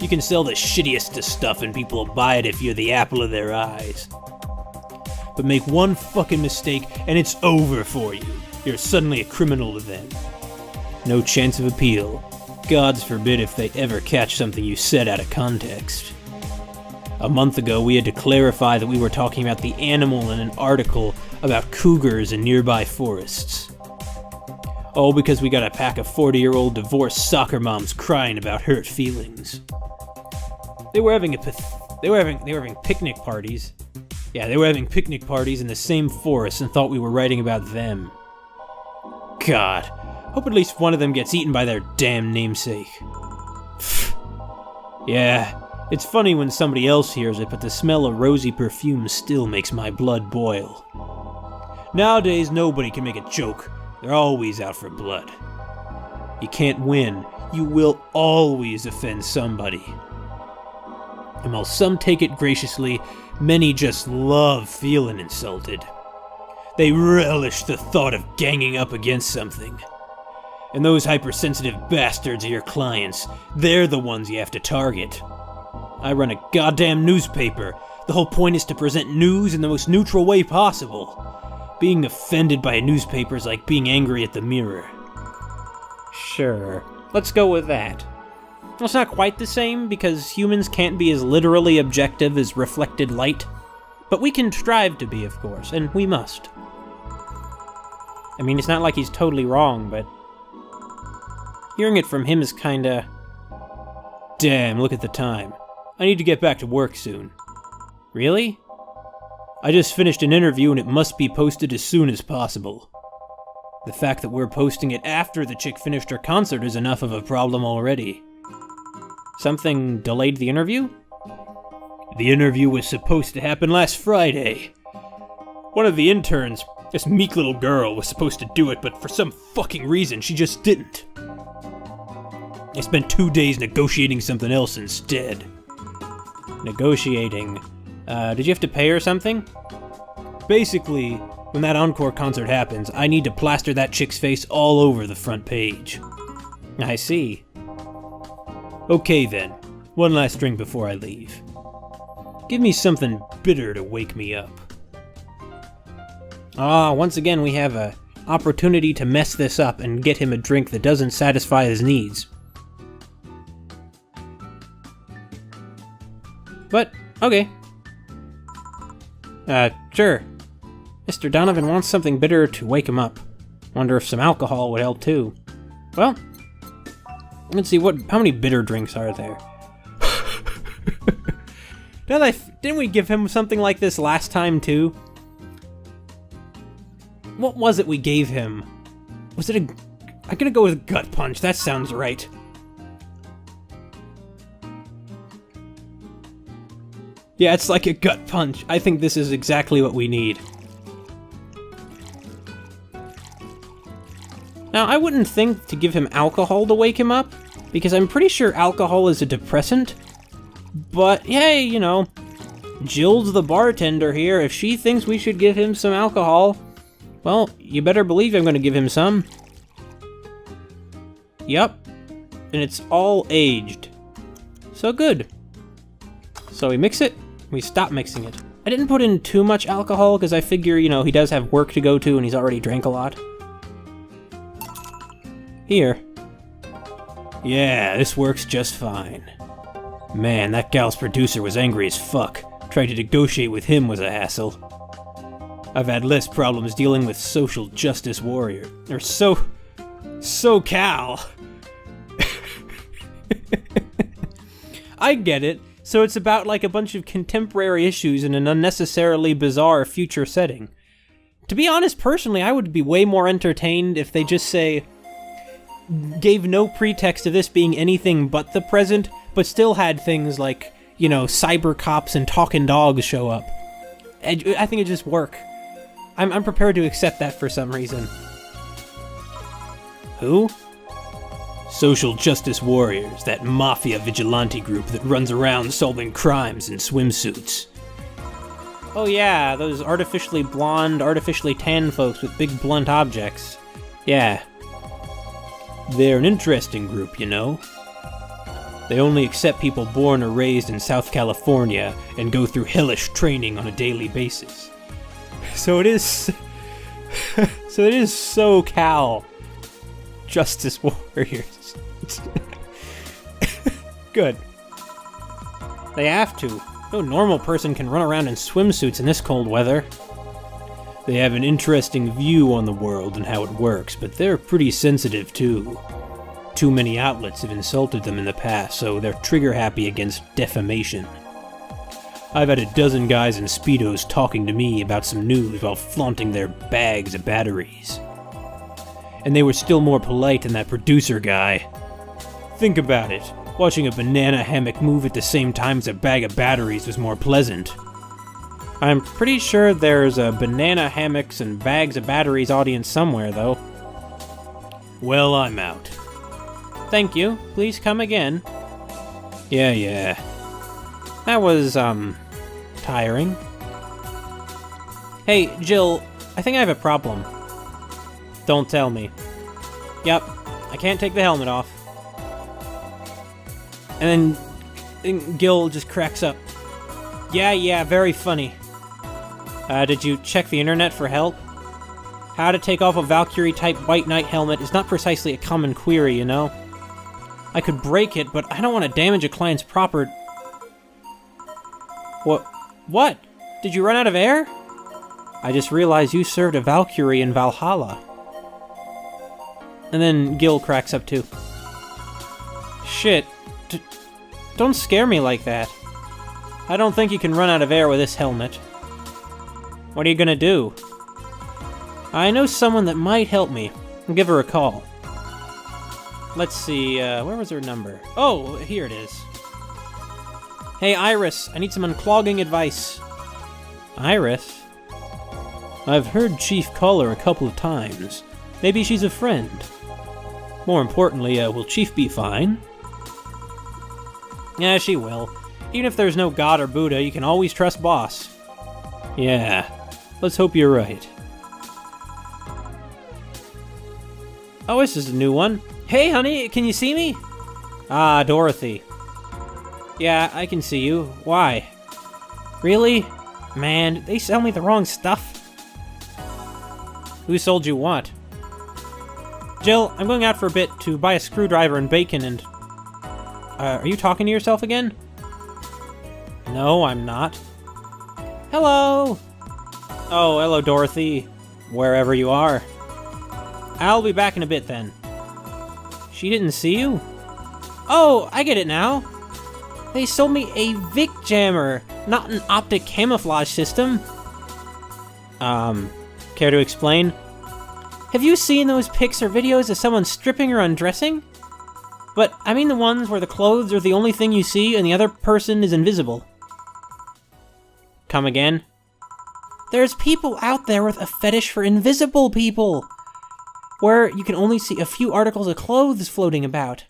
You can sell the shittiest of stuff and people will buy it if you're the apple of their eyes. But make one fucking mistake and it's over for you. You're suddenly a criminal to them. No chance of appeal. Gods forbid if they ever catch something you said out of context. A month ago, we had to clarify that we were talking about the animal in an article about cougars in nearby forests. All because we got a pack of 40-year-old divorced soccer moms crying about hurt feelings. They were having picnic parties. Yeah, they were having picnic parties in the same forest and thought we were writing about them. God, hope at least one of them gets eaten by their damn namesake. Yeah. It's funny when somebody else hears it, but the smell of rosy perfume still makes my blood boil. Nowadays, nobody can make a joke. They're always out for blood. You can't win. You will always offend somebody. And while some take it graciously, many just love feeling insulted. They relish the thought of ganging up against something. And those hypersensitive bastards are your clients. They're the ones you have to target. I run a goddamn newspaper. The whole point is to present news in the most neutral way possible. Being offended by a newspaper is like being angry at the mirror. Sure, let's go with that. Well, it's not quite the same, because humans can't be as literally objective as reflected light. But we can strive to be, of course, and we must. I mean, it's not like he's totally wrong, but... hearing it from him is kinda... Damn, look at the time. I need to get back to work soon. Really? I just finished an interview and it must be posted as soon as possible. The fact that we're posting it after the chick finished her concert is enough of a problem already. Something delayed the interview? The interview was supposed to happen last Friday. One of the interns, this meek little girl, was supposed to do it, but for some fucking reason she just didn't. I spent 2 days negotiating something else instead. Negotiating. Did you have to pay her something? Basically, when that encore concert happens, I need to plaster that chick's face all over the front page. I see. Okay then, one last drink before I leave. Give me something bitter to wake me up. Once again we have a opportunity to mess this up and get him a drink that doesn't satisfy his needs. But, okay. Sure. Mr. Donovan wants something bitter to wake him up. Wonder if some alcohol would help too. Well, let's see, how many bitter drinks are there? Didn't we give him something like this last time too? What was it we gave him? Was it I'm gonna go with gut punch, that sounds right. Yeah, it's like a gut punch. I think this is exactly what we need. Now, I wouldn't think to give him alcohol to wake him up, because I'm pretty sure alcohol is a depressant. But, hey, you know, Jill's the bartender here. If she thinks we should give him some alcohol, well, you better believe I'm gonna give him some. Yup. And it's all aged. So good. So we mix it, we stop mixing it. I didn't put in too much alcohol because I figure, you know, he does have work to go to and he's already drank a lot. Here. Yeah, this works just fine. Man, that gal's producer was angry as fuck. Trying to negotiate with him was a hassle. I've had less problems dealing with social justice warrior. Or SoCal. I get it. So it's about like a bunch of contemporary issues in an unnecessarily bizarre future setting. To be honest, personally, I would be way more entertained if they just gave no pretext of this being anything but the present, but still had things like, you know, cyber cops and talking dogs show up. I think it'd just work. I'm prepared to accept that for some reason. Who? Social Justice Warriors, that mafia vigilante group that runs around solving crimes in swimsuits. Oh yeah, those artificially blonde, artificially tan folks with big blunt objects. Yeah. They're an interesting group, you know. They only accept people born or raised in South California and go through hellish training on a daily basis. So it is... so it is SoCal Justice Warriors. Good. They have to. No normal person can run around in swimsuits in this cold weather. They have an interesting view on the world and how it works, but they're pretty sensitive too. Too many outlets have insulted them in the past, so they're trigger-happy against defamation. I've had a dozen guys in Speedos talking to me about some news while flaunting their bags of batteries. And they were still more polite than that producer guy. Think about it. Watching a banana hammock move at the same time as a bag of batteries was more pleasant. I'm pretty sure there's a banana hammocks and bags of batteries audience somewhere, though. Well, I'm out. Thank you. Please come again. Yeah. That was, tiring. Hey, Jill, I think I have a problem. Don't tell me. Yep, I can't take the helmet off. And then Gil just cracks up. Yeah, very funny. Did you check the internet for help? How to take off a Valkyrie-type White Knight helmet is not precisely a common query, you know? I could break it, but I don't want to damage a client's proper... What? Did you run out of air? I just realized you served a Valkyrie in Valhalla. And then Gil cracks up too. Shit. Don't scare me like that. I don't think you can run out of air with this helmet. What are you gonna do? I know someone that might help me. I'll give her a call. Let's see, where was her number? Oh, here it is. Hey, Iris, I need some unclogging advice. Iris? I've heard Chief call her a couple of times. Maybe she's a friend. More importantly, will Chief be fine? Yeah, she will. Even if there's no God or Buddha, you can always trust Boss. Yeah, let's hope you're right. Oh, this is a new one. Hey, honey, can you see me? Ah, Dorothy. Yeah, I can see you. Why? Really? Man, did they sell me the wrong stuff? Who sold you what? Jill, I'm going out for a bit to buy a screwdriver and bacon and... are you talking to yourself again? No, I'm not. Hello! Oh, hello, Dorothy. Wherever you are. I'll be back in a bit, then. She didn't see you? Oh, I get it now. They sold me a Vic Jammer, not an optic camouflage system. Care to explain? Have you seen those pics or videos of someone stripping or undressing? But I mean the ones where the clothes are the only thing you see and the other person is invisible. Come again? There's people out there with a fetish for invisible people, where you can only see a few articles of clothes floating about.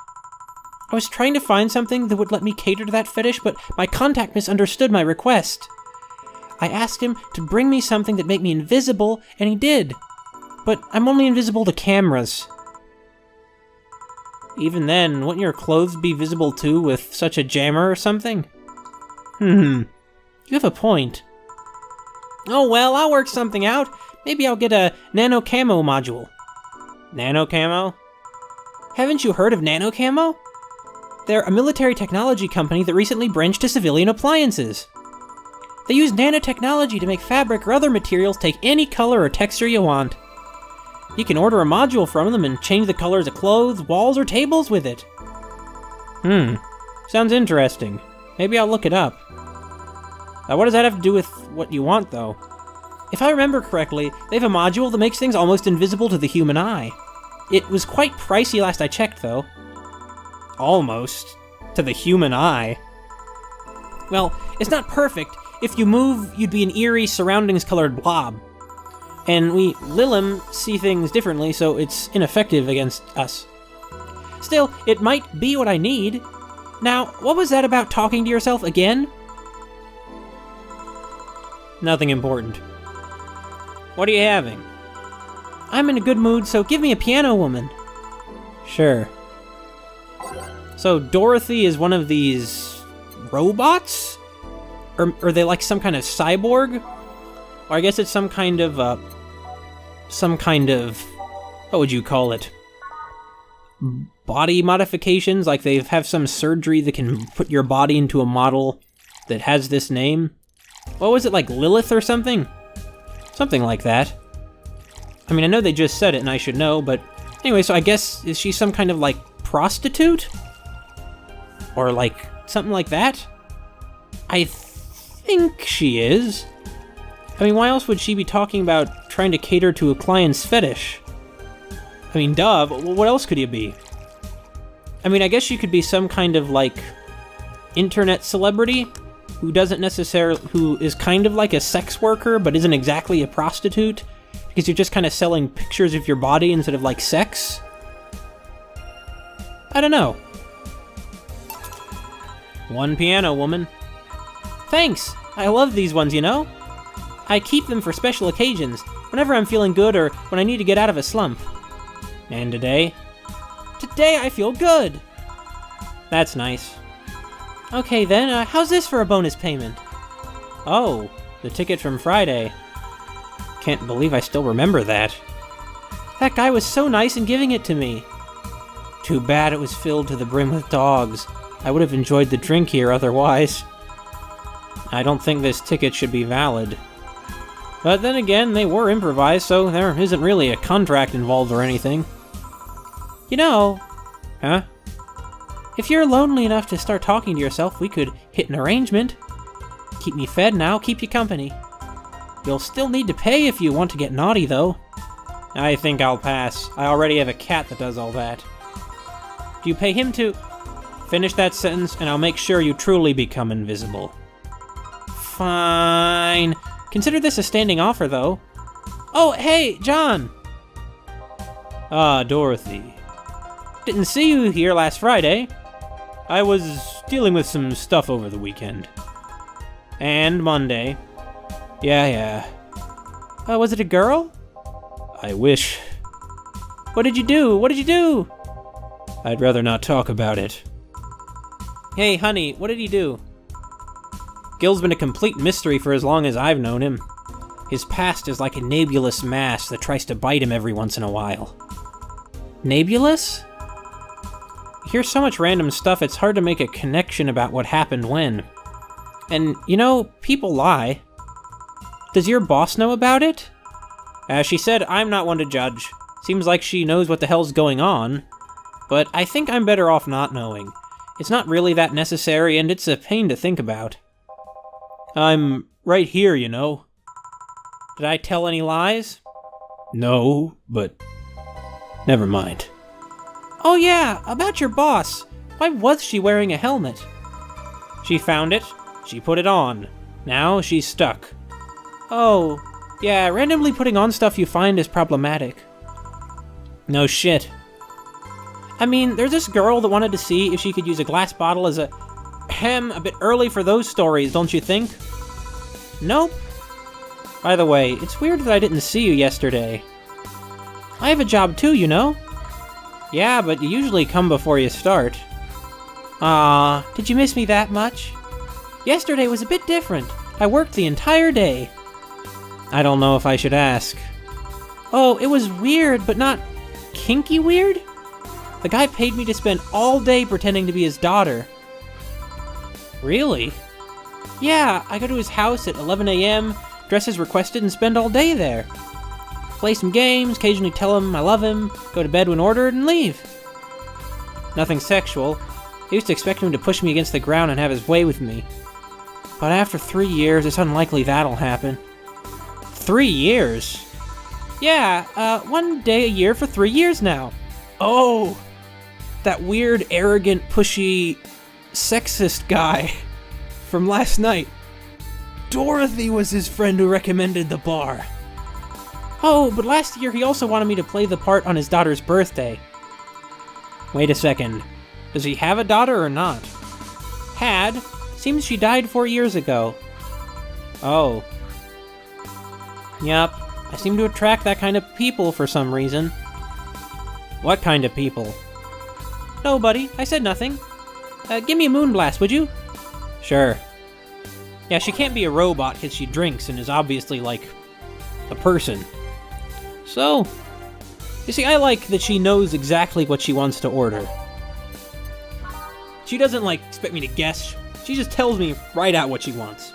I was trying to find something that would let me cater to that fetish, but my contact misunderstood my request. I asked him to bring me something that made me invisible, and he did. But I'm only invisible to cameras. Even then, wouldn't your clothes be visible too with such a jammer or something? You have a point. Oh well, I'll work something out. Maybe I'll get a nano camo module. Nano camo? Haven't you heard of nano camo? They're a military technology company that recently branched to civilian appliances. They use nanotechnology to make fabric or other materials take any color or texture you want. You can order a module from them and change the colors of clothes, walls, or tables with it. Sounds interesting. Maybe I'll look it up. What does that have to do with what you want, though? If I remember correctly, they have a module that makes things almost invisible to the human eye. It was quite pricey last I checked, though. Almost. To the human eye. Well, it's not perfect. If you move, you'd be an eerie, surroundings-colored blob. And we Lilim see things differently, so it's ineffective against us. Still, it might be what I need. Now, what was that about talking to yourself again? Nothing important. What are you having? I'm in a good mood, so give me a piano woman. Sure. So Dorothy is one of these robots? Or are they like some kind of cyborg? Or I guess it's some kind of, what would you call it? Body modifications? Like they have some surgery that can put your body into a model that has this name? What was it, like Lilith or something? Something like that. I mean, I know they just said it and I should know, but anyway, so I guess, is she some kind of like prostitute? Or like, something like that? I think she is. I mean, why else would she be talking about trying to cater to a client's fetish? I mean, duh, but what else could you be? I mean, I guess you could be some kind of, like, internet celebrity who is kind of like a sex worker, but isn't exactly a prostitute, because you're just kind of selling pictures of your body instead of, like, sex? I don't know. One piano woman. Thanks! I love these ones, you know? I keep them for special occasions, whenever I'm feeling good or when I need to get out of a slump. And today? Today I feel good! That's nice. Okay then, how's this for a bonus payment? Oh, the ticket from Friday. Can't believe I still remember that. That guy was so nice in giving it to me. Too bad it was filled to the brim with dogs. I would have enjoyed the drink here otherwise. I don't think this ticket should be valid. But then again, they were improvised, so there isn't really a contract involved or anything. You know... Huh? If you're lonely enough to start talking to yourself, we could hit an arrangement. Keep me fed and I'll keep you company. You'll still need to pay if you want to get naughty, though. I think I'll pass. I already have a cat that does all that. Do you pay him to... Finish that sentence, and I'll make sure you truly become invisible. Fine. Consider this a standing offer, though. Oh, hey, John! Ah, Dorothy. Didn't see you here last Friday. I was dealing with some stuff over the weekend. And Monday. Yeah. Was it a girl? I wish. What did you do? I'd rather not talk about it. Hey, honey, what did he do? Gil's been a complete mystery for as long as I've known him. His past is like a nebulous mass that tries to bite him every once in a while. Nebulous? Here's so much random stuff, it's hard to make a connection about what happened when. And, you know, people lie. Does your boss know about it? As she said, I'm not one to judge. Seems like she knows what the hell's going on. But I think I'm better off not knowing. It's not really that necessary, and it's a pain to think about. I'm right here, you know. Did I tell any lies? No, but... never mind. Oh yeah, about your boss. Why was she wearing a helmet? She found it. She put it on. Now she's stuck. Oh, yeah, randomly putting on stuff you find is problematic. No shit. I mean, there's this girl that wanted to see if she could use a glass bottle as a bit early for those stories, don't you think? Nope. By the way, it's weird that I didn't see you yesterday. I have a job too, you know? Yeah, but you usually come before you start. Did you miss me that much? Yesterday was a bit different. I worked the entire day. I don't know if I should ask. Oh, it was weird, but not kinky weird? The guy paid me to spend all day pretending to be his daughter. Really? Yeah, I go to his house at 11 a.m., dress as requested, and spend all day there. Play some games, occasionally tell him I love him, go to bed when ordered, and leave. Nothing sexual. I used to expect him to push me against the ground and have his way with me. But after 3 years, it's unlikely that'll happen. 3 years? Yeah, 1 day a year for 3 years now. Oh! That weird, arrogant, pushy, sexist guy from last night. Dorothy was his friend who recommended the bar. Oh, but last year he also wanted me to play the part on his daughter's birthday. Wait a second. Does he have a daughter or not? Had. Seems she died 4 years ago. Oh. Yup. I seem to attract that kind of people for some reason. What kind of people? Nobody. I said nothing. Give me a moonblast, would you? Sure. Yeah, she can't be a robot because she drinks and is obviously, like, a person. So, you see, I like that she knows exactly what she wants to order. She doesn't, like, expect me to guess. She just tells me right out what she wants.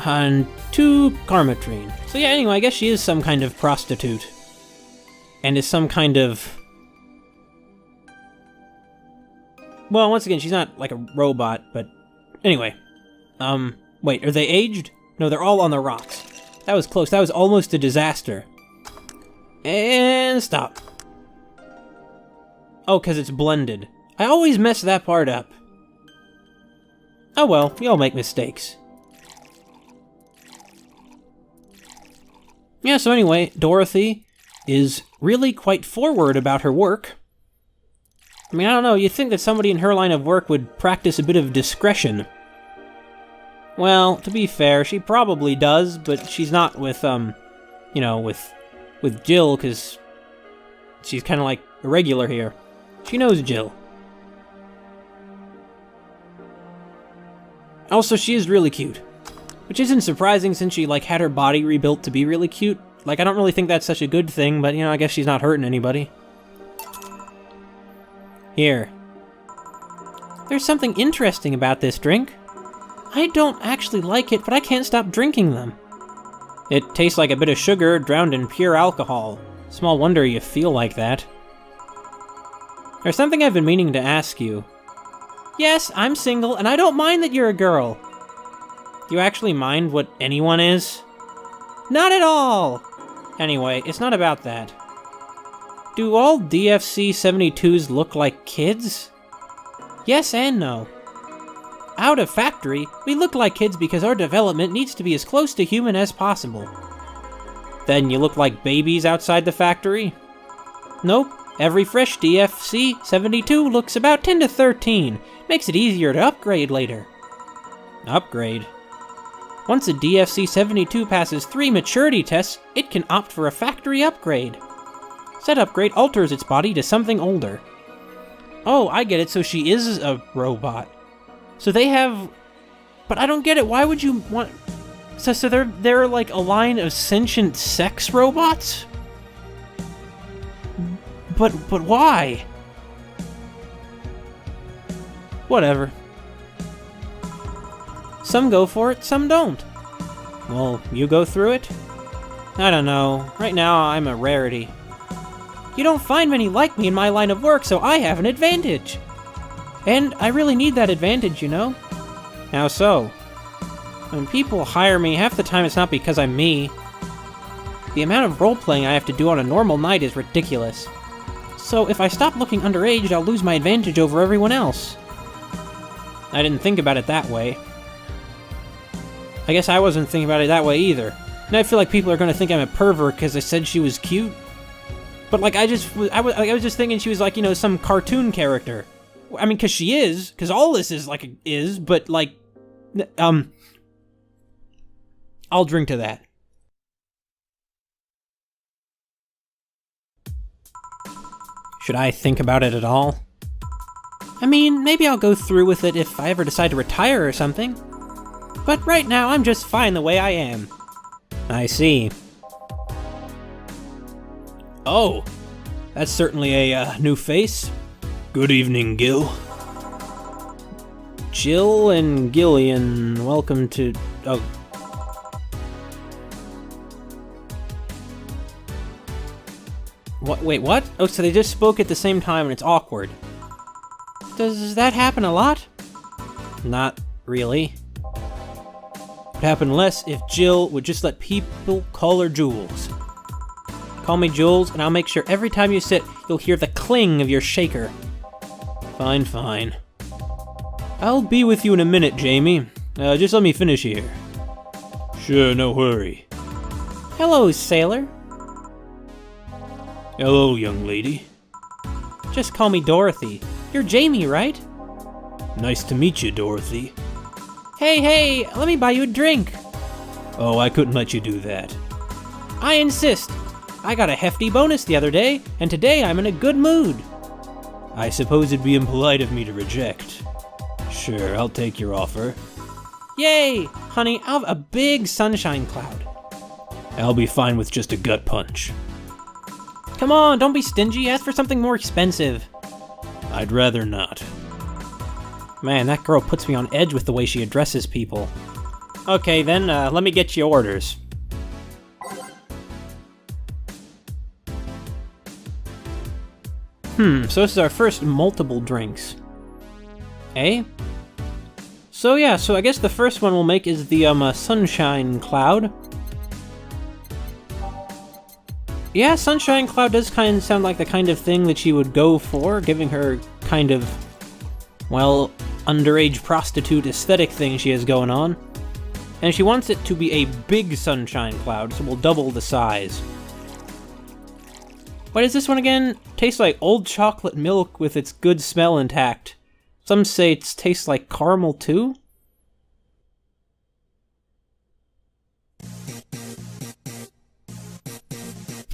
And 2 Karmatrine. So yeah, anyway, I guess she is some kind of prostitute. And is some kind of... Well, once again, she's not like a robot, but... Anyway. Wait, are they aged? No, they're all on the rocks. That was close. That was almost a disaster. And stop. Oh, because it's blended. I always mess that part up. Oh well, we all make mistakes. Yeah, so anyway, Dorothy is really quite forward about her work. I mean, I don't know, you'd think that somebody in her line of work would practice a bit of discretion. Well, to be fair, she probably does, but she's not with, you know, with Jill, because she's kind of like a regular here. She knows Jill. Also, she is really cute. Which isn't surprising since she, like, had her body rebuilt to be really cute. Like, I don't really think that's such a good thing, but, you know, I guess she's not hurting anybody. Here. There's something interesting about this drink. I don't actually like it, but I can't stop drinking them. It tastes like a bit of sugar drowned in pure alcohol. Small wonder you feel like that. There's something I've been meaning to ask you. Yes, I'm single, and I don't mind that you're a girl. Do you actually mind what anyone is? Not at all! Anyway, it's not about that. Do all DFC-72s look like kids? Yes and no. Out of factory, we look like kids because our development needs to be as close to human as possible. Then you look like babies outside the factory? Nope. Every fresh DFC-72 looks about 10 to 13. Makes it easier to upgrade later. Upgrade? Once a DFC-72 passes 3 maturity tests, it can opt for a factory upgrade. Said upgrade alters its body to something older. Oh, I get it, so she is a robot. So they have... But I don't get it, why would you want... So they're like a line of sentient sex robots? But why? Whatever. Some go for it, some don't. Well, you go through it? I don't know. Right now, I'm a rarity. You don't find many like me in my line of work, so I have an advantage. And I really need that advantage, you know? How so? When people hire me, half the time it's not because I'm me. The amount of role-playing I have to do on a normal night is ridiculous. So if I stop looking underage, I'll lose my advantage over everyone else. I didn't think about it that way. I guess I wasn't thinking about it that way either. And I feel like people are going to think I'm a pervert because I said she was cute. But like, I was just thinking she was like, you know, some cartoon character. I mean, because she is, because all this is like, but like, I'll drink to that. Should I think about it at all? I mean, maybe I'll go through with it if I ever decide to retire or something. But right now, I'm just fine the way I am. I see. Oh, that's certainly a new face. Good evening, Gil. Jill and Gillian, welcome to... Oh. What? Wait, what? Oh, so they just spoke at the same time and it's awkward. Does that happen a lot? Not really. It would happen less if Jill would just let people call her Jules. Call me Jules, and I'll make sure every time you sit, you'll hear the cling of your shaker. Fine, fine. I'll be with you in a minute, Jamie. Just let me finish here. Sure, no hurry. Hello, sailor. Hello, young lady. Just call me Dorothy. You're Jamie, right? Nice to meet you, Dorothy. Hey, let me buy you a drink. Oh, I couldn't let you do that. I insist. I got a hefty bonus the other day, and today I'm in a good mood. I suppose it'd be impolite of me to reject. Sure, I'll take your offer. Yay! Honey, I'll have a big sunshine cloud. I'll be fine with just a gut punch. Come on, don't be stingy. Ask for something more expensive. I'd rather not. Man, that girl puts me on edge with the way she addresses people. Okay, then, let me get you orders. So this is our first multiple drinks. Eh? So yeah, so I guess the first one we'll make is the, sunshine cloud. Yeah, sunshine cloud does kind of sound like the kind of thing that she would go for, giving her kind of, well, underage prostitute aesthetic thing she has going on. And she wants it to be a big sunshine cloud, so we'll double the size. What is this one again? Tastes like old chocolate milk with its good smell intact. Some say it tastes like caramel too?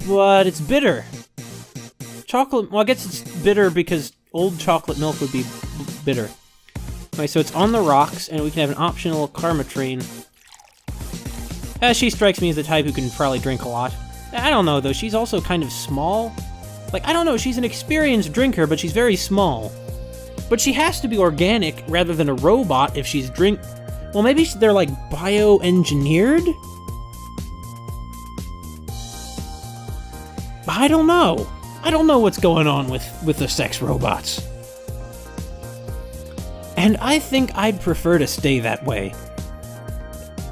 But it's bitter. Chocolate, well, I guess it's bitter because old chocolate milk would be bitter. Okay, so it's on the rocks, and we can have an optional Karmatrine. She strikes me as the type who can probably drink a lot. I don't know, though. She's also kind of small. Like, I don't know, she's an experienced drinker, but she's very small. But she has to be organic rather than a robot if she's Well, maybe they're, like, bioengineered? I don't know. I don't know what's going on with the sex robots. And I think I'd prefer to stay that way.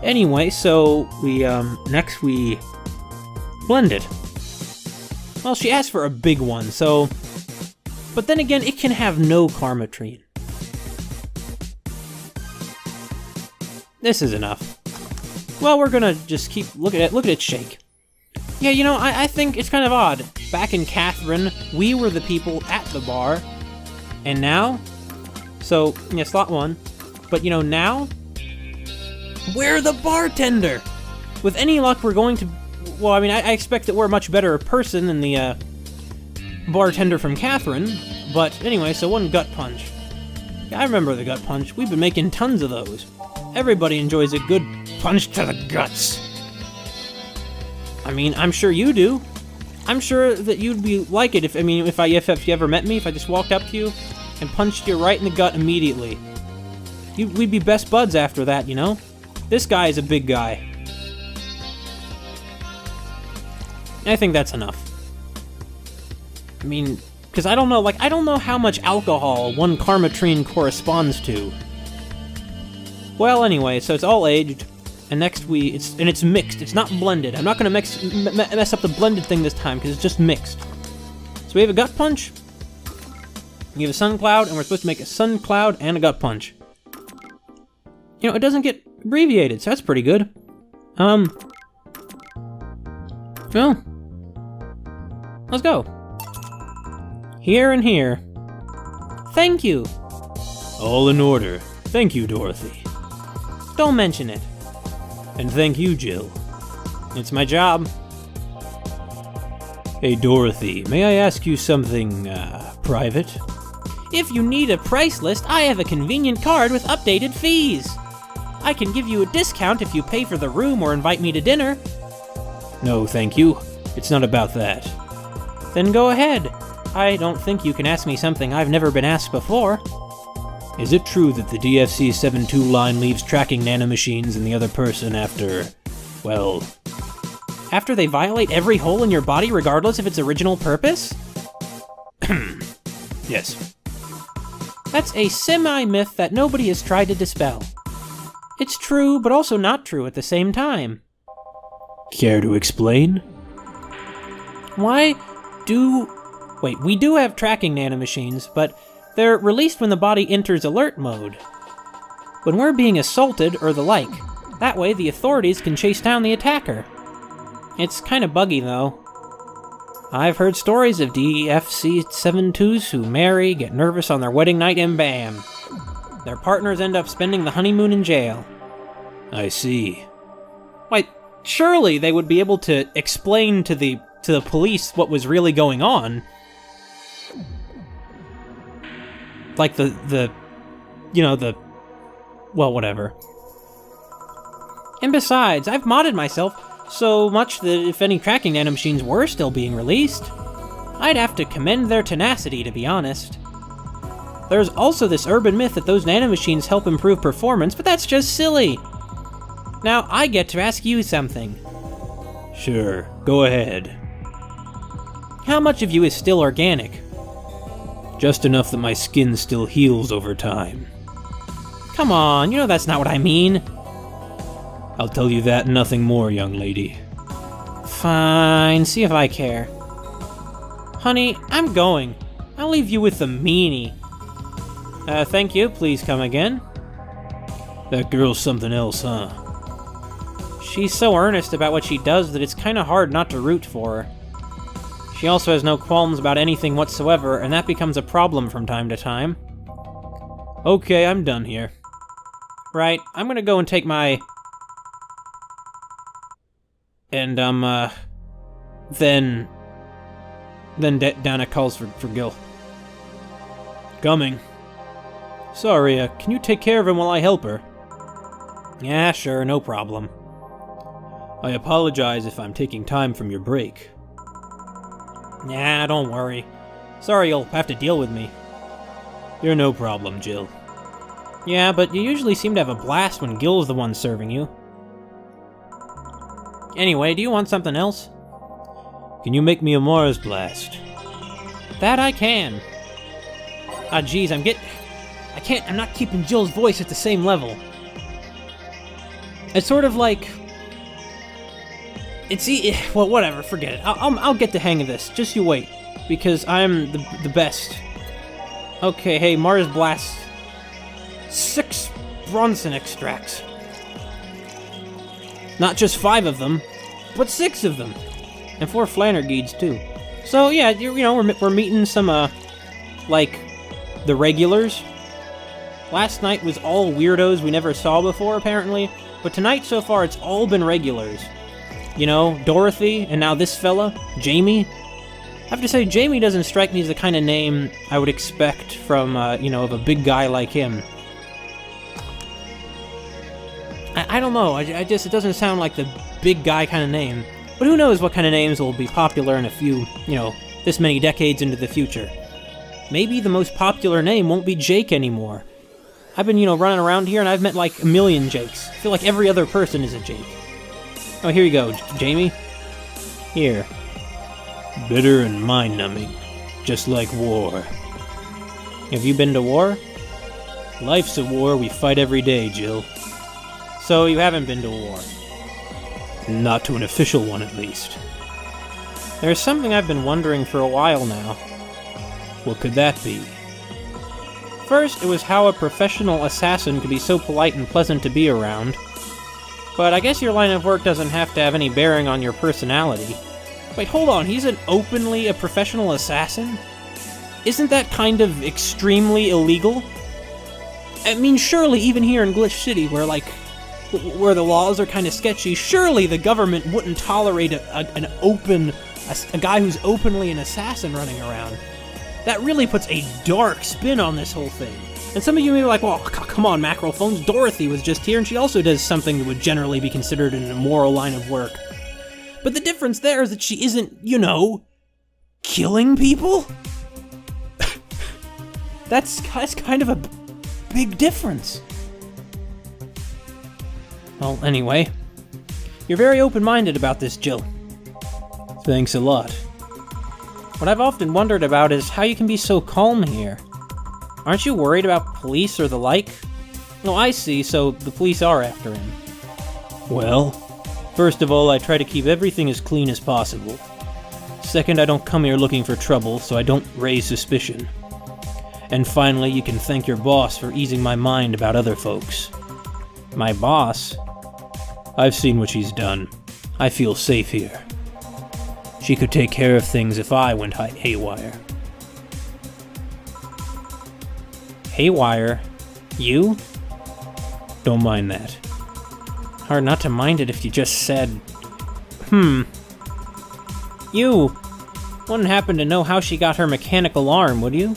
Anyway, so we, next we blend it. Well, she asked for a big one, so... But then again, it can have no Karmatrine. This is enough. Well, we're gonna just keep... Look at it shake. Yeah, you know, I think it's kind of odd. Back in Catherine, we were the people at the bar. And now... So, yeah, slot 1. But, you know, now... We're the bartender! With any luck, we're going to... Well, I mean, I expect that we're a much better person than the, bartender from Catherine. But, anyway, so one gut punch. Yeah, I remember the gut punch. We've been making tons of those. Everybody enjoys a good punch to the guts. I mean, I'm sure you do. I'm sure that you'd be like it if you ever met me, if I just walked up to you and punched you right in the gut immediately. We'd be best buds after that, you know? This guy is a big guy. I think that's enough. I mean, because I don't know how much alcohol one Karmatrine corresponds to. Well, anyway, so it's all aged, and next it's mixed. It's not blended. I'm not gonna mess up the blended thing this time because it's just mixed. So we have a gut punch. We have a sun cloud, and we're supposed to make a sun cloud and a gut punch. You know, it doesn't get abbreviated, so that's pretty good. Well, let's go. Here and here. Thank you. All in order. Thank you, Dorothy. Don't mention it. And thank you, Jill. It's my job. Hey, Dorothy, may I ask you something, private? If you need a price list, I have a convenient card with updated fees. I can give you a discount if you pay for the room or invite me to dinner. No, thank you. It's not about that. Then go ahead. I don't think you can ask me something I've never been asked before. Is it true that the DFC-72 line leaves tracking nanomachines in the other person after, well... After they violate every hole in your body regardless of its original purpose? Yes. That's a semi-myth that nobody has tried to dispel. It's true, but also not true at the same time. Care to explain? We do have tracking nanomachines, but they're released when the body enters alert mode. When we're being assaulted or the like. That way the authorities can chase down the attacker. It's kinda buggy though. I've heard stories of DFC-72s who marry, get nervous on their wedding night, and bam. Their partners end up spending the honeymoon in jail. I see. Wait, surely they would be able to explain to the police what was really going on. Like well, whatever. And besides, I've modded myself so much that if any tracking nanomachines were still being released, I'd have to commend their tenacity, to be honest. There's also this urban myth that those nanomachines help improve performance, but that's just silly. Now I get to ask you something. Sure, go ahead. How much of you is still organic? Just enough that my skin still heals over time. Come on, you know that's not what I mean. I'll tell you that and nothing more, young lady. Fine, see if I care. Honey, I'm going. I'll leave you with the meanie. Thank you, please come again. That girl's something else, huh? She's so earnest about what she does that it's kinda hard not to root for her. She also has no qualms about anything whatsoever, and that becomes a problem from time to time. Okay, I'm done here. Right, I'm gonna go and take my... And, then Dana calls for Gil. Coming. Sorry, can you take care of him while I help her? Yeah, sure, no problem. I apologize if I'm taking time from your break. Nah, don't worry. Sorry you'll have to deal with me. You're no problem, Jill. Yeah, but you usually seem to have a blast when Gil's the one serving you. Anyway, do you want something else? Can you make me a Mars blast? That I can. Ah, geez, I'm not keeping Jill's voice at the same level. It's sort of like... well, whatever, forget it. I'll get the hang of this. Just you wait. Because I'm the best. Okay, hey, Mars blast. 6 Bronson extracts. Not just 5 of them, but 6 of them. And 4 Flannergeeds, too. So, yeah, we're meeting some, like, the regulars. Last night was all weirdos we never saw before, apparently. But tonight, so far, it's all been regulars. You know, Dorothy, and now this fella, Jamie. I have to say, Jamie doesn't strike me as the kind of name I would expect from, of a big guy like him. I don't know, it doesn't sound like the big guy kind of name. But who knows what kind of names will be popular in a few, this many decades into the future. Maybe the most popular name won't be Jake anymore. I've been, running around here and I've met like a million Jakes. I feel like every other person is a Jake. Oh, here you go, Jamie. Here. Bitter and mind-numbing, just like war. Have you been to war? Life's a war we fight every day, Jill. So you haven't been to war? Not to an official one, at least. There's something I've been wondering for a while now. What could that be? First, it was how a professional assassin could be so polite and pleasant to be around. But I guess your line of work doesn't have to have any bearing on your personality. Wait, hold on, he's openly a professional assassin? Isn't that kind of extremely illegal? I mean, surely even here in Glitch City, where the laws are kind of sketchy, surely the government wouldn't tolerate a guy who's openly an assassin running around. That really puts a dark spin on this whole thing. And some of you may be like, well, come on, Macro Phones, Dorothy was just here, and she also does something that would generally be considered an immoral line of work. But the difference there is that she isn't, killing people? That's kind of a big difference. Well, anyway, you're very open-minded about this, Jill. Thanks a lot. What I've often wondered about is how you can be so calm here. Aren't you worried about police or the like? Oh, I see, so the police are after him. Well, first of all, I try to keep everything as clean as possible. Second, I don't come here looking for trouble, so I don't raise suspicion. And finally, you can thank your boss for easing my mind about other folks. My boss? I've seen what she's done. I feel safe here. She could take care of things if I went haywire. Haywire? You? Don't mind that. Hard not to mind it if you just said... You wouldn't happen to know how she got her mechanical arm, would you?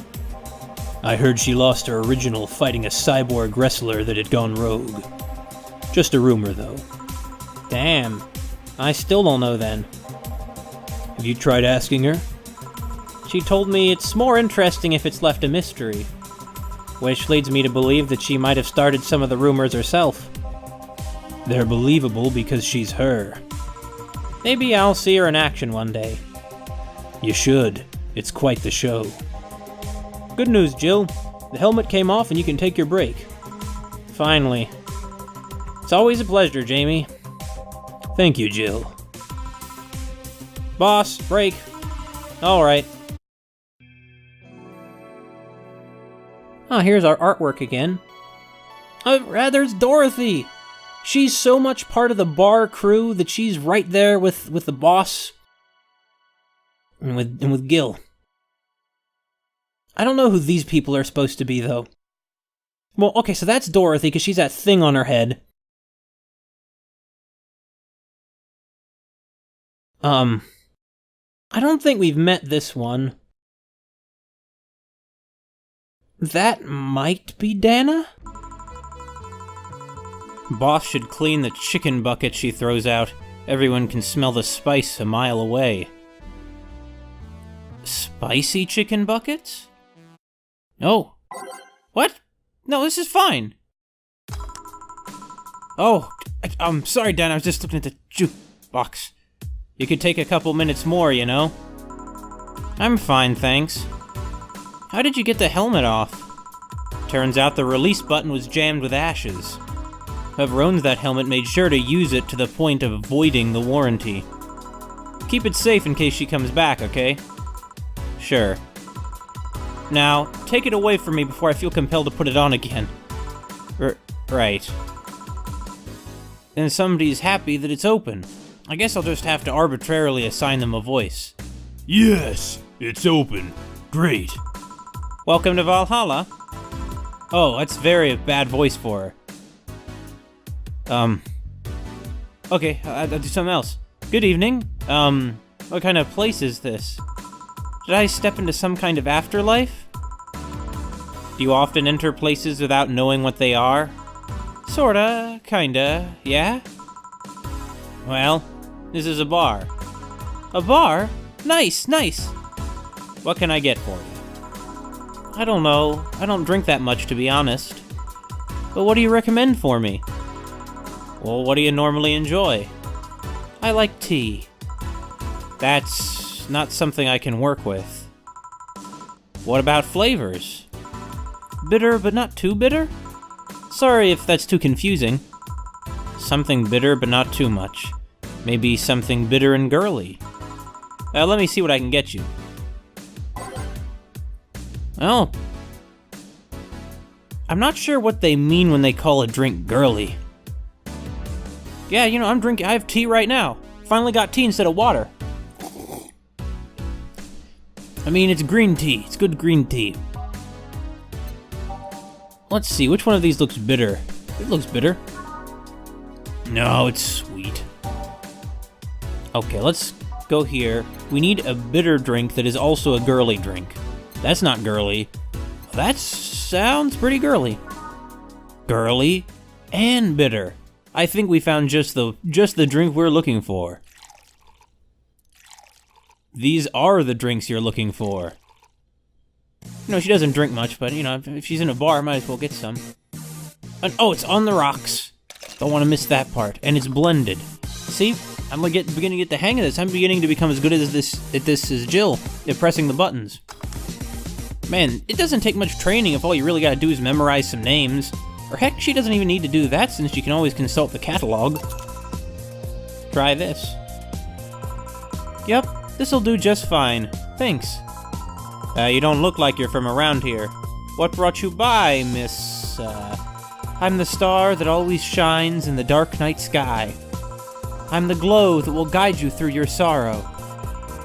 I heard she lost her original fighting a cyborg wrestler that had gone rogue. Just a rumor, though. Damn. I still don't know then. Have you tried asking her? She told me it's more interesting if it's left a mystery. Which leads me to believe that she might have started some of the rumors herself. They're believable because she's her. Maybe I'll see her in action one day. You should. It's quite the show. Good news, Jill. The helmet came off and you can take your break. Finally. It's always a pleasure, Jamie. Thank you, Jill. Boss, break. Alright. Ah, here's our artwork again. There's Dorothy! She's so much part of the bar crew that she's right there with the boss. And with Gil. I don't know who these people are supposed to be, though. Well, okay, so that's Dorothy, because she's that thing on her head. I don't think we've met this one. That might be Dana? Boss should clean the chicken bucket she throws out. Everyone can smell the spice a mile away. Spicy chicken buckets? Oh. What? No, this is fine. Oh, I'm sorry, Dan. I was just looking at the jukebox. You could take a couple minutes more, you know? I'm fine, thanks. How did you get the helmet off? Turns out the release button was jammed with ashes. Whoever owns that helmet made sure to use it to the point of voiding the warranty. Keep it safe in case she comes back, okay? Sure. Now, take it away from me before I feel compelled to put it on again. Right. And somebody's happy that it's open. I guess I'll just have to arbitrarily assign them a voice. Yes, it's open. Great. Welcome to Valhalla. Oh, that's very bad voice for her. Okay, I'll do something else. Good evening. What kind of place is this? Did I step into some kind of afterlife? Do you often enter places without knowing what they are? Sorta, kinda, yeah? Well, this is a bar. A bar? Nice, nice. What can I get for you? I don't know. I don't drink that much, to be honest. But what do you recommend for me? Well, what do you normally enjoy? I like tea. That's not something I can work with. What about flavors? Bitter, but not too bitter? Sorry if that's too confusing. Something bitter, but not too much. Maybe something bitter and girly. Let me see what I can get you. Oh. I'm not sure what they mean when they call a drink girly. Yeah, you know, I have tea right now. Finally got tea instead of water. I mean, it's green tea. It's good green tea. Let's see, which one of these looks bitter? It looks bitter. No, it's sweet. Okay, let's go here. We need a bitter drink that is also a girly drink. That's not girly. That sounds pretty girly. Girly and bitter. I think we found just the drink we're looking for. These are the drinks you're looking for. You know, she doesn't drink much, but, you know, if she's in a bar, might as well get some. And, oh, it's on the rocks. Don't want to miss that part. And it's blended. See? I'm beginning to get the hang of this. I'm beginning to become as good at this as Jill at pressing the buttons. Man, it doesn't take much training if all you really gotta do is memorize some names. Or heck, she doesn't even need to do that since she can always consult the catalog. Try this. Yep, this'll do just fine. Thanks. You don't look like you're from around here. What brought you by, Miss, I'm the star that always shines in the dark night sky. I'm the glow that will guide you through your sorrow.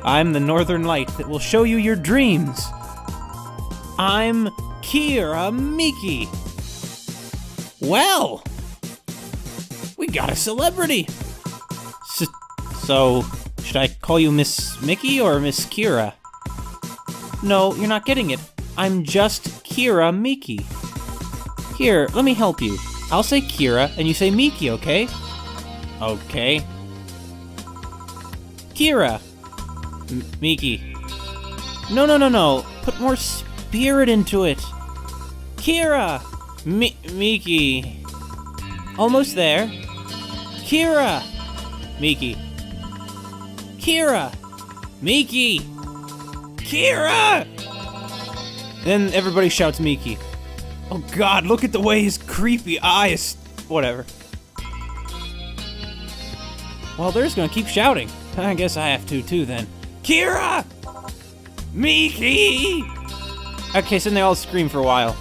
I'm the northern light that will show you your dreams. I'm Kira Miki. Well, we got a celebrity. So, should I call you Miss Mickey or Miss Kira? No, you're not getting it. I'm just Kira Miki. Here, let me help you. I'll say Kira and you say Miki, okay? Okay. Kira. Miki. No. Put more spirit into it. Kira. Miki. Almost there. Kira. Miki. Kira. Miki. Kira. Then everybody shouts Miki. Oh god, look at the way his creepy eyes... Whatever. Well, they're just gonna keep shouting. I guess I have to too then. Kira! Miki! Okay, so then they all scream for a while.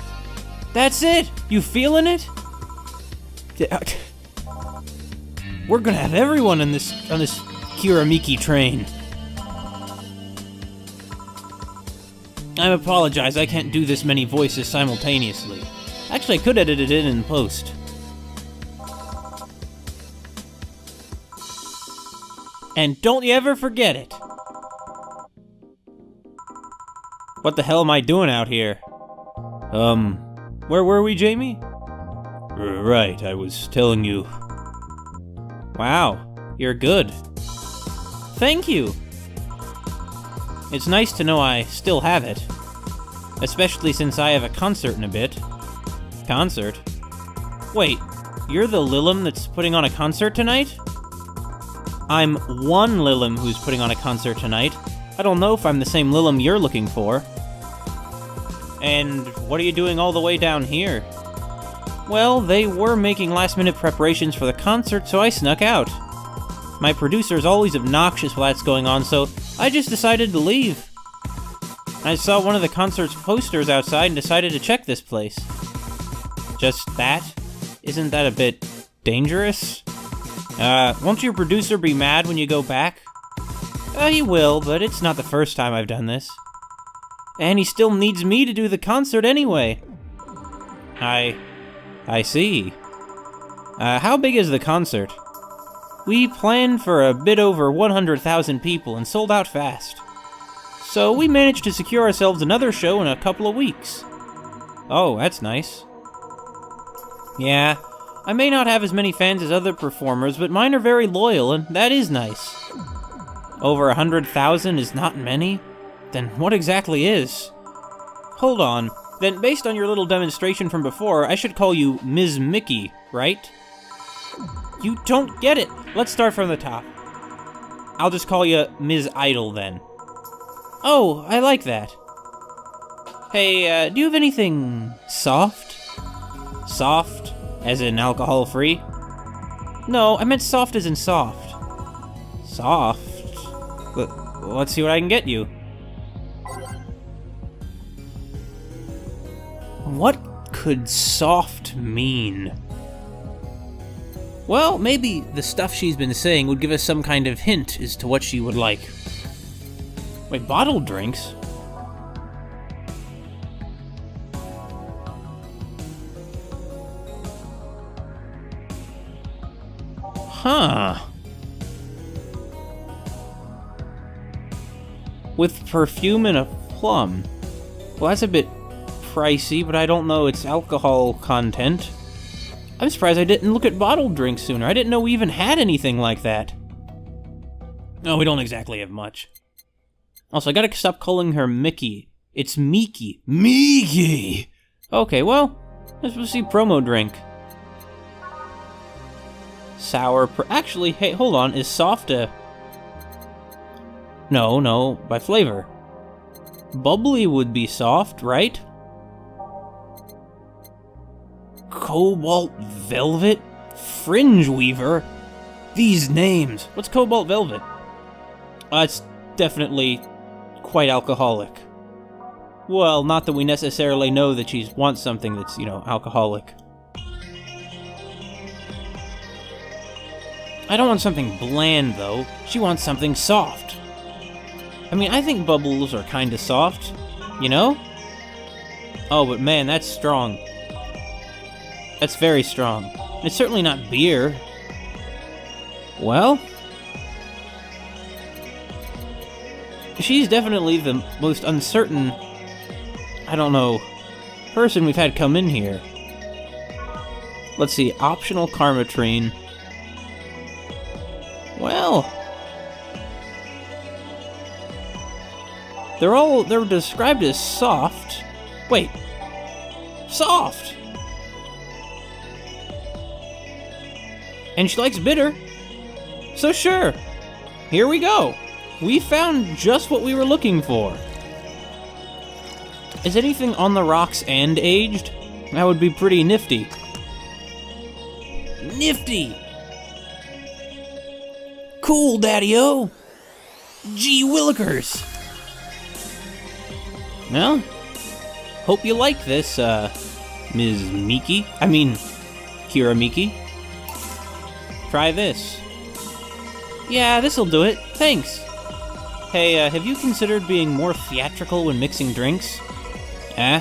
That's it? You feeling it? We're gonna have everyone on this Kira Miki train. I apologize, I can't do this many voices simultaneously. Actually, I could edit it in post. And don't you ever forget it! What the hell am I doing out here? Where were we, Jamie? Right, I was telling you. Wow, you're good. Thank you! It's nice to know I still have it. Especially since I have a concert in a bit. Concert? Wait, you're the Lilim that's putting on a concert tonight? I'm one Lilim who's putting on a concert tonight. I don't know if I'm the same Lilim you're looking for. And what are you doing all the way down here? Well, they were making last-minute preparations for the concert, so I snuck out. My producer's always obnoxious while that's going on, so I just decided to leave. I saw one of the concert's posters outside and decided to check this place. Just that? Isn't that a bit dangerous? Won't your producer be mad when you go back? He will, but it's not the first time I've done this. And he still needs me to do the concert anyway. I see. How big is the concert? We planned for a bit over 100,000 people and sold out fast. So we managed to secure ourselves another show in a couple of weeks. Oh, that's nice. Yeah, I may not have as many fans as other performers, but mine are very loyal, and that is nice. Over 100,000 is not many? Then what exactly is? Hold on. Then, based on your little demonstration from before, I should call you Ms. Mickey, right? You don't get it! Let's start from the top. I'll just call you Ms. Idol, then. Oh, I like that. Hey, do you have anything soft? Soft? As in alcohol-free? No, I meant soft as in soft. Soft? Let's see what I can get you. What could soft mean? Well, maybe the stuff she's been saying would give us some kind of hint as to what she would like. Wait, bottled drinks? Huh. With perfume and a plum. Well, that's a bit pricey, but I don't know its alcohol content. I'm surprised I didn't look at bottled drinks sooner. I didn't know we even had anything like that. No, we don't exactly have much. Also, I gotta stop calling her Mickey. It's Miki. Miki! Okay, well, let's see promo drink. Sour actually, hey, hold on, is soft a... No, by flavor. Bubbly would be soft, right? Cobalt Velvet? Fringe Weaver? These names. What's Cobalt Velvet? It's definitely quite alcoholic. Well, not that we necessarily know that she wants something that's, alcoholic. I don't want something bland, though. She wants something soft. I mean, I think bubbles are kinda soft, you know? Oh, but man, that's strong. That's very strong. It's certainly not beer. Well... she's definitely the most uncertain, person we've had come in here. Let's see, optional Karmatrine. Well... they're described as soft. Wait. Soft! And she likes bitter. So sure. Here we go. We found just what we were looking for. Is anything on the rocks and aged? That would be pretty nifty. Nifty! Cool, Daddy-O! Gee willikers! Well, hope you like this, Ms. Miki. Kira Miki. Try this. Yeah, this'll do it. Thanks. Hey, have you considered being more theatrical when mixing drinks? Eh?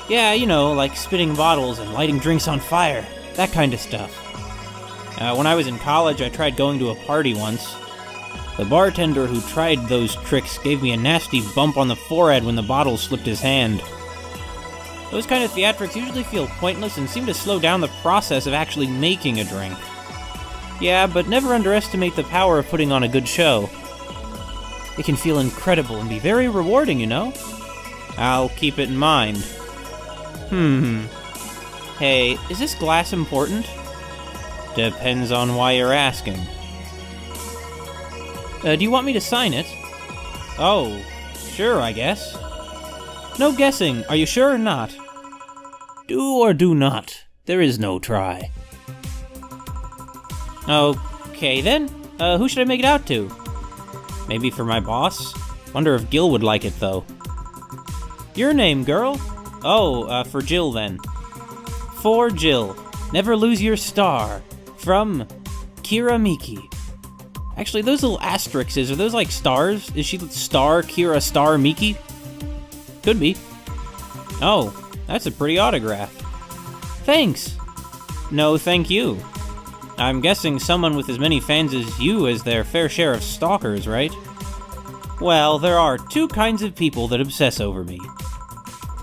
Yeah, like spitting bottles and lighting drinks on fire. That kind of stuff. When I was in college, I tried going to a party once. The bartender who tried those tricks gave me a nasty bump on the forehead when the bottle slipped his hand. Those kind of theatrics usually feel pointless and seem to slow down the process of actually making a drink. Yeah, but never underestimate the power of putting on a good show. It can feel incredible and be very rewarding, I'll keep it in mind. Hey, is this glass important? Depends on why you're asking. Do you want me to sign it? Oh, sure, I guess. No guessing. Are you sure or not? Do or do not. There is no try. Okay, then. Who should I make it out to? Maybe for my boss? Wonder if Gil would like it, though. Your name, girl? Oh, for Jill, then. For Jill. Never lose your star. From Kira Miki. Actually, those little asterisks, are those like stars? Is she Star Kira Star Miki? Could be. Oh, that's a pretty autograph. Thanks. No, thank you. I'm guessing someone with as many fans as you has their fair share of stalkers, right? Well, there are two kinds of people that obsess over me.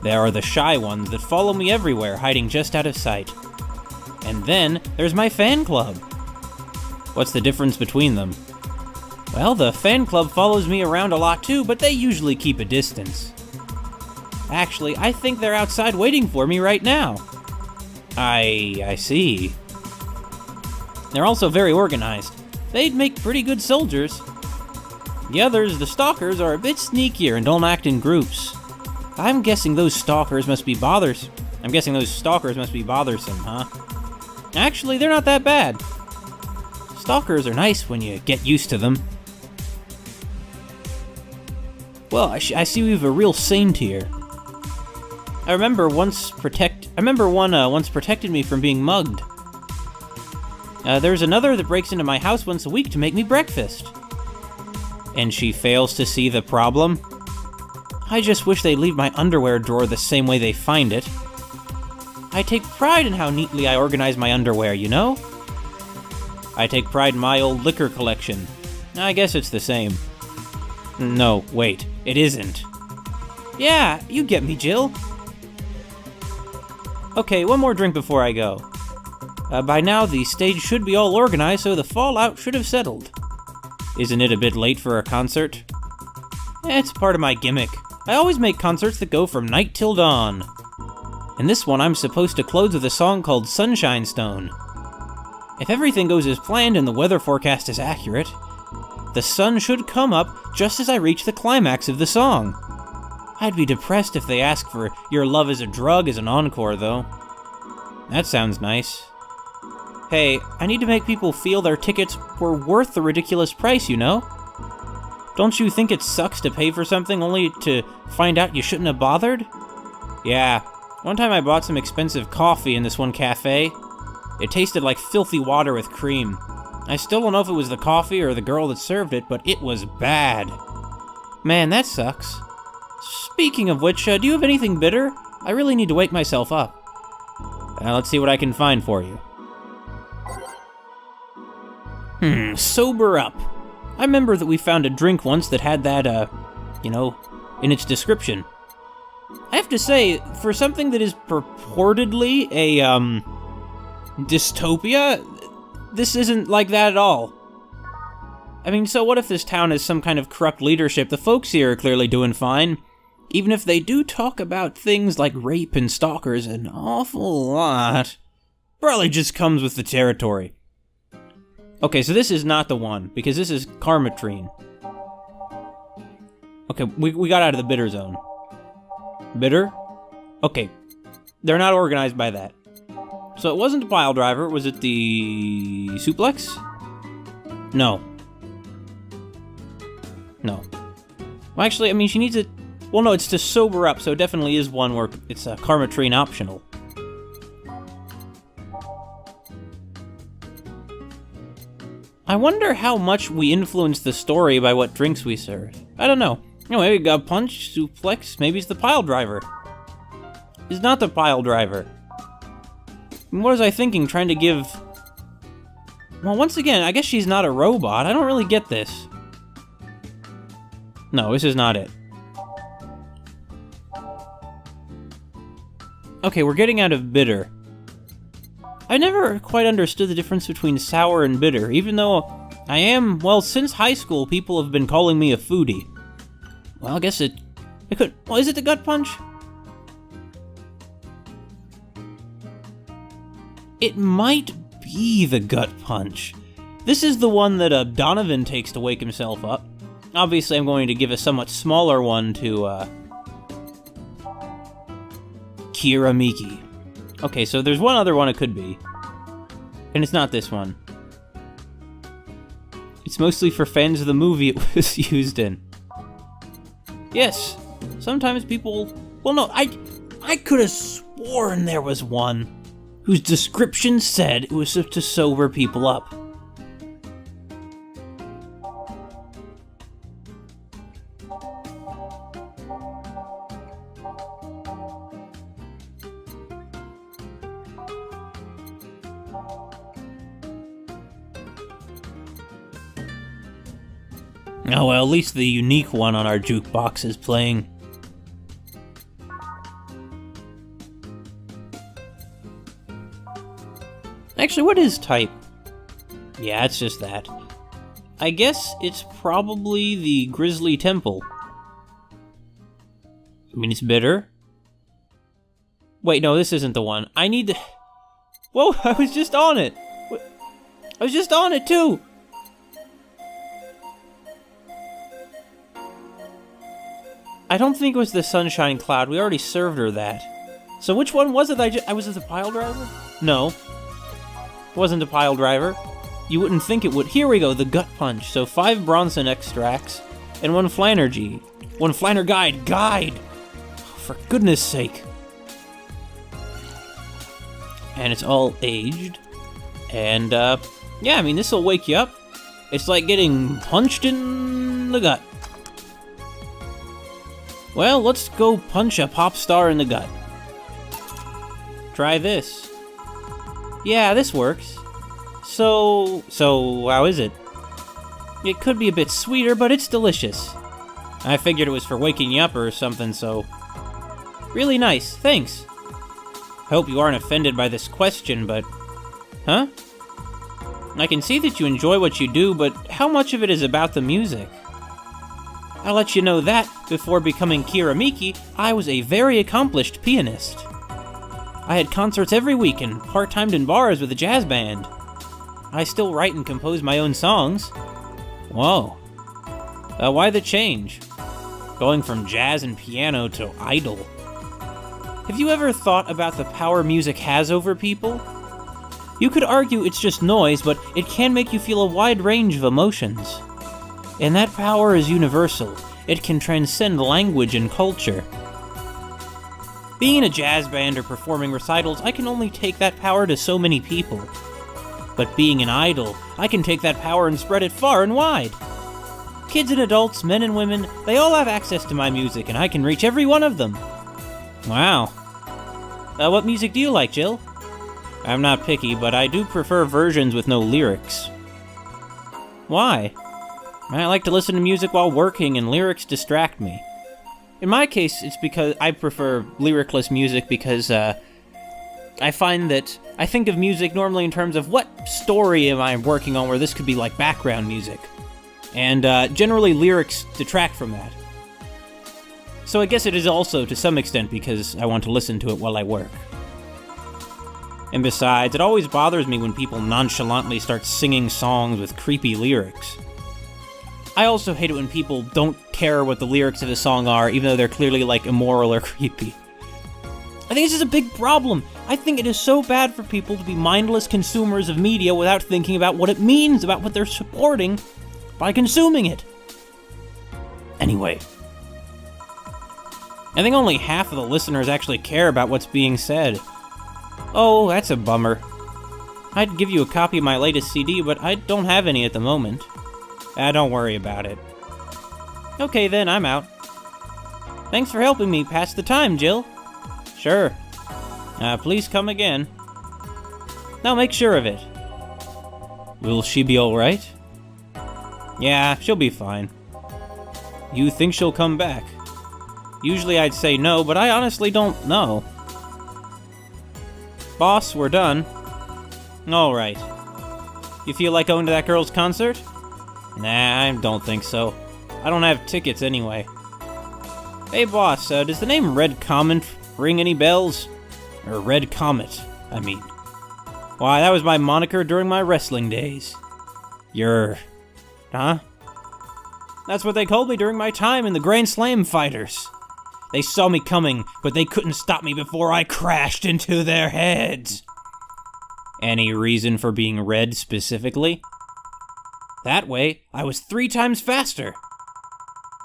There are the shy ones that follow me everywhere, hiding just out of sight. And then, there's my fan club. What's the difference between them? Well, the fan club follows me around a lot too, but they usually keep a distance. Actually, I think they're outside waiting for me right now. I see. They're also very organized. They'd make pretty good soldiers. The others, the stalkers, are a bit sneakier and don't act in groups. I'm guessing those stalkers must be bothersome, huh? Actually, they're not that bad. Stalkers are nice when you get used to them. Well, I see we have a real saint here. I remember one once protected me from being mugged. There's another that breaks into my house once a week to make me breakfast. And she fails to see the problem? I just wish they'd leave my underwear drawer the same way they find it. I take pride in how neatly I organize my underwear, I take pride in my old liquor collection. I guess it's the same. No, wait, it isn't. Yeah, you get me, Jill. Okay, one more drink before I go. By now, the stage should be all organized, so the fallout should have settled. Isn't it a bit late for a concert? It's part of my gimmick. I always make concerts that go from night till dawn. In this one, I'm supposed to close with a song called Sunshine Stone. If everything goes as planned and the weather forecast is accurate, the sun should come up just as I reach the climax of the song. I'd be depressed if they ask for Your Love is a Drug as an encore, though. That sounds nice. Hey, I need to make people feel their tickets were worth the ridiculous price, you know? Don't you think it sucks to pay for something only to find out you shouldn't have bothered? Yeah, one time I bought some expensive coffee in this one cafe. It tasted like filthy water with cream. I still don't know if it was the coffee or the girl that served it, but it was bad. Man, that sucks. Speaking of which, do you have anything bitter? I really need to wake myself up. Let's see what I can find for you. Sober up. I remember that we found a drink once that had that, in its description. I have to say, for something that is purportedly a, dystopia, this isn't like that at all. I mean, so what if this town has some kind of corrupt leadership? The folks here are clearly doing fine. Even if they do talk about things like rape and stalkers an awful lot. Probably just comes with the territory. Okay, so this is not the one, because this is Karmatrine. Okay, we got out of the bitter zone. Bitter? Okay, they're not organized by that. So it wasn't the pile driver, was it the suplex? No. No. Well, actually, I mean, she needs it. Well, no, it's to sober up, so it definitely is one where it's a Karmatrine optional. I wonder how much we influence the story by what drinks we serve. I don't know. Anyway, we got punch, suplex, maybe it's the pile driver. It's not the pile driver. What was I thinking, trying to give... Well, once again, I guess she's not a robot. I don't really get this. No, this is not it. Okay, we're getting out of bitter. I never quite understood the difference between sour and bitter, even though I am, well, since high school, people have been calling me a foodie. Well, I guess it could... Well, is it the gut punch? It might be the gut punch. This is the one that Donovan takes to wake himself up. Obviously, I'm going to give a somewhat smaller one to, Kira Miki. Okay, so there's one other one it could be. And it's not this one. It's mostly for fans of the movie it was used in. Yes, sometimes people... Well, no, I could have sworn there was one whose description said it was to sober people up. Oh well, at least the unique one on our jukebox is playing. Actually, what is type? Yeah, it's just that. I guess it's probably the Grizzly Temple. I mean, it's bitter. Wait, no, this isn't the one. I need to... Whoa, I was just on it! I was just on it, too! I don't think it was the Sunshine Cloud. We already served her that. So which one was it? Was it the pile driver? No. It wasn't the pile driver. You wouldn't think it would. Here we go, the gut punch. So 5 Bronson extracts and 1 Flanergy. 1 Flaner guide. Guide! Oh, for goodness sake. And it's all aged. And, yeah, I mean, this will wake you up. It's like getting punched in the gut. Well, let's go punch a pop star in the gut. Try this. Yeah, this works. So how is it? It could be a bit sweeter, but it's delicious. I figured it was for waking you up or something, so... Really nice, thanks. Hope you aren't offended by this question, but... Huh? I can see that you enjoy what you do, but how much of it is about the music? I'll let you know that before becoming Kiramiki, I was a very accomplished pianist. I had concerts every week and part-timed in bars with a jazz band. I still write and compose my own songs. Whoa. Why the change? Going from jazz and piano to idol. Have you ever thought about the power music has over people? You could argue it's just noise, but it can make you feel a wide range of emotions. And that power is universal. It can transcend language and culture. Being in a jazz band or performing recitals, I can only take that power to so many people. But being an idol, I can take that power and spread it far and wide. Kids and adults, men and women, they all have access to my music, and I can reach every one of them. Wow. What music do you like, Jill? I'm not picky, but I do prefer versions with no lyrics. Why? I like to listen to music while working, and lyrics distract me. In my case, it's because I prefer lyricless music because, I find that I think of music normally in terms of what story am I working on where this could be like background music. And generally lyrics detract from that. So I guess it is also to some extent because I want to listen to it while I work. And besides, it always bothers me when people nonchalantly start singing songs with creepy lyrics. I also hate it when people don't care what the lyrics of a song are, even though they're clearly like immoral or creepy. I think this is a big problem. I think it is so bad for people to be mindless consumers of media without thinking about what it means, about what they're supporting by consuming it. Anyway, I think only half of the listeners actually care about what's being said. Oh, that's a bummer. I'd give you a copy of my latest CD, but I don't have any at the moment. Don't worry about it. Okay then, I'm out. Thanks for helping me pass the time, Jill. Sure. Please come again. Now make sure of it. Will she be alright? Yeah, she'll be fine. You think she'll come back? Usually I'd say no, but I honestly don't know. Boss, we're done. Alright. You feel like going to that girl's concert? Nah, I don't think so. I don't have tickets anyway. Hey boss, does the name Red Comet ring any bells? Or Red Comet, I mean. Why, that was my moniker during my wrestling days. Huh? That's what they called me during my time in the Grand Slam fighters. They saw me coming, but they couldn't stop me before I crashed into their heads. Any reason for being red specifically? That way, I was 3 times faster.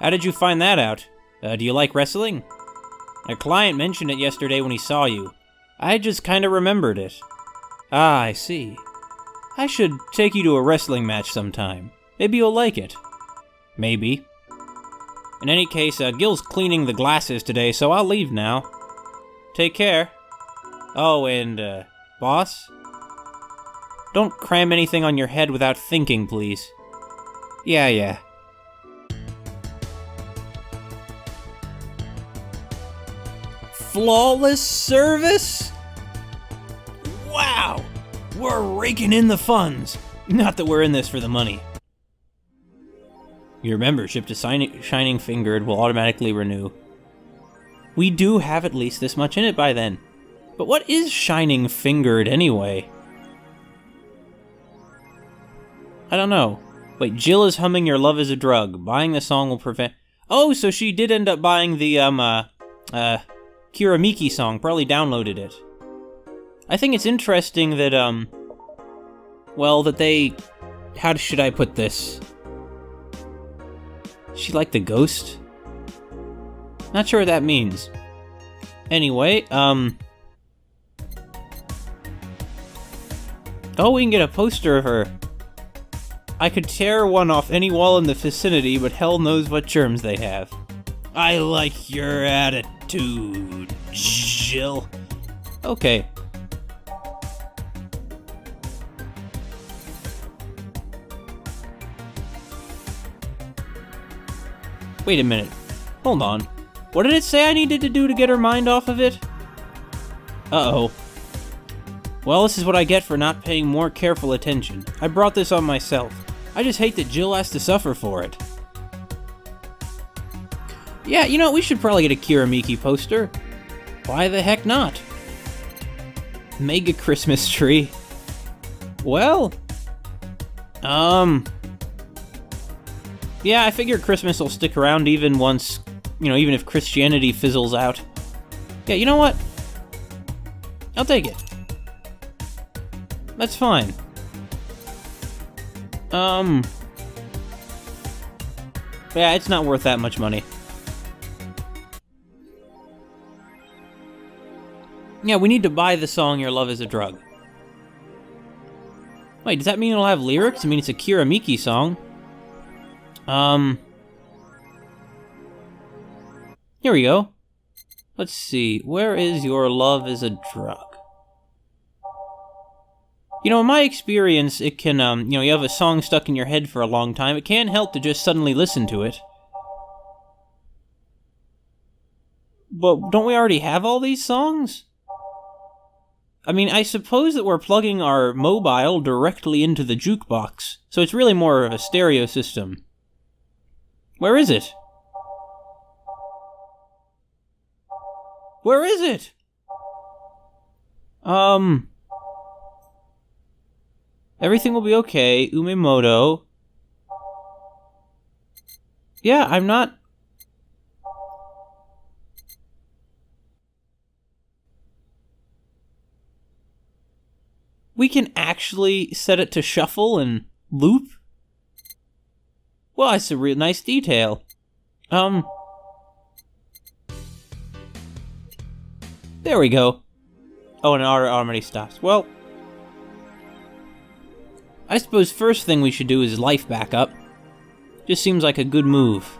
How did you find that out? Do you like wrestling? A client mentioned it yesterday when he saw you. I just kinda remembered it. Ah, I see. I should take you to a wrestling match sometime. Maybe you'll like it. Maybe. In any case, Gil's cleaning the glasses today, so I'll leave now. Take care. Oh, and, boss? Don't cram anything on your head without thinking, please. Yeah. Flawless service? Wow! We're raking in the funds. Not that we're in this for the money. Your membership to Shining Fingered will automatically renew. We do have at least this much in it by then. But what is Shining Fingered anyway? I don't know. Wait, Jill is humming Your Love is a Drug. Buying the song will prevent... Oh, so she did end up buying the, Kiramiki song. Probably downloaded it. I think it's interesting that, well, that they... How should I put this? She like the ghost? Not sure what that means. Anyway, oh, we can get a poster of her. I could tear one off any wall in the vicinity, but hell knows what germs they have. I like your attitude, Jill. Okay. Wait a minute. Hold on. What did it say I needed to do to get her mind off of it? Uh-oh. Well, this is what I get for not paying more careful attention. I brought this on myself. I just hate that Jill has to suffer for it. Yeah, you know, we should probably get a Kiramiki poster. Why the heck not? Mega Christmas tree. Well, yeah, I figure Christmas will stick around even once, even if Christianity fizzles out. Yeah, you know what? I'll take it. That's fine. Yeah, it's not worth that much money. Yeah, we need to buy the song Your Love is a Drug. Wait, does that mean it'll have lyrics? I mean, it's a Kiramiki song. Here we go. Let's see. Where is Your Love is a Drug? In my experience, it can, you have a song stuck in your head for a long time. It can't help to just suddenly listen to it. But don't we already have all these songs? I mean, I suppose that we're plugging our mobile directly into the jukebox, so it's really more of a stereo system. Where is it? Where is it? Everything will be okay. Umemoto. Yeah, I'm not... We can actually set it to shuffle and loop? Well, that's a real nice detail. There we go. Oh, and it already stops. Well, I suppose first thing we should do is life backup. Just seems like a good move.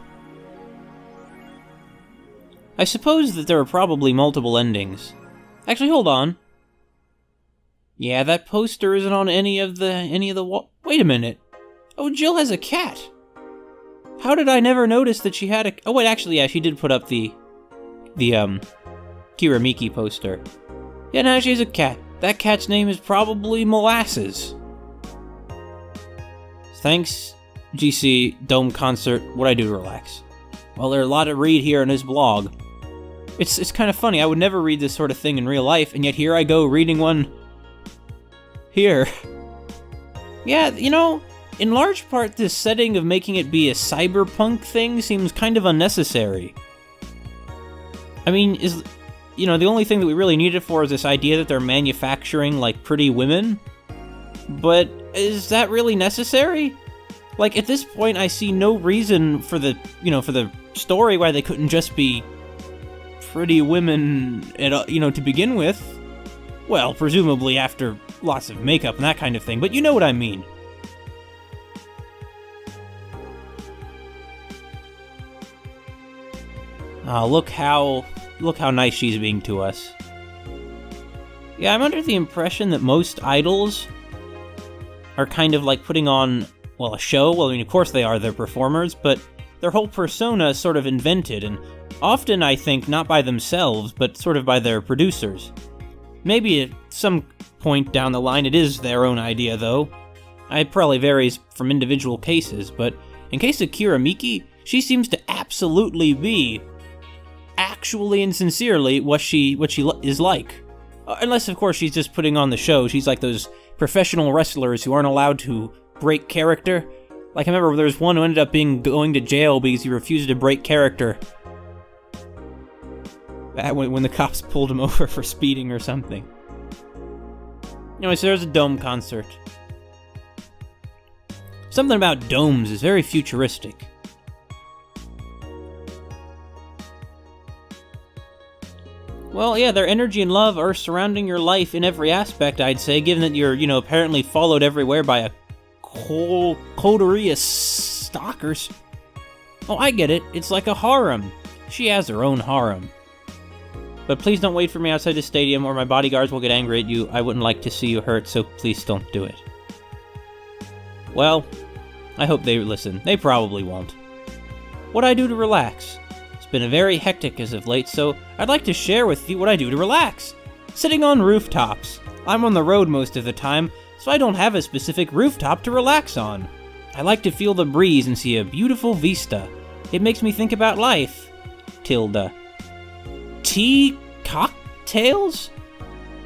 I suppose that there are probably multiple endings. Actually, hold on. Yeah, that poster isn't on any of the wall. Wait a minute. Oh, Jill has a cat. How did I never notice that she had a... Oh, wait, actually, yeah, she did put up the Kiramiki poster. Yeah, now she has a cat. That cat's name is probably Molasses. Thanks, GC, Dome Concert, What I Do to Relax. Well, there's a lot to read here in his blog. It's kind of funny, I would never read this sort of thing in real life, and yet here I go reading one... here. Yeah, in large part, this setting of making it be a cyberpunk thing seems kind of unnecessary. I mean, the only thing that we really need it for is this idea that they're manufacturing, pretty women? But is that really necessary? At this point, I see no reason for the story why they couldn't just be pretty women, to begin with. Well, presumably after lots of makeup and that kind of thing, but you know what I mean. Look how nice she's being to us. Yeah, I'm under the impression that most idols are kind of like putting on, a show. Well, I mean, of course they are, they're performers, but their whole persona is sort of invented, and often, I think, not by themselves, but sort of by their producers. Maybe at some point down the line it is their own idea, though. It probably varies from individual cases, but in case of Kiramiki, she seems to absolutely be, actually and sincerely, what she is like. Unless, of course, she's just putting on the show. She's like those professional wrestlers who aren't allowed to break character. I remember there was one who ended up going to jail because he refused to break character. When the cops pulled him over for speeding or something. Anyway, so there's a Dome Concert. Something about domes is very futuristic. Well, yeah, their energy and love are surrounding your life in every aspect, I'd say, given that you're, apparently followed everywhere by a coterie of stalkers. Oh, I get it. It's like a harem. She has her own harem. But please don't wait for me outside the stadium or my bodyguards will get angry at you. I wouldn't like to see you hurt, so please don't do it. Well, I hope they listen. They probably won't. What I do to relax? It's been a very hectic as of late, so I'd like to share with you what I do to relax. Sitting on rooftops. I'm on the road most of the time, so I don't have a specific rooftop to relax on. I like to feel the breeze and see a beautiful vista. It makes me think about life. tilde. Tea cocktails?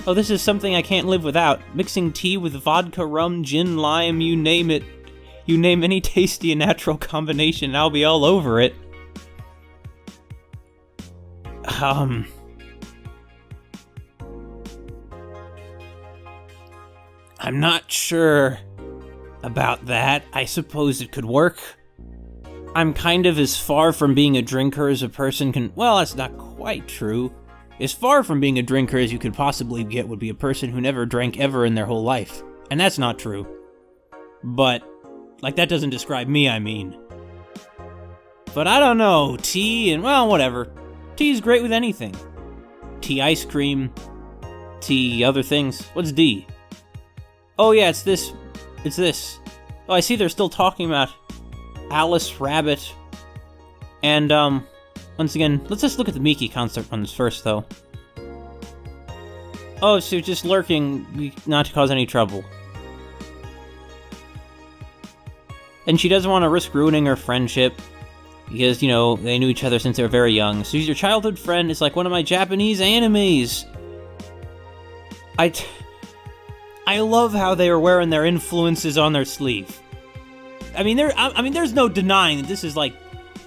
Oh, this is something I can't live without. Mixing tea with vodka, rum, gin, lime, you name it. You name any tasty and natural combination, and I'll be all over it. I'm not sure about that. I suppose it could work. I'm kind of as far from being a drinker as a person can... Well, that's not quite true. As far from being a drinker as you could possibly get would be a person who never drank ever in their whole life. And that's not true. But, like, that doesn't describe me, I mean. But I don't know, tea and, well, whatever. Tea is great with anything. Tea ice cream, tea other things. What's D? Oh yeah, it's this. It's this. Oh, I see they're still talking about Alice Rabbit. And, once again, let's just look at the Miki concert ones first, though. Oh, so just lurking, not to cause any trouble. And she doesn't want to risk ruining her friendship, because, you know, they knew each other since they were very young. So she's your childhood friend. It's like one of my Japanese animes. I love how they are wearing their influences on their sleeve. I mean, there's no denying that this is like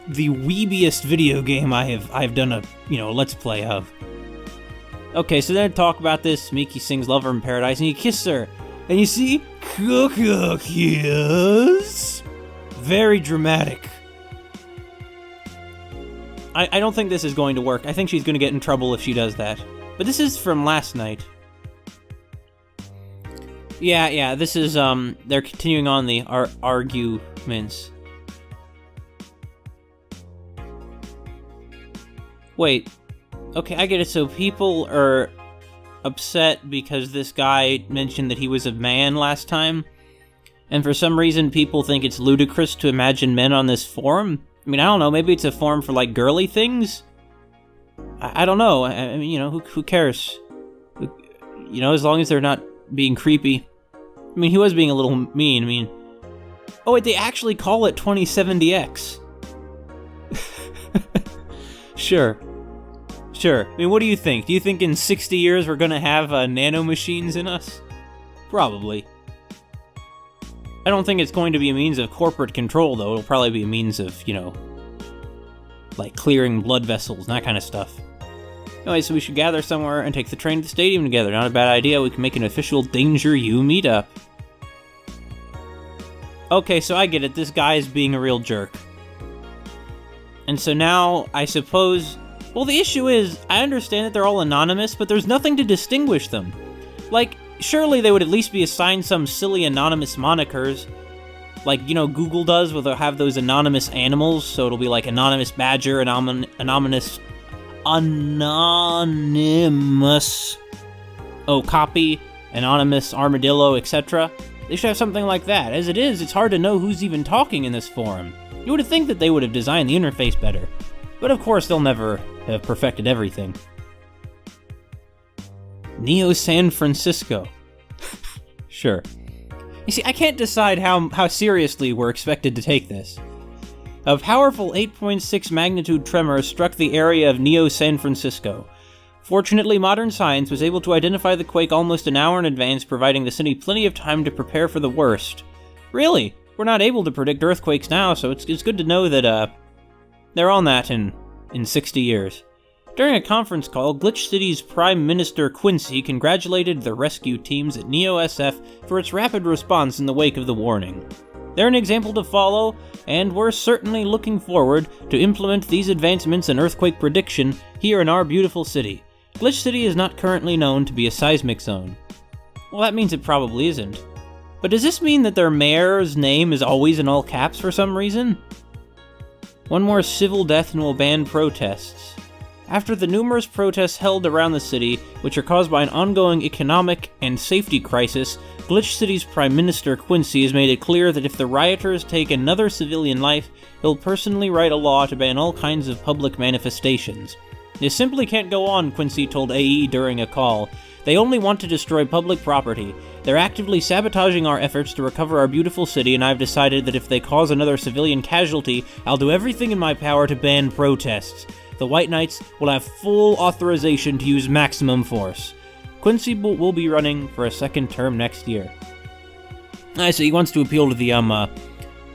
the weebiest video game I've done a let's play of. Okay, so then talk about this. Miki sings "Lover in Paradise" and you kiss her, and you see kiss. Very dramatic. I don't think this is going to work. I think she's going to get in trouble if she does that. But this is from last night. Yeah, this is, they're continuing on the arguments. Wait. Okay, I get it. So people are upset because this guy mentioned that he was a man last time. And for some reason, people think it's ludicrous to imagine men on this forum. I mean, I don't know, maybe it's a forum for, like, girly things? I don't know. I mean, who cares? As long as they're not being creepy. I mean, he was being a little mean. I mean... Oh, wait, they actually call it 2070X. Sure. I mean, what do you think? Do you think in 60 years we're gonna have nanomachines in us? Probably. I don't think it's going to be a means of corporate control, though. It'll probably be a means of, like clearing blood vessels and that kind of stuff. Anyway, so we should gather somewhere and take the train to the stadium together. Not a bad idea. We can make an official Danger U meetup. Okay, so I get it. This guy is being a real jerk. And so now, I suppose... Well, the issue is, I understand that they're all anonymous, but there's nothing to distinguish them. Like... Surely they would at least be assigned some silly anonymous monikers. Like, Google does, where they'll have those anonymous animals, so it'll be like Anonymous Badger, Anonymous... Copy, Anonymous Armadillo, etc. They should have something like that. As it is, it's hard to know who's even talking in this forum. You would think that they would have designed the interface better. But of course, they'll never have perfected everything. Neo San Francisco. Sure. You see, I can't decide how seriously we're expected to take this. A powerful 8.6 magnitude tremor struck the area of Neo San Francisco. Fortunately, modern science was able to identify the quake almost an hour in advance, providing the city plenty of time to prepare for the worst. Really? We're not able to predict earthquakes now, so it's good to know that, they're on that in 60 years. During a conference call, Glitch City's Prime Minister Quincy congratulated the rescue teams at Neo SF for its rapid response in the wake of the warning. They're an example to follow, and we're certainly looking forward to implement these advancements in earthquake prediction here in our beautiful city. Glitch City is not currently known to be a seismic zone. Well, that means it probably isn't. But does this mean that their mayor's name is always in all caps for some reason? One more civil death and we'll ban protests. After the numerous protests held around the city, which are caused by an ongoing economic and safety crisis, Glitch City's Prime Minister Quincy has made it clear that if the rioters take another civilian life, he'll personally write a law to ban all kinds of public manifestations. This simply can't go on, Quincy told AE during a call. They only want to destroy public property. They're actively sabotaging our efforts to recover our beautiful city, and I've decided that if they cause another civilian casualty, I'll do everything in my power to ban protests. the White Knights will have full authorization to use maximum force. Quincy will be running for a second term next year. So he wants to appeal to the,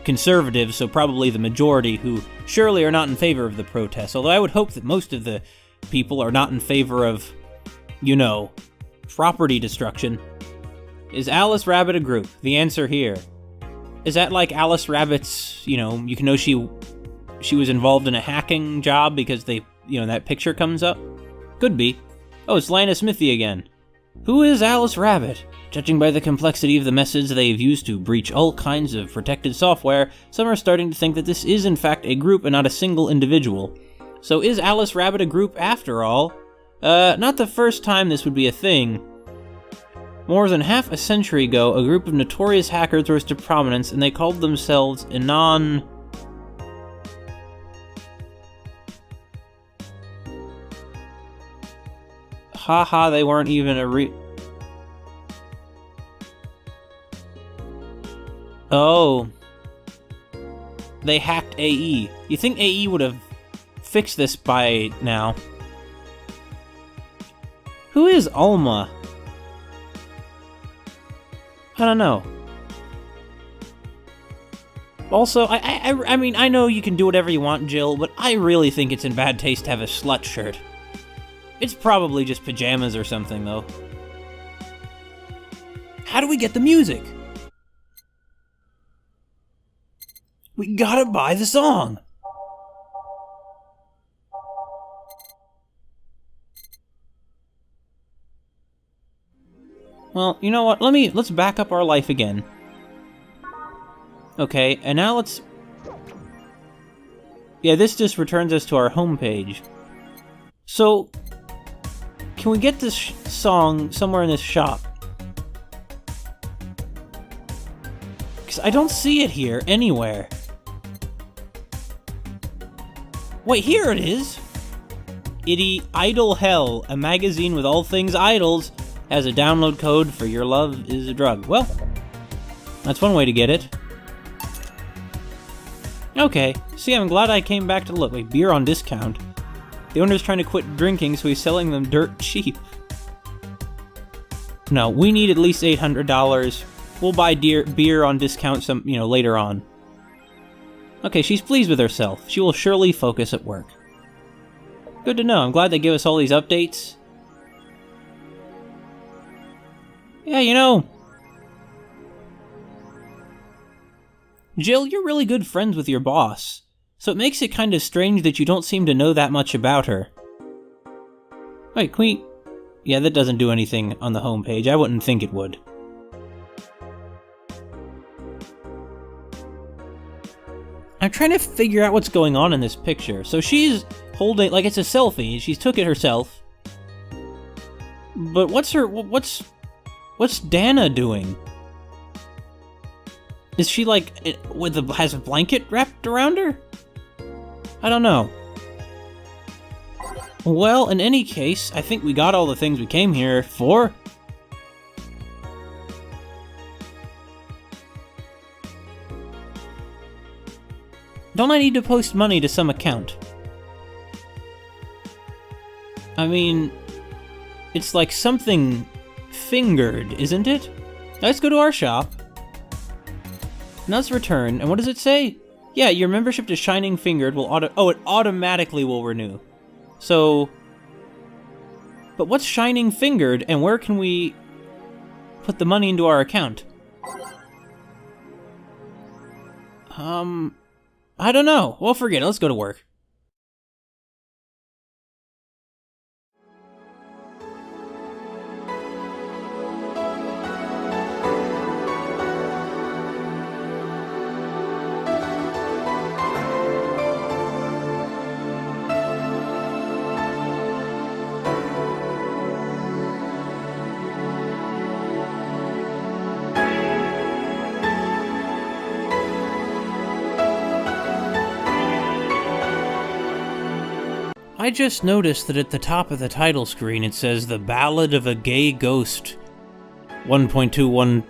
conservatives, so probably the majority, who surely are not in favor of the protests, although I would hope that most of the people are not in favor of, property destruction. Is Alice Rabbit a group? The answer here. Is that like Alice Rabbit's, you can know she was involved in a hacking job because that picture comes up? Could be. Oh, it's Lana Smithy again. Who is Alice Rabbit? Judging by the complexity of the methods they've used to breach all kinds of protected software, some are starting to think that this is in fact a group and not a single individual. So is Alice Rabbit a group after all? Not the first time this would be a thing. More than half a century ago, a group of notorious hackers rose to prominence, and they called themselves Anon. Haha, they weren't even a Oh. They hacked AE. You think AE would have fixed this by now? Who is Alma? I don't know. Also, I mean, I know you can do whatever you want, Jill, but I really think it's in bad taste to have a slut shirt. It's probably just pajamas or something, though. How do we get the music? We gotta buy the song! Well, you know what? Let's back up our life again. Okay, and now let's... Yeah, this just returns us to our homepage. So, can we get this song somewhere in this shop? Because I don't see it here, anywhere. Wait, here it is! Idle Hell, a magazine with all things idols, has a download code for Your Love is a Drug. Well, that's one way to get it. Okay, see, I'm glad I came back to look. Wait, beer on discount. The owner's trying to quit drinking, so he's selling them dirt cheap. No, we need at least $800. We'll buy beer on discount later on. Okay, she's pleased with herself. She will surely focus at work. Good to know. I'm glad they give us all these updates. Yeah, Jill, you're really good friends with your boss, so it makes it kind of strange that you don't seem to know that much about her. Wait, can we... Yeah, that doesn't do anything on the homepage. I wouldn't think it would. I'm trying to figure out what's going on in this picture. So she's holding... Like, it's a selfie. She took it herself. But what's Dana doing? Is she has a blanket wrapped around her? I don't know. Well, in any case, I think we got all the things we came here for. Don't I need to post money to some account? I mean, it's like something fingered, isn't it? Let's go to our shop. Now let's return, and what does it say? Yeah, your membership to Shining Fingered will it automatically will renew. So... But what's Shining Fingered, and where can we put the money into our account? I don't know. Well, forget it. Let's go to work. I just noticed that at the top of the title screen it says The Ballad of a Gay Ghost 1.212.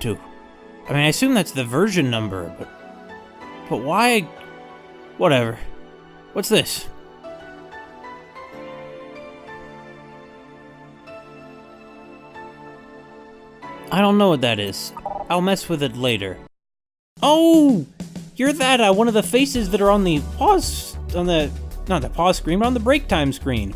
I mean, I assume that's the version number, but why? Whatever. What's this? I don't know what that is. I'll mess with it later. Oh! You're that, one of the faces that are on the pause... not the pause screen, but on the break time screen.